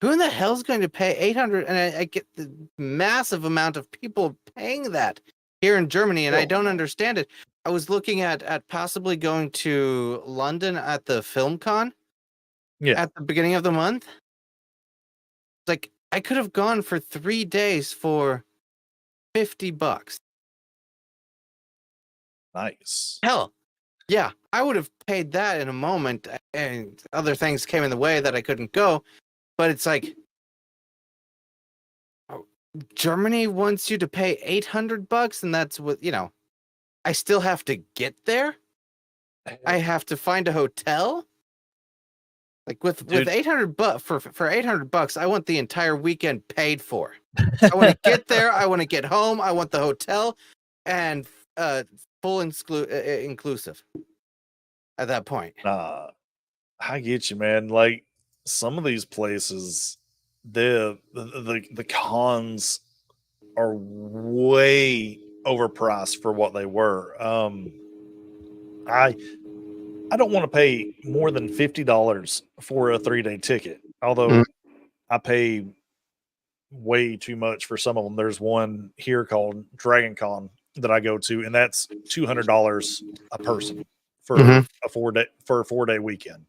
Who in the hell is going to pay 800? And I get the massive amount of people paying that here in Germany, and I don't understand it. I was looking at possibly going to London at the FilmCon at the beginning of the month. Like, I could have gone for 3 days for $50. Nice. Hell, yeah, I would have paid that in a moment, and other things came in the way that I couldn't go. But it's like, Germany wants you to pay $800, and that's what, I still have to get there. I have to find a hotel. Like with $800 for $800, I want the entire weekend paid for. I want to get there. I want to get home. I want the hotel, and full inclusive. At that point, I get you, man. Like some of these places, the cons are way overpriced for what they were. I don't want to pay more than $50 for a 3-day ticket. Although I pay way too much for some of them. There's one here called Dragon Con that I go to, and that's $200 a person for a 4-day weekend.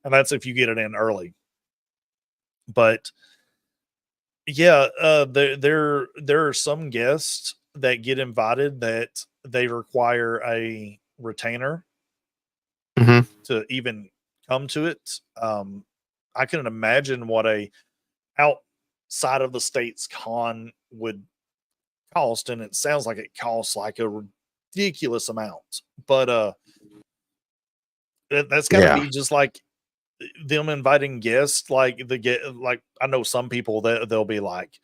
And that's if you get it in early. But yeah, there are some guests that get invited that they require a retainer to even come to it. I can imagine what a outside of the states con would cost, and it sounds like it costs like a ridiculous amount. But that's got to be just like them inviting guests. Like I know some people that they'll be like,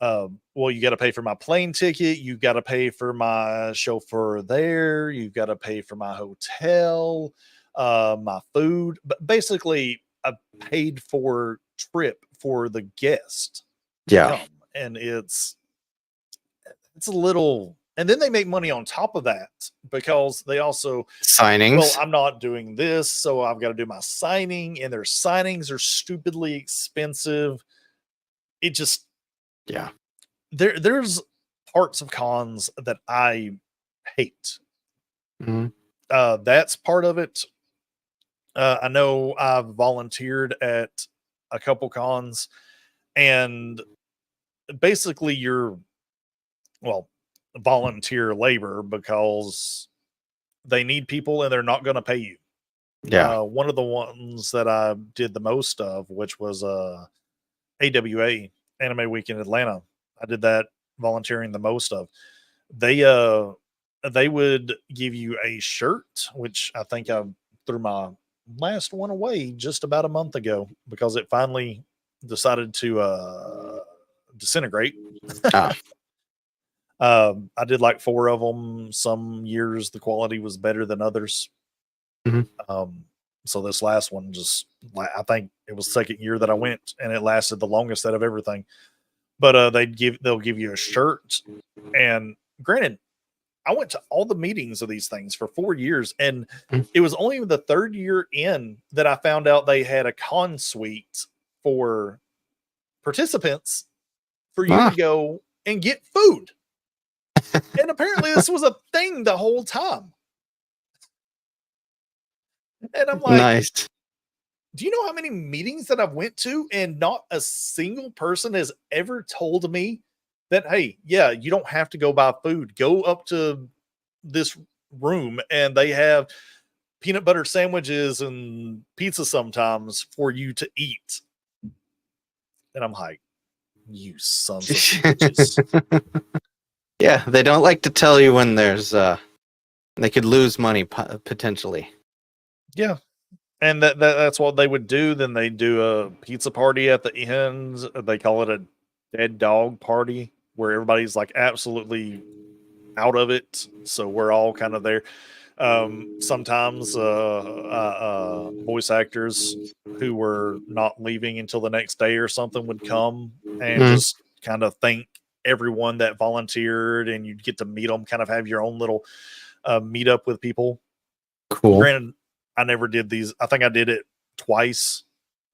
well, you got to pay for my plane ticket, you got to pay for my chauffeur there, you've got to pay for my hotel, my food, but basically a paid for trip for the guest to come. And it's a little, and then they make money on top of that because they also signings. Well, I'm not doing this, so I've got to do my signing, and their signings are stupidly expensive. It just, there's parts of cons that I hate. That's part of it. I know I've volunteered at a couple cons, and basically volunteer labor because they need people and they're not going to pay you. Yeah. One of the ones that I did the most of, which was AWA, Anime Week in Atlanta. I did that volunteering the most of. They would give you a shirt, which I think I threw my last one away just about a month ago because it finally decided to disintegrate. Ah. I did like 4 of them. Some years the quality was better than others. Mhm. So this last one just, I think it was the second year that I went, and it lasted the longest out of everything. But they'll give you a shirt, and granted, I went to all the meetings of these things for 4 years, and Mm. it was only the 3rd year in that I found out they had a con suite for participants for you Ah. to go and get food. And apparently this was a thing the whole time. And I'm like, Nice. do you know how many meetings that I've went to and not a single person has ever told me that, hey, yeah, you don't have to go buy food. Go up to this room and they have peanut butter sandwiches and pizza sometimes for you to eat. And I'm like, you sons of bitches. Yeah, they don't like to tell you when there's they could lose money potentially. Yeah. And that's what they would do. Then they do a pizza party at the end. They call it a dead dog party where everybody's like absolutely out of it. So we're all kind of there. Sometimes voice actors who were not leaving until the next day or something would come and just kind of thank everyone that volunteered, and you'd get to meet them, kind of have your own little meet up with people. Cool. Granted, I never did these. I think I did it twice,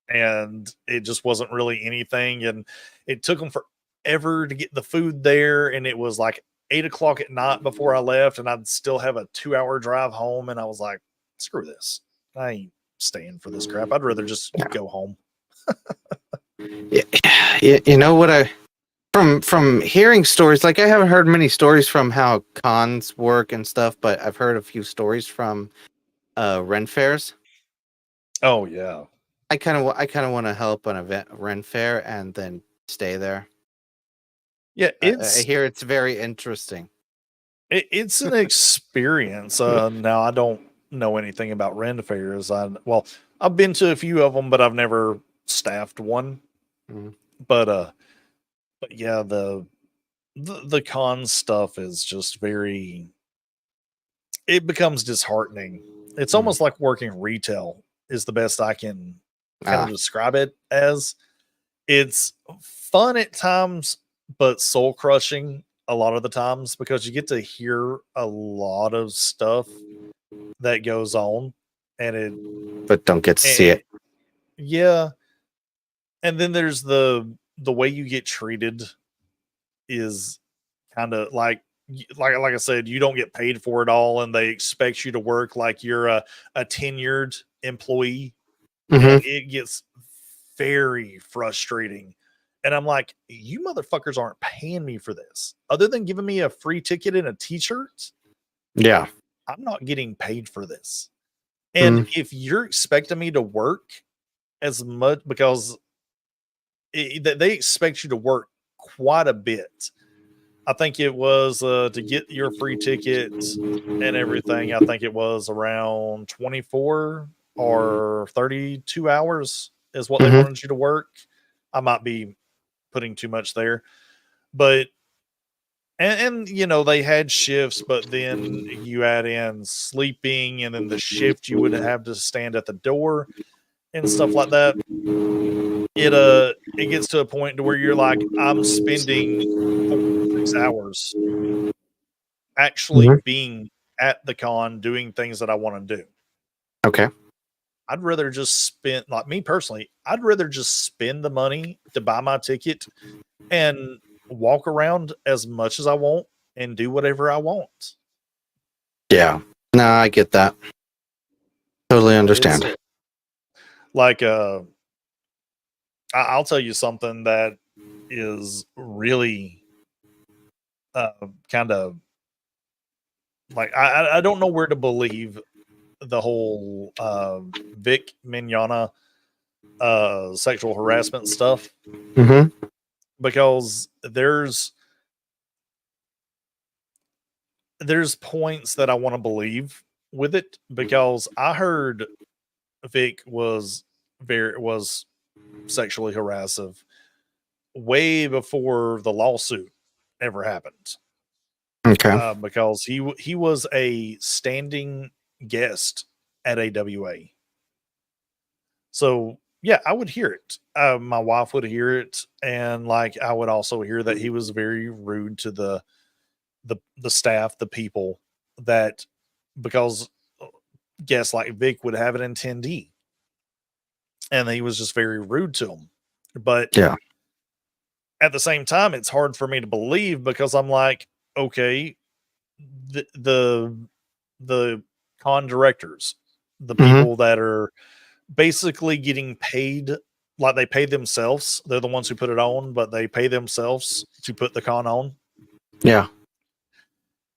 and it just wasn't really anything. And it took them forever to get the food there, and it was like 8 o'clock at night before I left, and I'd still have a 2-hour drive home. And I was like, screw this. I ain't staying for this crap. I'd rather just go home. Yeah, you know what I from hearing stories, like I haven't heard many stories from how cons work and stuff, but I've heard a few stories from Ren fairs. Oh yeah. I kind of want to help an event Ren fair and then stay there. Yeah, I hear it's very interesting. It's an experience. Now I don't know anything about Ren fairs. I've been to a few of them, but I've never staffed one. Mhm. But yeah, the con stuff is just it becomes disheartening. It's Mhm. almost like working retail is the best I can kind Ah. of describe it as. It's fun at times, but soul crushing a lot of the times because you get to hear a lot of stuff that goes on, and But don't get to see it. yeah. And then there's the way you get treated is kind of like I said, you don't get paid for it all, and they expect you to work like you're a tenured employee. Mhm. And it gets very frustrating. And I'm like, you motherfuckers aren't paying me for this. Other than giving me a free ticket and a t-shirt, Yeah. I'm not getting paid for this. And if you're expecting me to work as much, because they expect you to work quite a bit. I think it was to get your free ticket and everything. I think it was around 24 or 32 hours is what they Mhm. wanted you to work. I might be putting too much there, but and you know, they had shifts, but then you add in sleeping, and then the shift you would have to stand at the door and stuff like that. It gets to a point to where you're like, I'm spending 6 hours actually Mhm. being at the con doing things that I want to do. Okay. I'd rather just spend, like me personally, I'd rather just spend the money to buy my ticket and walk around as much as I want and do whatever I want. Yeah. No, I get that. Totally understand. It's like I'll tell you something that is really kind of like I don't know where to believe the whole Vic Mignogna sexual harassment stuff, Mm-hmm. because there's points that I want to believe with it, because I heard Vic was sexually harassive way before the lawsuit ever happened. Okay. Because he was a standing guest at AWA. So yeah, I would hear it. My wife would hear it, and like I would also hear that he was very rude to the staff, the people that, because guests like Vic would have an attendee, and he was just very rude to him. But Yeah. at the same time, it's hard for me to believe, because I'm like, okay, the con directors, the Mhm. people that are basically getting paid, like they pay themselves. They're the ones who put it on, but they pay themselves to put the con on. Yeah.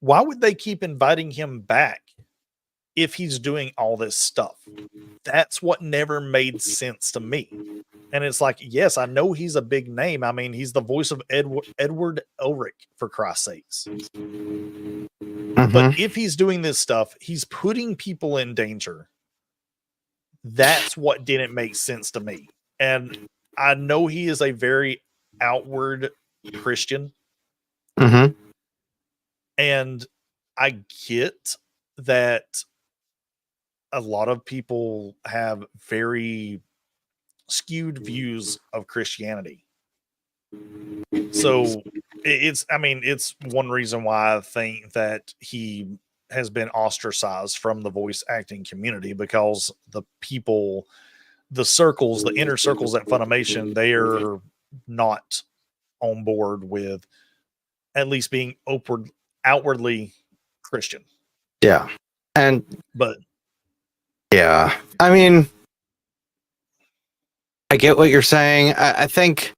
Why would they keep inviting him back if he's doing all this stuff? That's what never made sense to me. And it's like, yes, I know he's a big name. I mean, he's the voice of Edward Elric, for Christ's sakes. Mhm. But if he's doing this stuff, he's putting people in danger. That's what didn't make sense to me. And I know he is a very outward Christian, Mhm. and I get that a lot of people have very skewed views of Christianity. So I mean, it's one reason why I think that he has been ostracized from the voice acting community, because the people, the circles, the inner circles at Funimation, they are not on board with at least being outwardly Christian. Yeah. And But yeah, I mean, I get what you're saying. I think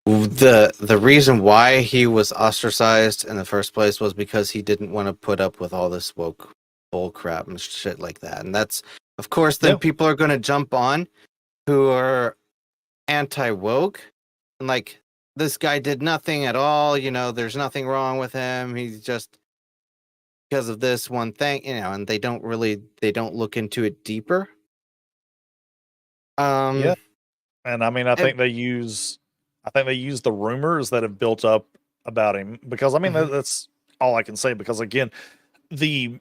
the reason why he was ostracized in the first place was because he didn't want to put up with all this woke bull crap and shit like that. And that's, of course, then yeah, people are going to jump on who are anti woke, and like, this guy did nothing at all. You know, there's nothing wrong with him. He's just because of this one thing, you know, and they don't look into it deeper. yeah. Um, And I mean, and I think they use the rumors that have built up about him, because I mean, Mhm. that's all I can say. Because again, the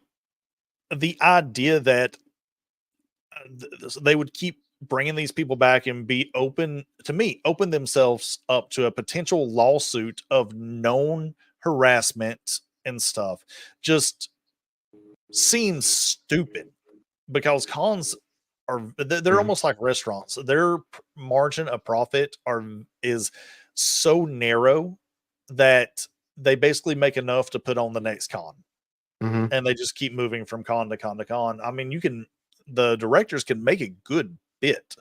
idea that they would keep bringing these people back and be open to me, open themselves up to a potential lawsuit of known harassment and stuff, just seems stupid, because cons are they're Mhm. almost like restaurants. Their margin of profit is so narrow that they basically make enough to put on the next con, Mhm. and they just keep moving from con to con to con. I mean, the directors can make a good bit,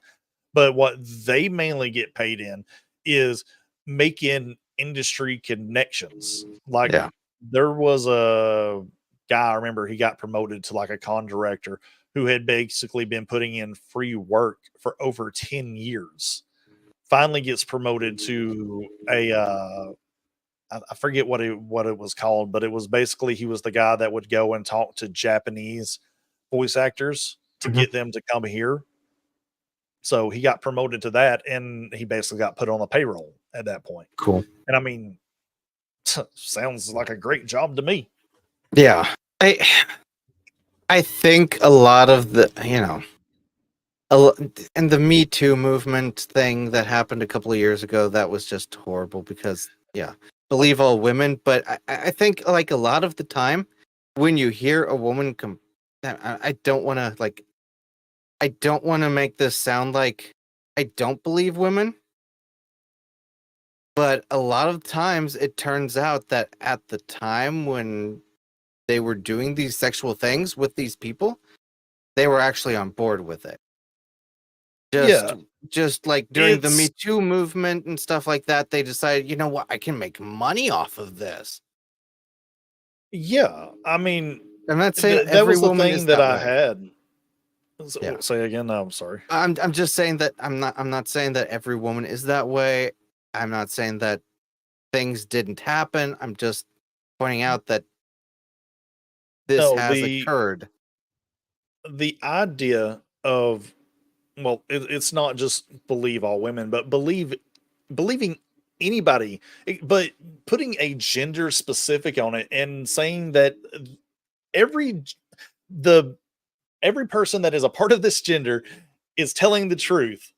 but what they mainly get paid in is making industry connections. Like, Yeah. there was a guy, I remember, he got promoted to like a con director, who had basically been putting in free work for over 10 years. Finally gets promoted to a I forget what it was called, but it was basically, he was the guy that would go and talk to Japanese voice actors to Mhm. get them to come here. So he got promoted to that, and he basically got put on the payroll at that point. Cool. And I mean, sounds like a great job to me. Yeah. I think a lot of the, you know, and the Me Too movement thing that happened a couple of years ago, that was just horrible because, yeah, believe all women. But I think, like, a lot of the time when you hear a woman I don't want to, like, I don't want to make this sound like I don't believe women, but a lot of times it turns out that at the time when they were doing these sexual things with these people, they were actually on board with it. Just Yeah, just like during the Me it's Too movement and stuff like that, they decided, you know what, I can make money off of this. Yeah, I mean, I'm not saying that every was the woman is thing that that I way. had. Yeah. Say again. No, I'm sorry. I'm just saying that I'm not saying that every woman is that way. I'm not saying that things didn't happen. I'm just pointing out that this No, has occurred. the idea of, well, it's not just believe all women, but believing anybody, but putting a gender specific on it and saying that every the every person that is a part of this gender is telling the truth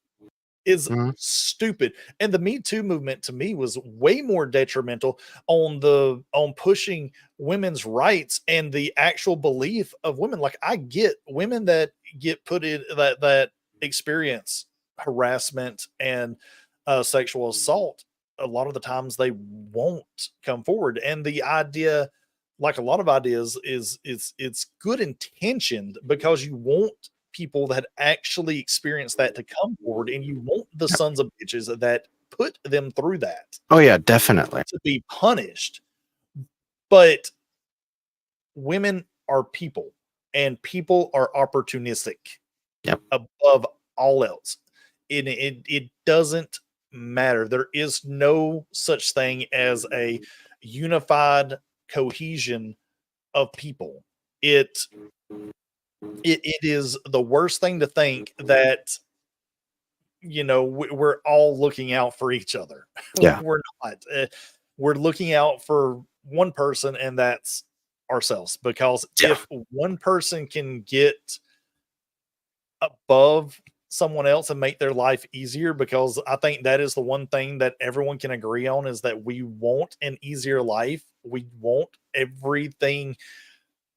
is Mhm. stupid. And the Me Too movement to me was way more detrimental on pushing women's rights and the actual belief of women. Like, I get women that get put in that experience harassment and sexual assault. A lot of the times they won't come forward. And the idea, like a lot of ideas, is it's good intentioned because you want people that actually experience that to come forward, and you want the sons of bitches that put them through that Oh yeah, definitely. to be punished. But women are people, and people are opportunistic Yep. above all else. It doesn't matter. There is no such thing as a unified cohesion of people. It is the worst thing to think that, we're all looking out for each other. Yeah. We're not. We're looking out for one person, and that's ourselves. Because Yeah. if one person can get above someone else and make their life easier, because I think that is the one thing that everyone can agree on, is that we want an easier life. We want everything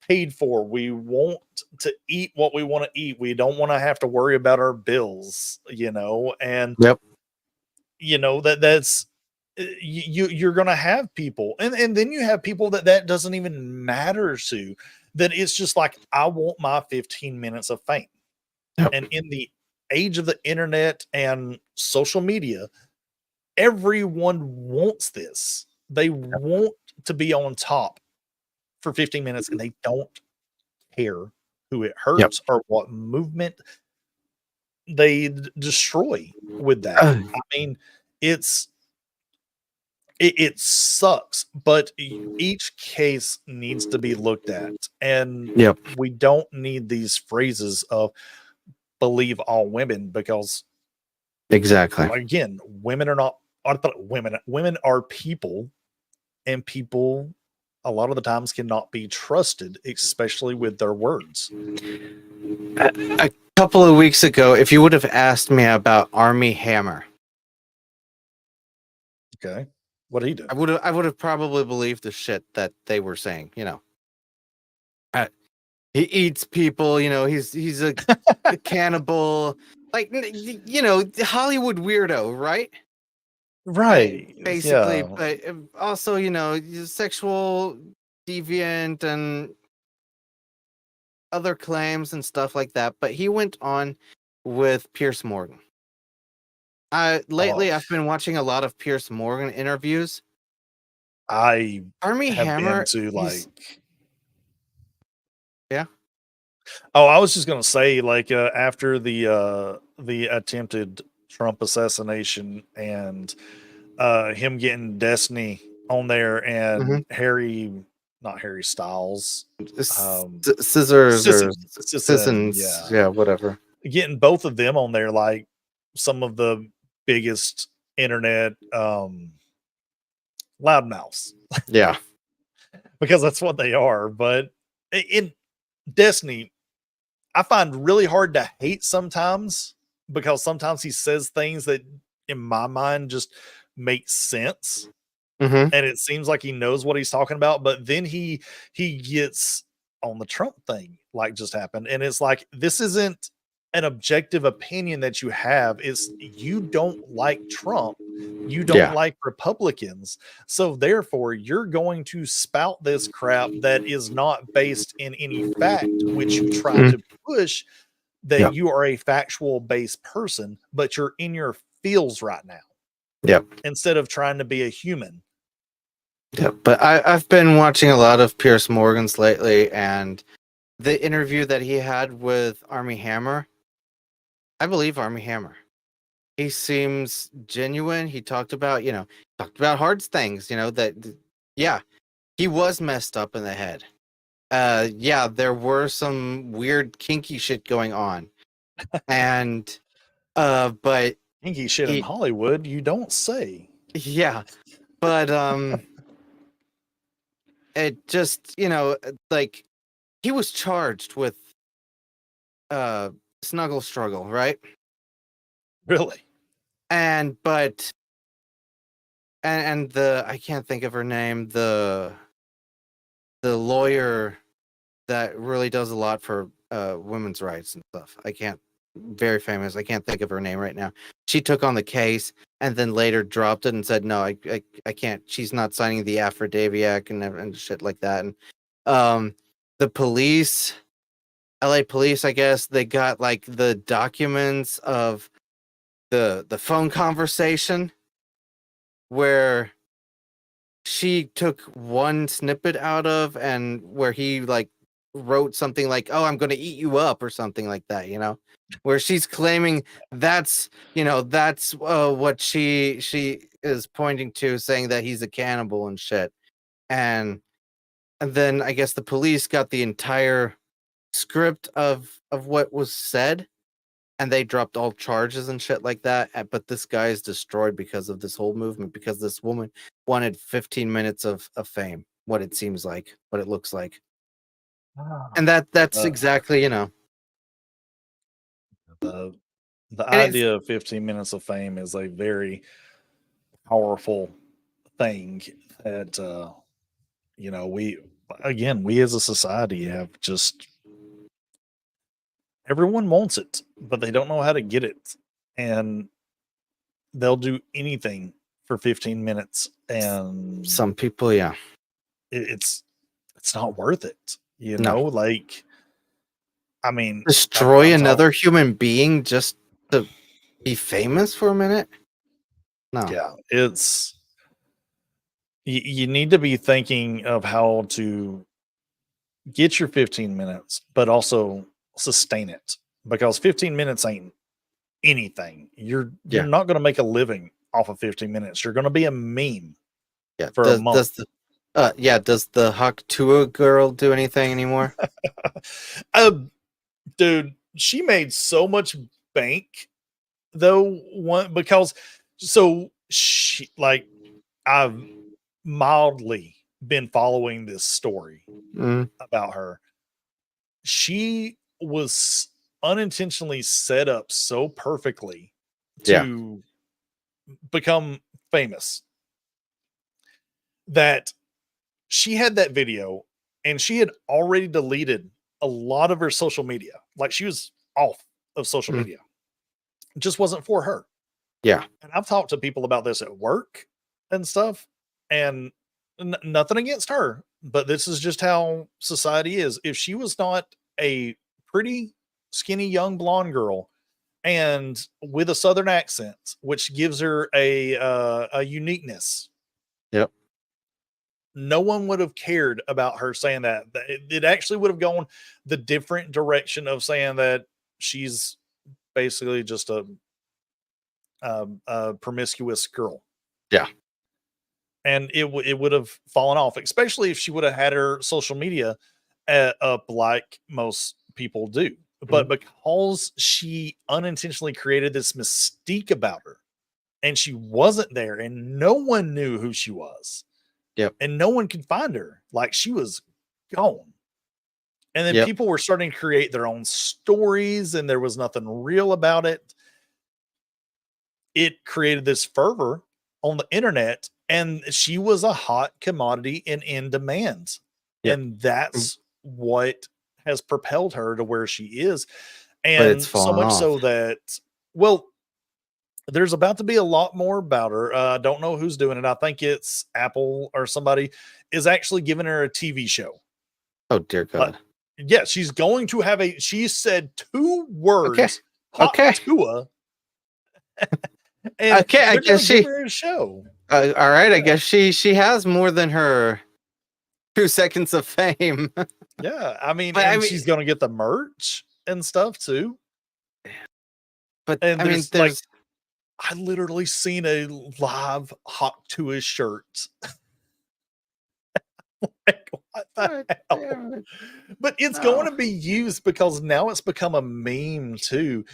paid for. We want to eat what we want to eat. We don't want to have to worry about our bills, and Yep. that's you're going to have people, and then you have people that doesn't even matter to, that it's just like, I want my 15 minutes of fame. Yep. And in the age of the internet and social media, everyone wants this. They want to be on top for 15 minutes, and they don't care who it hurts or what movement they destroy with that. Uh, I mean, it sucks, but each case needs to be looked at, and Yep. we don't need these phrases of believe all women, because Exactly. again, women are not women are people, and people a lot of the times cannot be trusted, especially with their words. A couple of weeks ago, if you would have asked me about Army Hammer, Okay, what do you do? I would have probably believed the shit that they were saying. He eats people. He's a cannibal. Like, Hollywood weirdo, right? Right? Basically, Yeah. but also, he's sexual deviant and other claims and stuff like that. But he went on with Pierce Morgan. Lately, Oh, I've been watching a lot of Pierce Morgan interviews. I Army have been Hammer, to, like, yeah. Oh, I was just gonna say, like, after the attempted Trump assassination, and him getting Destiny on there, and not Harry Styles, Scissors or Sisson, Sissons, yeah, whatever. getting both of them on there, like some of the biggest internet loudmouths, Yeah, because that's what they are. But in Destiny, I find really hard to hate sometimes, because sometimes he says things that in my mind just make sense, mm-hmm. and it seems like he knows what he's talking about. But then he gets on the Trump thing, like just happened, and it's like, this isn't an objective opinion that you have. Is you don't like Trump, you don't Yeah. like Republicans, so therefore you're going to spout this crap that is not based in any fact, which you try to push that Yep. you are a factual based person, but you're in your feels right now. Yep. Instead of trying to be a human. Yeah, but I've been watching a lot of Pierce Morgan's lately, and the interview that he had with Army Hammer, I believe Army Hammer. He seems genuine. He talked about, hard things, yeah, he was messed up in the head. Yeah, there were some weird kinky shit going on. And but Kinky shit in he Hollywood, you don't say. yeah, but it just, like he was charged with snuggle struggle, right? Really? And but and the I can't think of her name, the lawyer that really does a lot for women's rights and stuff. Very famous. I can't think of her name right now. She took on the case and then later dropped it and said, no, I can't. She's not signing the affidavit and shit like that. And the police, LA police, I guess, they got like the documents of the phone conversation where she took one snippet out of, and where he like wrote something like, oh, I'm gonna eat you up or something like that, where she's claiming that's what she is pointing to, saying that he's a cannibal and shit. And then I guess the police got the entire script of what was said, and they dropped all charges and shit like that. But this guy is destroyed because of this whole movement, because this woman wanted 15 minutes of fame, what it seems like, what it looks like. And that's exactly, The And idea of 15 minutes of fame is a very powerful thing that we as a society have just, everyone wants it, but they don't know how to get it, and they'll do anything for 15 minutes, and some people, yeah. it's not worth it, No. like, I mean, Destroy I'm another human being just to be famous for a minute? No. yeah, it's you need to be thinking of how to get your 15 minutes, but also sustain it, because 15 minutes ain't anything. You're Yeah. not going to make a living off of 15 minutes. You're going to be a meme Yeah. for a month. Does the Hawk Tua girl do anything anymore? Dude, she made so much bank though, because she, like, I've mildly been following this story Mm, about her. She was unintentionally set up so perfectly to become famous that she had that video, and she had already deleted a lot of her social media. Like, she was off of social Mm. media. It just wasn't for her. Yeah. And I've talked to people about this at work and stuff, and nothing against her, but this is just how society is. If she was not a pretty, skinny, young blonde girl and with a Southern accent, which gives her a uniqueness, Yep. no one would have cared about her saying that. It actually would have gone the different direction of saying that she's basically just a promiscuous girl. Yeah. And it would have fallen off, especially if she would have had her social media up like most people do. But because she unintentionally created this mystique about her, and she wasn't there, and no one knew who she was. Yep. And no one could find her. Like, she was gone. And then Yep. people were starting to create their own stories, and there was nothing real about it. It created this fervor on the internet, and she was a hot commodity and in demand. Yep. And that's what has propelled her to where she is. But And it's so fallen much off. so that, well, there's about to be a lot more about her. I don't know who's doing it. I think it's Apple or somebody is actually giving her a TV show. Oh dear God. Yeah, she's going to have she said 2 words. Okay. Hot Okay. Tua. And Okay, I they're gonna guess give she- her a show. All right, I guess she has more than her 2 seconds of fame. Yeah, I mean, But I and mean, she's gonna get the merch and stuff too. but And I mean, there's like, there's I literally seen a live Hawk Tuah shirt. Like, what the God hell? damn it. But it's going No. to be used because now it's become a meme too.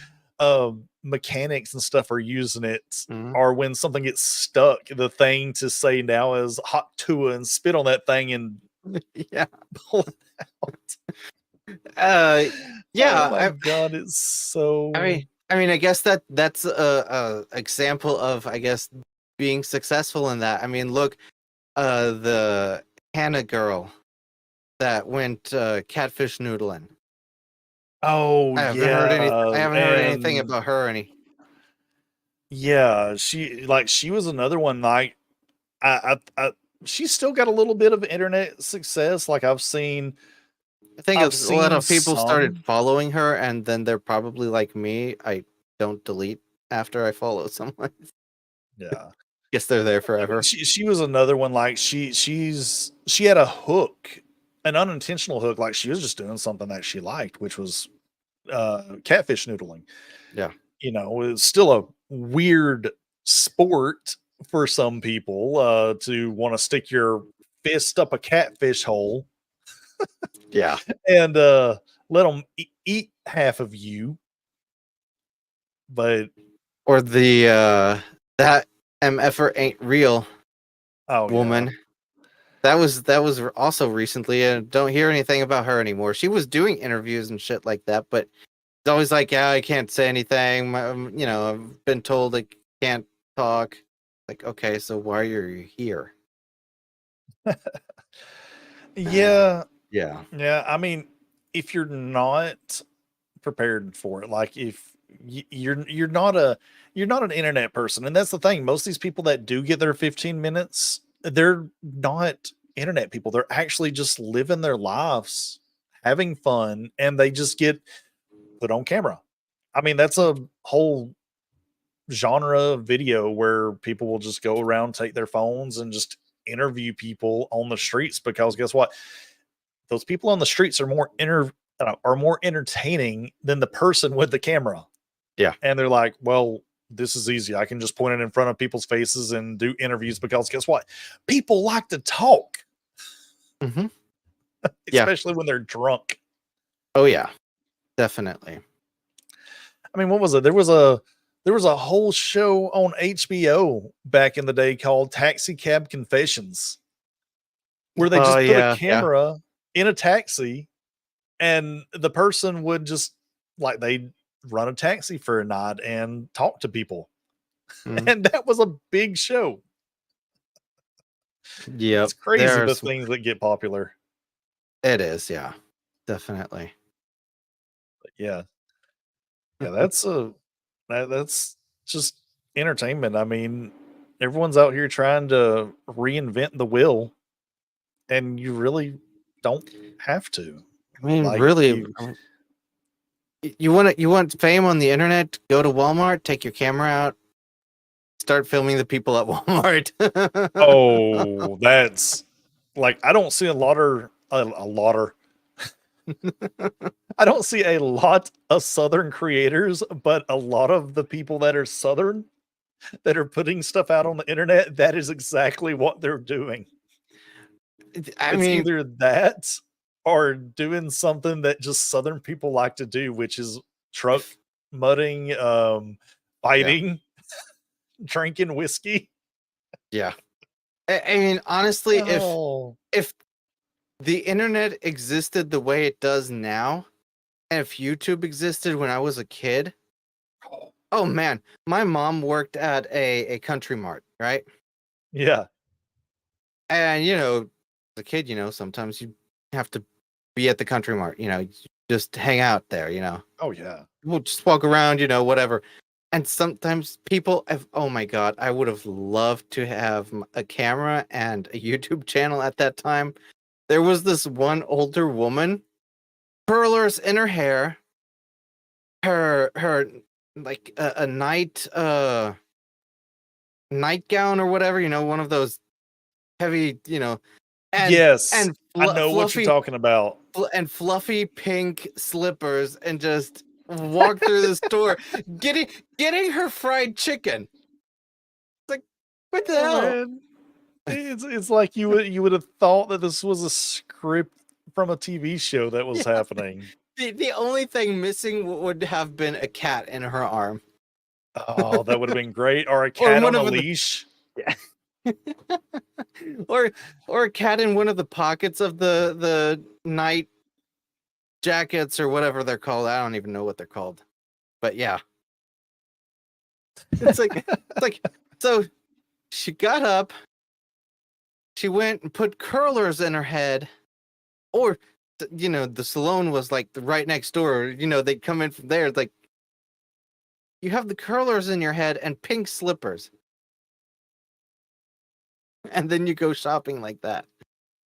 Mechanics and stuff are using it, Mhm. or when something gets stuck, the thing to say now is Hawk Tuah and spit on that thing and Yeah. pull it out. Uh, Oh yeah. my god, it's so I guess that's a example of, I guess, being successful in that. I mean, look, the Hannah girl that went catfish noodling. oh I yeah. haven't heard anything And about her any. yeah, she was another one like she's still got a little bit of internet success. Like I think I've a lot seen of people started some. following her, and then they're probably like me. I don't delete after I follow someone. Yeah. Guess they're there I mean, forever. she was another one like she had a hook, an unintentional hook, like she was just doing something that she liked, which was catfish noodling. Yeah. You know, it's still a weird sport for some people to want to stick your fist up a catfish hole Yeah. and let them eat half of you. But Or the that MFer ain't real oh yeah, woman. That was also recently, and don't hear anything about her anymore. She was doing interviews and shit like that, but it's always like, yeah, I can't say anything. I've been told I can't talk. Like, okay, so why are you here? yeah, Yeah. yeah. I mean, if you're not prepared for it, like if you're not an internet person, and that's the thing. Most of these people that do get their 15 minutes, they're not internet people. They're actually just living their lives, having fun, and they just get put on camera. I mean, that's a whole genre of video where people will just go around, take their phones, and just interview people on the streets because guess what? Those people on the streets are more entertaining than the person with the camera. Yeah. And they're like, well, this is easy. I can just point it in front of people's faces and do interviews because guess what? People like to talk, Mm-hmm. Yeah. especially when they're drunk. Oh yeah. Definitely. I mean, what was it? There was a whole show on HBO back in the day called Taxi Cab Confessions, where they Oh just put a yeah. Yeah. camera in a taxi and the person would just like they'd run a taxi for a night and talk to people. Mm. And that was a big show. Yep. It's crazy the There's things that get popular. it is. Yeah. Definitely. But yeah. Yeah, that's just entertainment. I mean, everyone's out here trying to reinvent the wheel, and you really don't have to. I mean, Like really, you you want fame on the internet? Go to Walmart, take your camera out, start filming the people at Walmart. oh, that's like I don't see a lotter. I don't see a lot of Southern creators, but a lot of the people that are Southern that are putting stuff out on the internet, that is exactly what they're doing. I It's mean, either that or doing something that just Southern people like to do, which is truck mudding, yeah, fighting, drinking whiskey. yeah. I mean, honestly, Oh, if the internet existed the way it does now, and if YouTube existed when I was a kid, oh man, my mom worked at a country mart, right? yeah. And as a kid, sometimes you have to be at the country mart, just hang out there, Oh, yeah. we'll just walk around, whatever. And sometimes people have, oh my God, I would have loved to have a camera and a YouTube channel at that time. There was this one older woman, curlers in her hair, her like a night nightgown or whatever, one of those heavy, and yes, and I know what you're fluffy talking about. and fluffy pink slippers, and just walk through the store getting her fried chicken. It's like, what the Oh, hell? man. It's like you would have thought that this was a script from a TV show that was Yeah. happening. The only thing missing would have been a cat in her arm. Oh, that would have been great. Or a Or cat one on a of the- leash. or a cat in one of the pockets of the night jackets or whatever they're called. I don't even know what they're called. But yeah. It's like so she got up, she went and put curlers in her head, or the salon was like right next door. They'd come in from there. It's like, you have the curlers in your head and pink slippers, and then you go shopping like that.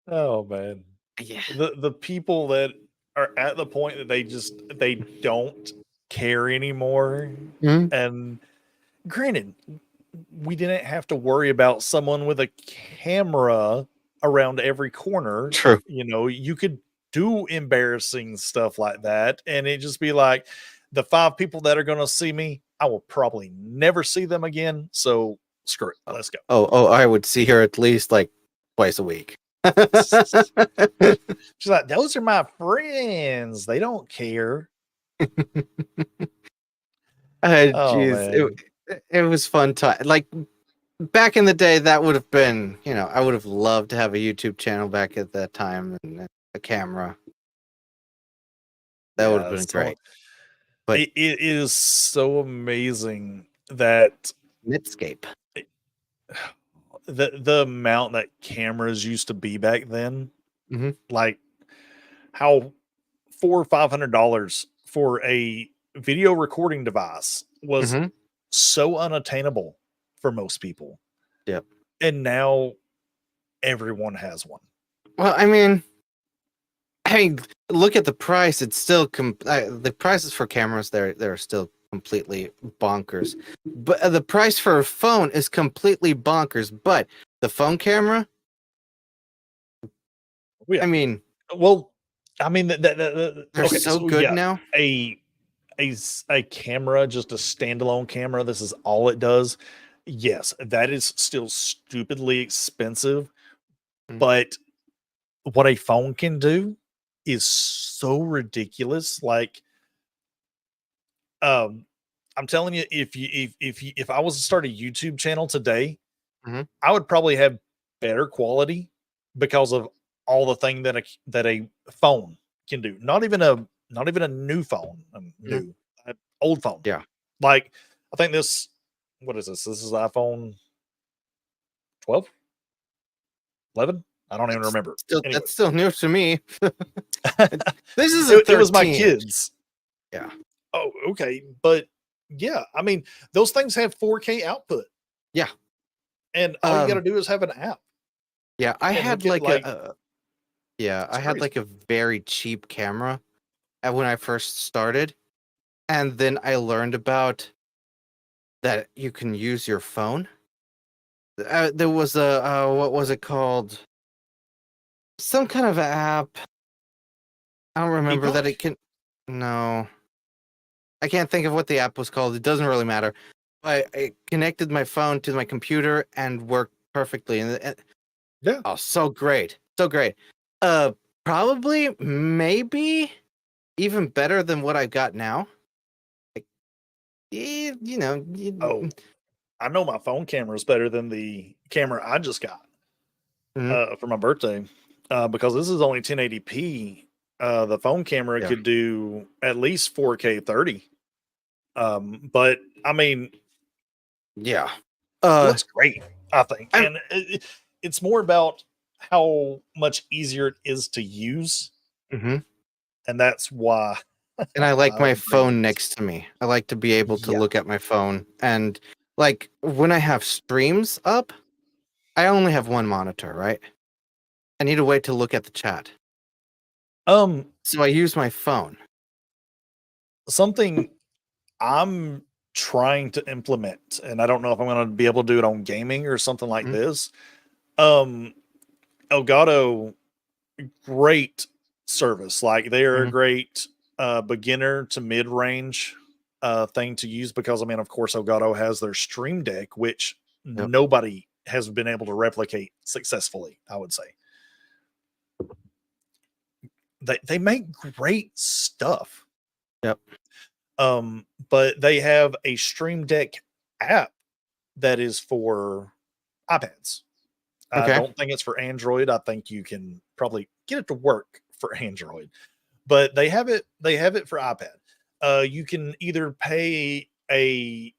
Oh man. Yeah. The people that are at the point that they don't care anymore. Mhm. And granted, we didn't have to worry about someone with a camera around every corner. True. You could do embarrassing stuff like that, and it just be like, the 5 people that are going to see me, I will probably never see them again. So screw it. Let's go. Oh, I would see her at least like twice a week. She's like, those are my friends. They don't care. Oh, Jeez, it was fun time. Like back in the day, that would have been, I would have loved to have a YouTube channel back at that time and a camera. That would have Yeah, been so great. But it is so amazing that Netscape. the amount that cameras used to be back then, Mhm. like how $400 or $500 for a video recording device was Mhm. so unattainable for most people. Yep. And now everyone has one. Well, I mean, look at the price. It's still the prices for cameras. They're still completely bonkers. But the price for a phone is completely bonkers. But the phone camera, Yeah. I mean, Well, I mean, they're okay, so good yeah, now. a camera, just a standalone camera. This is all it does. Yes, that is still stupidly expensive, Mm. but what a phone can do is so ridiculous. Like, I'm telling you, if I was to start a YouTube channel today, Mhm. I would probably have better quality because of all the thing that a phone can do. Not even a new phone, new, an old phone. Yeah. Like, I think what is this? This is iPhone 12, 11. I don't even remember. Anyways. That's still new to me. This is a it was my 13. kids. Yeah. Oh, okay. But yeah, I mean, those things have 4K output. Yeah. And all you got to Um, do is have an app. Yeah, I And had look at, like like, I had crazy. like a very cheap camera when I first started, and then I learned about that you can use your phone. There was a what was it called? Some kind of app. I don't remember that it can. No, I can't think of what the app was called. It doesn't really matter. I connected my phone to my computer and worked perfectly. And Yeah. oh, so great, so great. Probably, maybe even better than what I got now. Like, Oh, I know my phone camera is better than the camera I just got for my birthday because this is only 1080p. The phone camera Yeah. could do at least 4K 30. But I mean, yeah. it looks great, I think. I'm- And it's more about how much easier it is to use. Mhm. And that's why. And I like I my agree. phone next to me. I like to be able to Yeah. look at my phone. And like when I have streams up, I only have one monitor, right? I need a way to look at the chat. So I use my phone. Something I'm trying to implement, and I don't know if I'm going to be able to do it on gaming or something like Mhm. this. Elgato, great service. Like they are a Mhm. great beginner to mid range thing to use because I mean, of course, Elgato has their Stream Deck, which Yep. nobody has been able to replicate successfully. I would say they make great stuff. Yep. But they have a Stream Deck app that is for iPads. I Okay. don't think it's for Android. I think you can probably get it to work for Android, but they have it. They have it for iPad. You can either pay a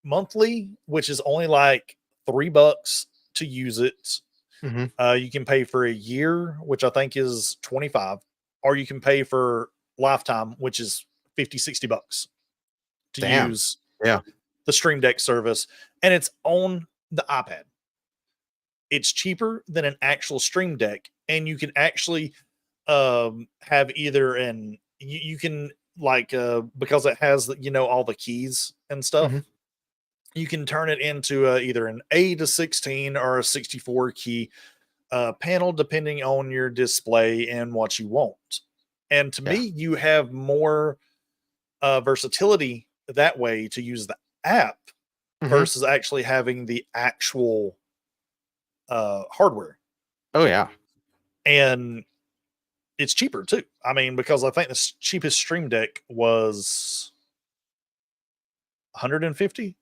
monthly, which is only like $3 to use it. Mhm. You can pay for a year, which I think is 25, or you can pay for lifetime, which is 50, $60 to Damn. use Yeah. the Stream Deck service, and it's on the iPad. It's cheaper than an actual Stream Deck, and you can actually have either an you can like because it has all the keys and stuff. Mhm. You can turn it into either an A to 16 or a 64 key panel, depending on your display and what you want. And to Yeah. me, you have more versatility that way to use the app Mhm. versus actually having the actual hardware. Oh yeah. And it's cheaper too. I mean, because I think the cheapest Stream Deck was $150,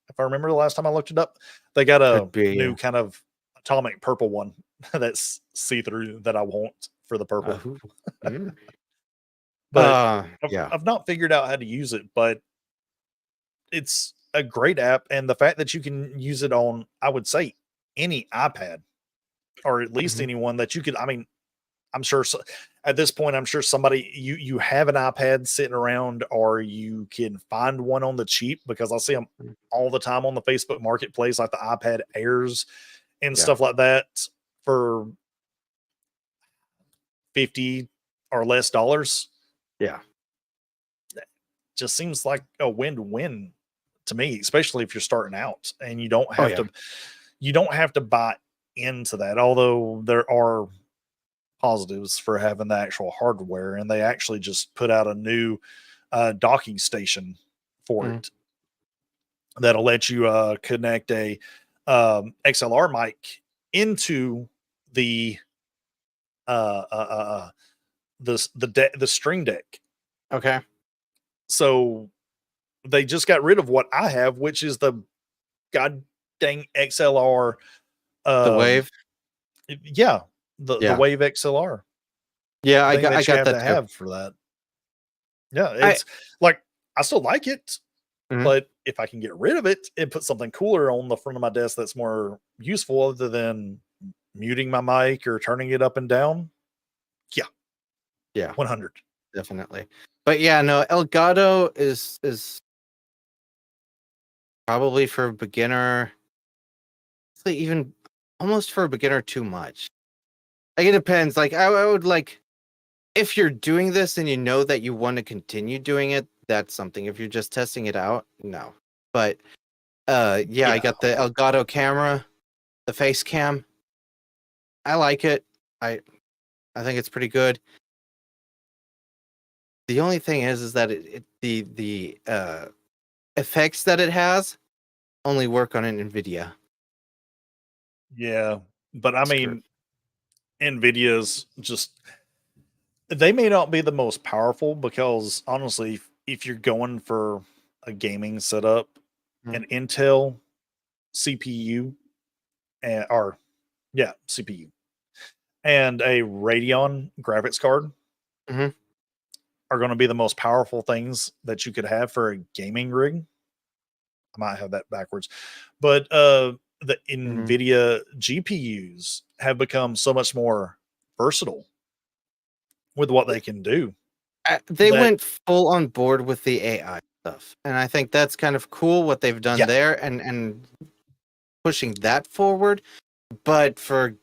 if I remember the last time I looked it up. They got a Could be. new kind of atomic purple one that's see through that I want for the purple. Ooh. Mm. But Yeah. I've not figured out how to use it, but it's a great app. And the fact that you can use it on, I would say, any iPad, or at least Mhm. anyone that you could, I mean, I'm sure at this point, I'm sure somebody you have an iPad sitting around, or you can find one on the cheap because I see them Mm. all the time on the Facebook Marketplace, like the iPad Airs and Yeah. stuff like that for 50 or less dollars. Yeah. Just seems like a win-win to me, especially if you're starting out and you don't Oh have yeah. to buy into that. Although there are positives for having the actual hardware, and they actually just put out a new docking station for Mhm. it that'll let you connect a XLR mic into the the string deck. Okay. So they just got rid of what I have, which is the god dang XLR. The Um, wave. yeah, the Yeah. Wave XLR Yeah. I thing got. I that you got have that to too. have for that. Yeah, I. it's like I still like it, Mhm. but if I can get rid of it and put something cooler on the front of my desk that's more useful, other than muting my mic or turning it up and down, yeah, Yeah. 100. Definitely. But yeah, no. Elgato is probably for a beginner. It's even almost for a beginner too much. Like it depends. Like I would like if you're doing this and you know that you want to continue doing it, that's something. If you're just testing it out, no. But yeah, I Yeah, got the Elgato camera, the face cam. I like it. I I think it's pretty good. The only thing is that the effects that it has only work on an Nvidia. yeah, but I Screw. mean, Nvidia's just they may not be the most powerful because honestly, if you're going for a gaming setup, Mhm. an Intel CPU or yeah, CPU and a Radeon graphics card Mhm. are going to be the most powerful things that you could have for a gaming rig. I might have that backwards, but the Mhm. Nvidia GPUs have become so much more versatile with what they can do. They That went full on board with the AI stuff, and I think that's kind of cool what they've done yeah, there, and pushing that forward. But for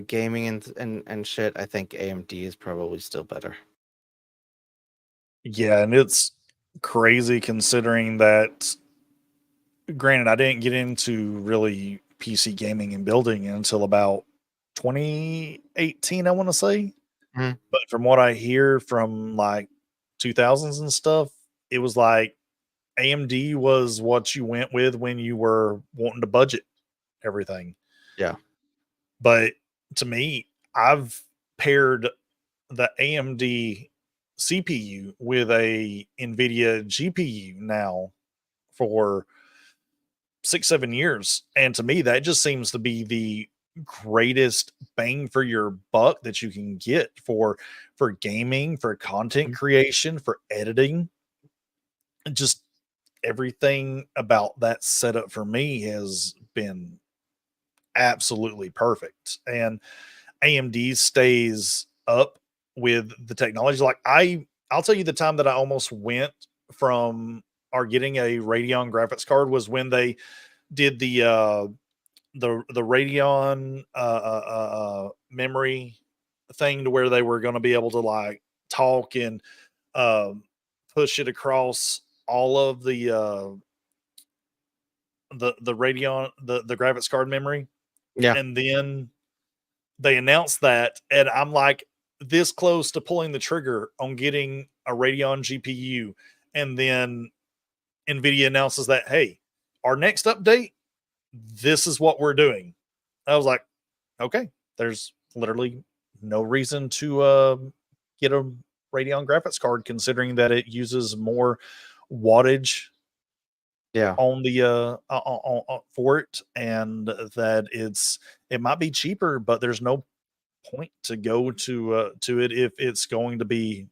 gaming and shit, I think AMD is probably still better. yeah, and crazy considering that, granted, I didn't get into really PC gaming and building until about 2018, I want to say. Mhm. But from what I hear from like 2000s and stuff, it was like AMD was what you went with when you were wanting to budget everything. Yeah. But to me, I've paired the AMD CPU with a NVIDIA GPU now for 6-7 years, and to me that just seems to be the greatest bang for your buck that you can get for gaming, for content creation, for editing. Just everything about that setup for me has been absolutely perfect, and AMD stays up with the technology. Like I'll tell you the time that I almost went from or getting a Radeon graphics card was when they did the Radeon memory thing to where they were going to be able to like talk and um, push it across all of the Radeon the graphics card memory, Yeah. and then they announced that, and I'm like this close to pulling the trigger on getting a Radeon GPU, and then Nvidia announces that, hey, our next update, this is what we're doing. I was like, okay, there's literally no reason to get a Radeon graphics card considering that it uses more wattage Yeah. on the for it, and that it might be cheaper, but there's no point to go to it if it's going to be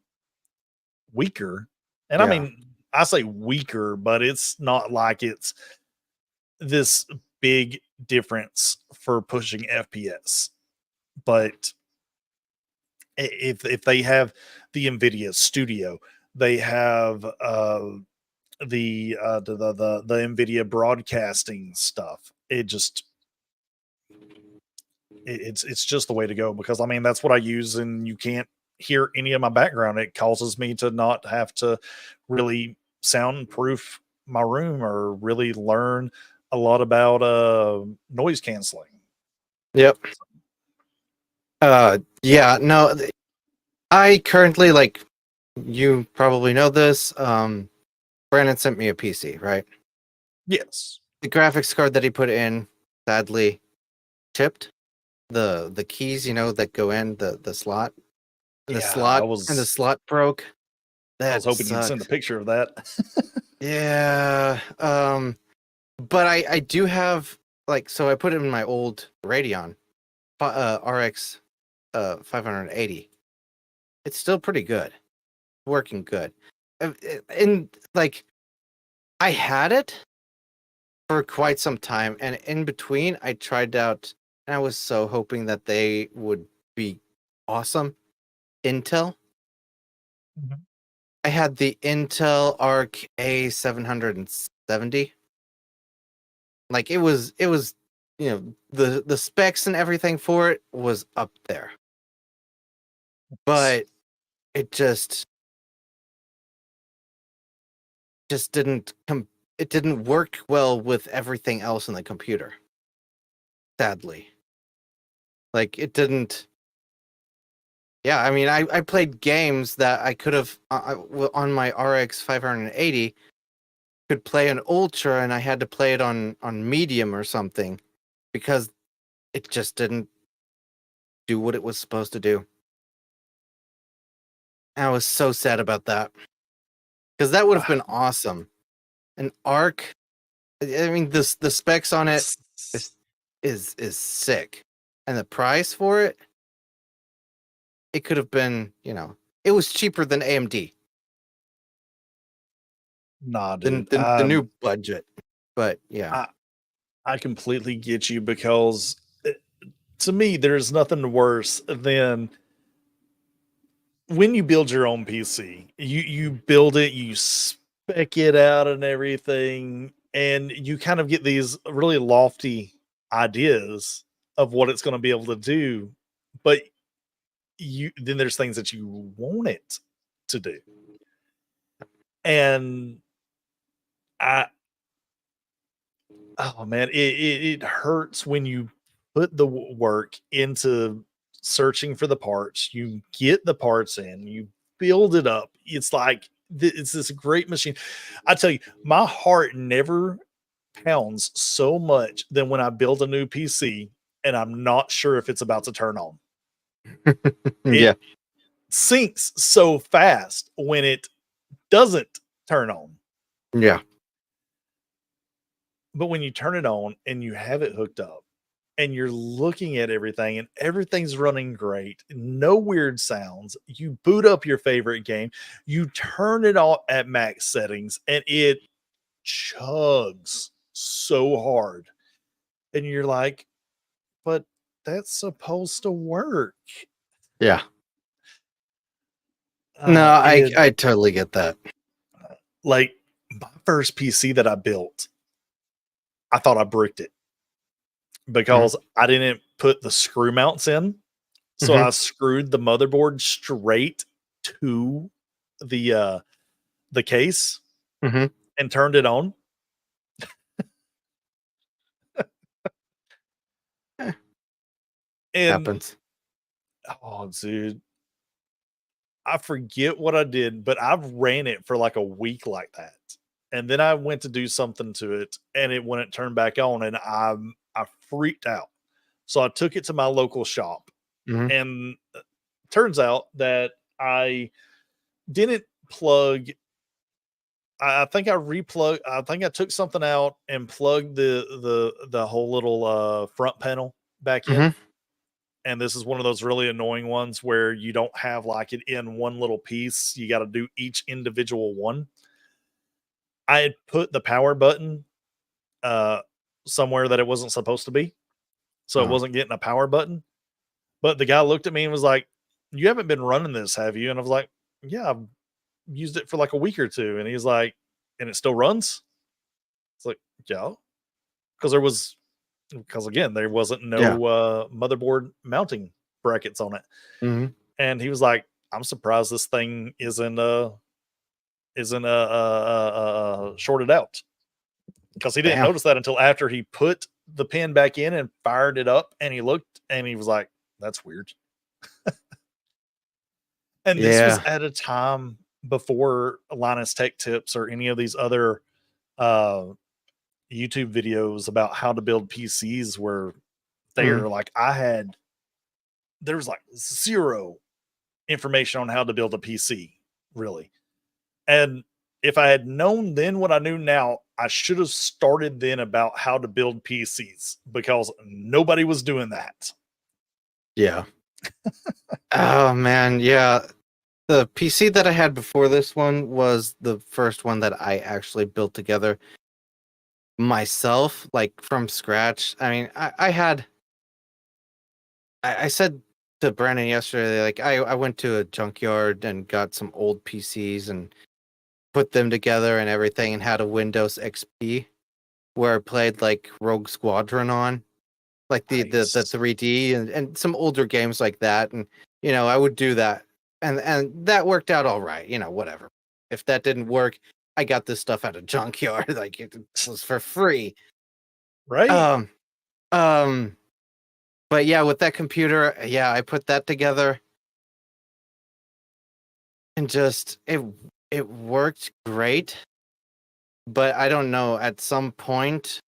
weaker. And I Yeah. mean, I say weaker, but it's not like it's this big difference for pushing FPS. But if they have the Nvidia Studio, they have the Nvidia broadcasting stuff. It's just the way to go, because I mean that's what I use, and you can't hear any of my background. It causes me to not have to really soundproof my room or really learn a lot about noise canceling. Yep. Yeah, no, I currently, like, you probably know this. Brandon sent me a PC, right? Yes. The graphics card that he put in sadly chipped. The keys, that go in the slot. And the Yeah, I slot and the was slot broke. I was That hoping you'd send a sucks. picture of that. Yeah. But I do have, like, so I put it in my old Radeon RX 580. It's still pretty good. Working good. And like I had it for quite some time, and in between I tried out, and I was so hoping that they would be awesome. Intel. Mhm. I had the Intel Arc A770. Like it was the specs and everything for it was up there. But it just it didn't work well with everything else in the computer. Sadly. Like it didn't. Yeah, I mean, I played games that I could have on my RX 580 could play an ultra, and I had to play it on medium or something because it just didn't do what it was supposed to do. And I was so sad about that because that would have been awesome. An Arc, I mean, the specs on it is sick, and the price for it, it could have been, it was cheaper than AMD, Nah, than dude. the new budget. But yeah, I completely get you, because to me, there's nothing worse than when you build your own PC. You build it, you spec it out and everything, and you kind of get these really lofty ideas of what it's going to be able to do, but then there's things that you want it to do. And I oh man, it hurts when you put the work into searching for the parts. You get the parts in, you build it up. It's like it's this great machine. I tell you, my heart never pounds so much than when I build a new PC and I'm not sure if it's about to turn on. Yeah. It sinks so fast when it doesn't turn on. Yeah. But when you turn it on and you have it hooked up and you're looking at everything and everything's running great, no weird sounds, you boot up your favorite game, you turn it all at max settings, and it chugs so hard. And you're like, but that's supposed to work. Yeah. No, I It, I totally get that. like my first PC that I built, I thought I bricked it because I didn't put the screw mounts in. So Mhm. I screwed the motherboard straight to the case Mhm. and turned it on. And Happens. oh dude, I forget what I did, but I've ran it for like a week like that. And then I went to do something to it and it wouldn't turn back on and I freaked out. So I took it to my local shop Mhm. and turns out that I didn't plug. I think I think I took something out and plugged the whole little front panel back in. Mhm. And this is one of those really annoying ones where you don't have like it in one little piece. You got to do each individual one. I had put the power button uh somewhere that it wasn't supposed to be. So it Uh-huh. wasn't getting a power button. But the guy looked at me and was like, "You haven't been running this, have you?" And I was like, "Yeah, I've used it for like a week or two." And he's like, "And it still runs?" It's like, "Yeah." Because again, there wasn't Yeah. no motherboard mounting brackets on it. Mhm. And he was like, "I'm surprised this thing isn't shorted out." Because he didn't Damn. notice that until after he put the pin back in and fired it up, and he looked and he was like, "That's weird." And this was Yeah. at a time before Linus Tech Tips or any of these other uh, YouTube videos about how to build PCs were Mhm. there. Like there was like zero information on how to build a PC, really. And if I had known then what I knew now, I should have started then about how to build PCs because nobody was doing that. Yeah. Oh man, yeah. The PC that I had before this one was the first one that I actually built together myself, like from scratch. I mean, I said to Brandon yesterday, like I went to a junkyard and got some old PCs and put them together and everything and had a Windows XP where I played like Rogue Squadron on, like the Nice. 3D and some older games like that. And I would do that. And that worked out all right, whatever. If that didn't work, I got this stuff at a junkyard, like it was for free. Right? Um, um, but yeah, with that computer, yeah, I put that together and just it worked great. But I don't know, at some point,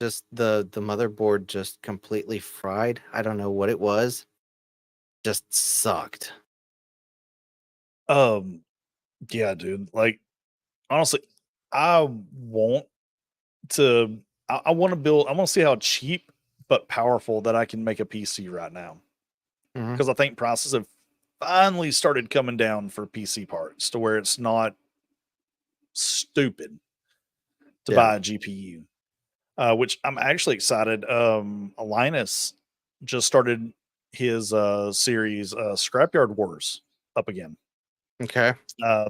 just the motherboard just completely fried. I don't know what it was. Just sucked. Um, yeah, dude. Like honestly, I want I want to build, I want to see how cheap but powerful that I can make a PC right now. Mhm. Because I think prices have finally started coming down for PC parts to where it's not stupid to Yeah. buy a GPU. Which I'm actually excited. Linus just started his series Scrapyard Wars up again. Okay.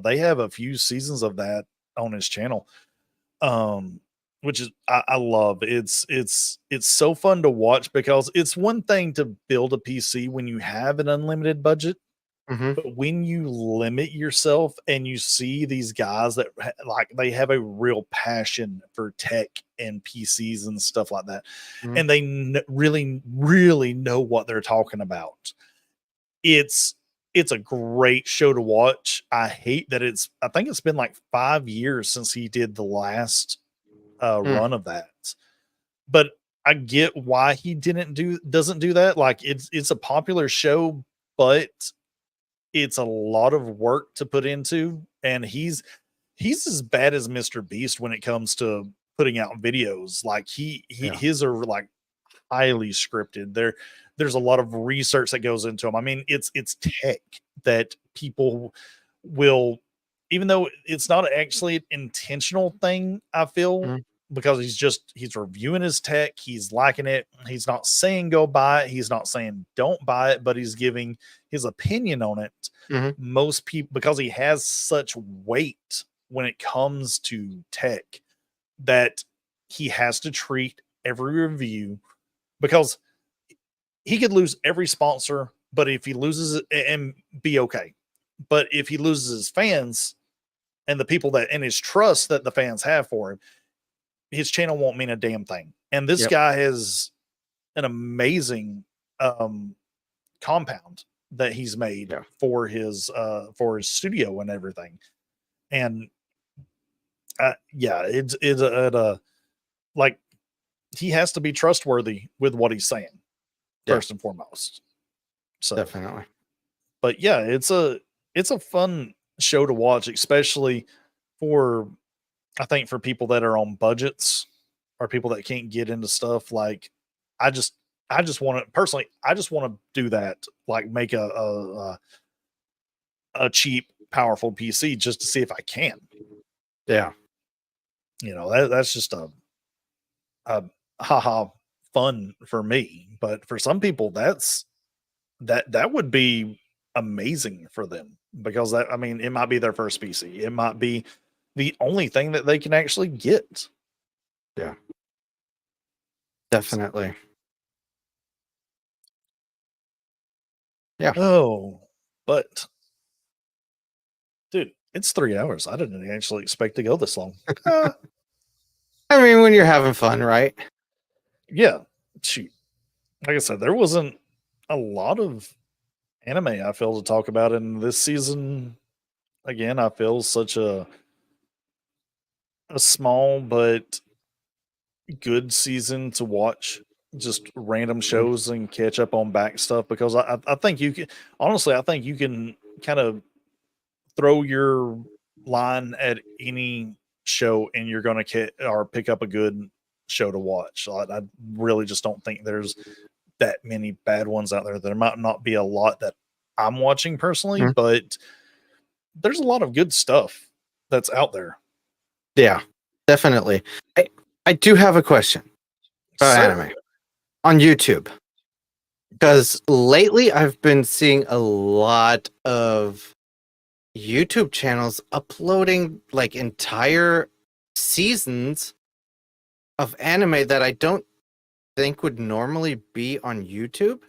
They have a few seasons of that on his channel. Which is I love. It's so fun to watch because it's one thing to build a PC when you have an unlimited budget, Mhm. But when you limit yourself and you see these guys that like they have a real passion for tech and PCs and stuff like that, Mhm. and they really, really know what they're talking about. It's a great show to watch. I hate that I think it's been like 5 years since he did the last Mm. run of that, but I get why he doesn't do that. Like it's a popular show, but it's a lot of work to put into, and he's as bad as Mr. Beast when it comes to putting out videos. Like Yeah. his are like highly scripted. There's a lot of research that goes into them. I mean, it's tech that people will, even though it's not actually an intentional thing, I feel, Mhm. because he's reviewing his tech, he's liking it. He's not saying go buy it, he's not saying don't buy it, but he's giving his opinion on it. Mhm. Most people, because he has such weight when it comes to tech, that he has to treat every review, because he could lose every sponsor, but if he loses it and be okay. But if he loses his fans and the people that and his trust that the fans have for him, his channel won't mean a damn thing. And this Yep. guy has an amazing compound that he's made Yeah. for his studio and everything. And yeah, it's like he has to be trustworthy with what he's saying Yeah. first and foremost. So Definitely. but yeah, it's a fun show to watch, especially for I think for people that are on budgets or people that can't get into stuff. Like I just I just want to personally, I just want to do that, like make a cheap, powerful PC just to see if I can. Yeah. You know, that's just a haha fun for me. But for some people, that would be amazing for them, because that, I mean, it might be their first PC. It might be the only thing that they can actually get. Yeah. Definitely. Yeah. Oh, but dude, it's 3 hours. I didn't actually expect to go this long. I mean, when you're having fun, right? Yeah, shoot. Like I said, there wasn't a lot of anime I feel to talk about in this season. Again, I feel such a small but good season to watch just random shows and catch up on back stuff, because I think you can, honestly, I think you can kind of throw your line at any show and you're going to get or pick up a good show to watch. I really just don't think there's that many bad ones out there. There might not be a lot that I'm watching personally, Mhm. but there's a lot of good stuff that's out there. Yeah. Definitely. I do have a question about So, anime on YouTube. Because lately I've been seeing a lot of YouTube channels uploading like entire seasons of anime that I don't think would normally be on YouTube.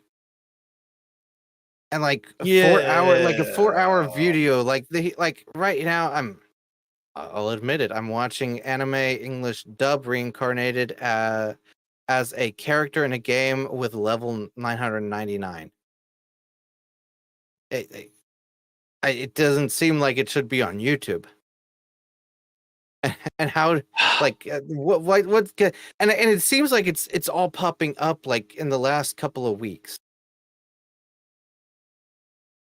And like a 4 hour video, like right now I'll admit it, I'm watching anime English dub reincarnated as a character in a game with level 999. It doesn't seem like it should be on YouTube. And how, like, and it seems like it's all popping up like in the last couple of weeks.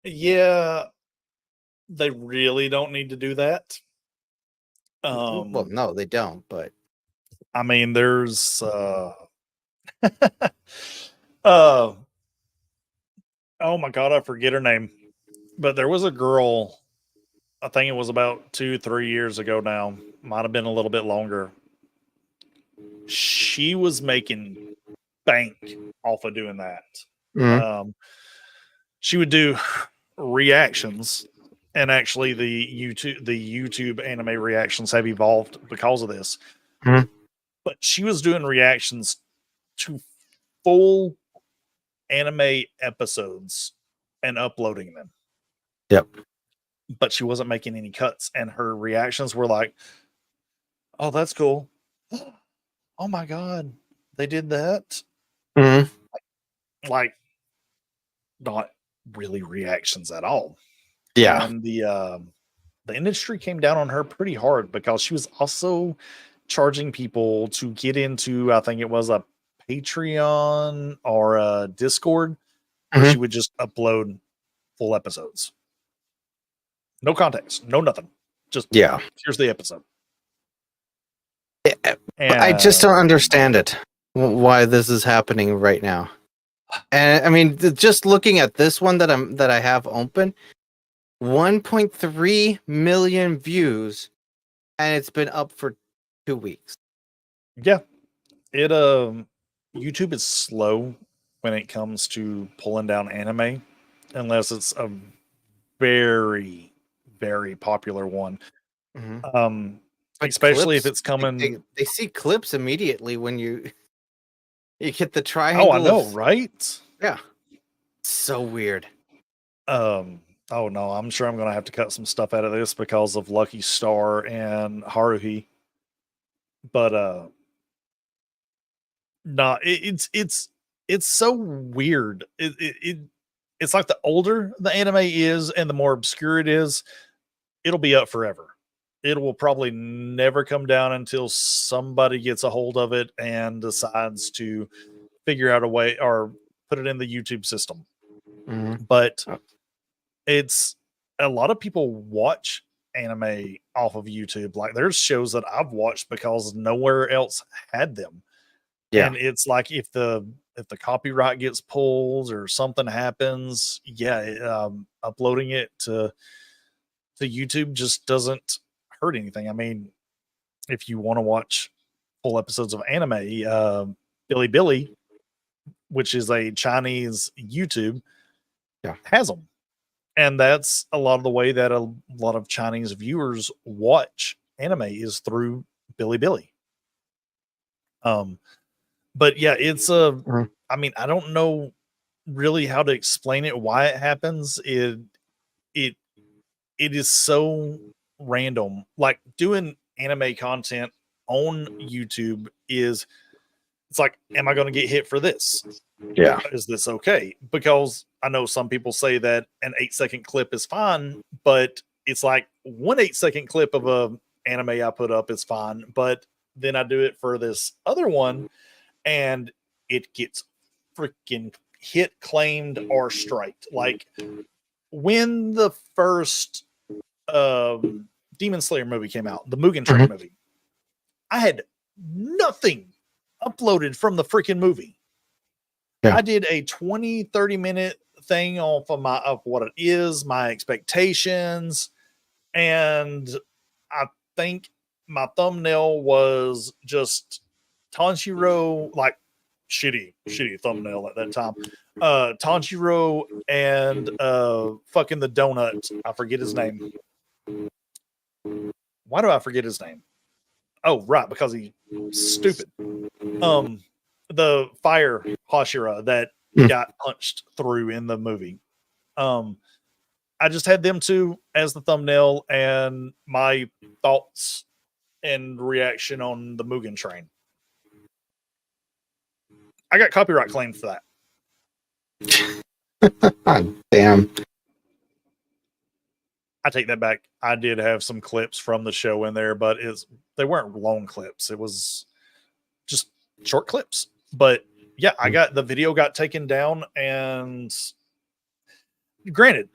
yeah, they really don't need to do that. Well, no, they don't. But I mean, there's uh oh my god, I forget her name. But there was a girl, I think it was about 2-3 years ago now, might have been a little bit longer. She was making bank off of doing that. She would do reactions, and actually the YouTube anime reactions have evolved because of this. Mhm. But she was doing reactions to full anime episodes and uploading them. Yep. But she wasn't making any cuts, and her reactions were like, "Oh, that's cool. Oh my god, they did that." Mhm. Like, not really reactions at all. Yeah. And the industry came down on her pretty hard because she was also charging people to get into, I think it was a Patreon or a Discord, where Mhm. she would just upload full episodes. No context, no nothing. Just Yeah. here's the episode. But I just don't And understand it. Why this is happening right now. And I mean, just looking at this one that I have open, 1.3 million views, and it's been up for 2 weeks. yeah, it YouTube is slow when it comes to pulling down anime, unless it's a very, very popular one. Mhm. Like Especially if clips, it's coming. they see clips immediately when you get the Oh, I triangle know, of right? yeah. So weird. Oh no, I'm sure I'm gonna have to cut some stuff out of this because of Lucky Star and Haruhi. But no, it's so weird. It's like the older the anime is and the more obscure it is, it'll be up forever. It will probably never come down until somebody gets a hold of it and decides to figure out a way or put it in the YouTube system. Mhm. But Oh. it's a lot of people watch anime off of YouTube. Like there's shows that I've watched because nowhere else had them. Yeah. And it's like if the copyright gets pulled or something happens, yeah, uploading it to YouTube just doesn't hurt anything. I mean, if you want to watch full episodes of anime, Bilibili, which is a Chinese YouTube, Yeah. has them. And that's a lot of the way that a lot of Chinese viewers watch anime is through Bilibili. But yeah, it's a. Mhm. I mean, I don't know really how to explain it, why it happens. It it is so random. Like doing anime content on YouTube is it's like, am I going to get hit for this? Yeah. Is this okay? Because I know some people say that an 8-second clip is fine, but it's like 1 8-second clip of a anime I put up is fine, but then I do it for this other one and it gets freaking hit, claimed, or striked. Like when the first Demon Slayer movie came out, the Mugen Train movie, I had nothing uploaded from the freaking movie. Yeah. I did a 20-30 minute thing off of what it is, my expectations, and I think my thumbnail was just Tanjiro, like shitty thumbnail at that time. Tanjiro and fucking the donut. I forget his name. Why do I forget his name? Oh, right, because he's stupid. The fire Hashira that got punched through in the movie. I just had them two as the thumbnail and my thoughts and reaction on the Mugen Train. I got copyright claimed for that. Damn. I take that back. I did have some clips from the show in there, but they weren't long clips. It was just short clips. But yeah, the video got taken down, and granted,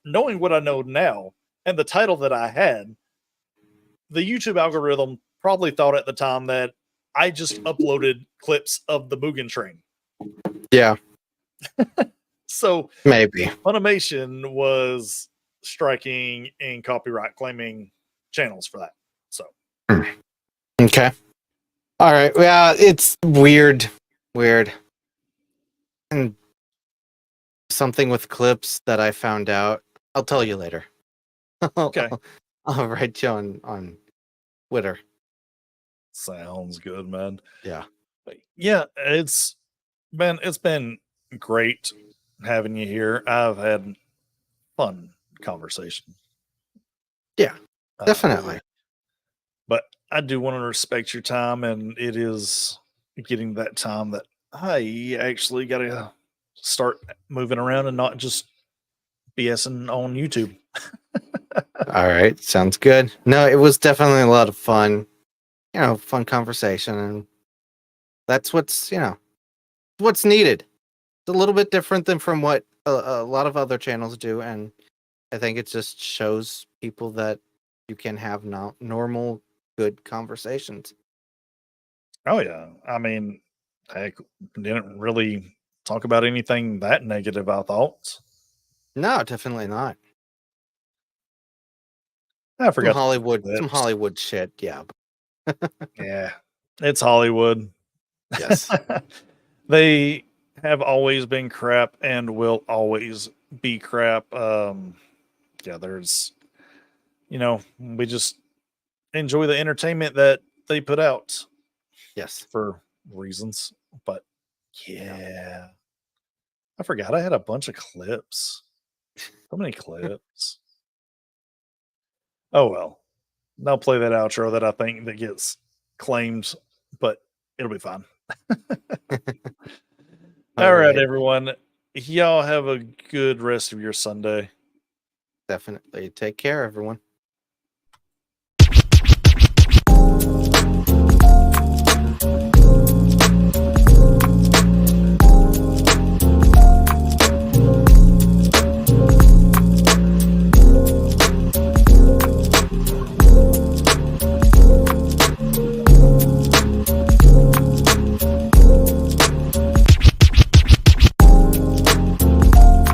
knowing what I know now and the title that I had, the YouTube algorithm probably thought at the time that I just uploaded clips of the Mugen Train. Yeah. So maybe Funimation was striking and copyright claiming channels for that. So okay. All right. Yeah, it's weird. And something with clips that I found out. I'll tell you later. Okay. I'll write you on Twitter. Sounds good, man. Yeah. But yeah, it's been great having you here. I've had fun conversation. Yeah, Uh, definitely. but I do want to respect your time, and it is getting that time that I actually got to start moving around and not just BSing on YouTube. All right, sounds good. No, it was definitely a lot of fun. Fun conversation, and that's what's needed. It's a little bit different than from what a lot of other channels do, and I think it just shows people that you can have normal, good conversations. Oh yeah, I mean, heck, didn't really talk about anything that negative. I thought No, definitely not. I forgot to put Some clips. Hollywood shit. Yeah. Yeah, it's Hollywood. Yes. They have always been crap and will always be crap. Yeah, we just enjoy the entertainment that they put out Yes. for reasons. But yeah, I forgot I had a bunch of clips. So many clips. Oh well. I'll play that outro that I think that gets claimed, but it'll be fine. All right, everyone. Y'all have a good rest of your Sunday. Definitely. Take care, everyone.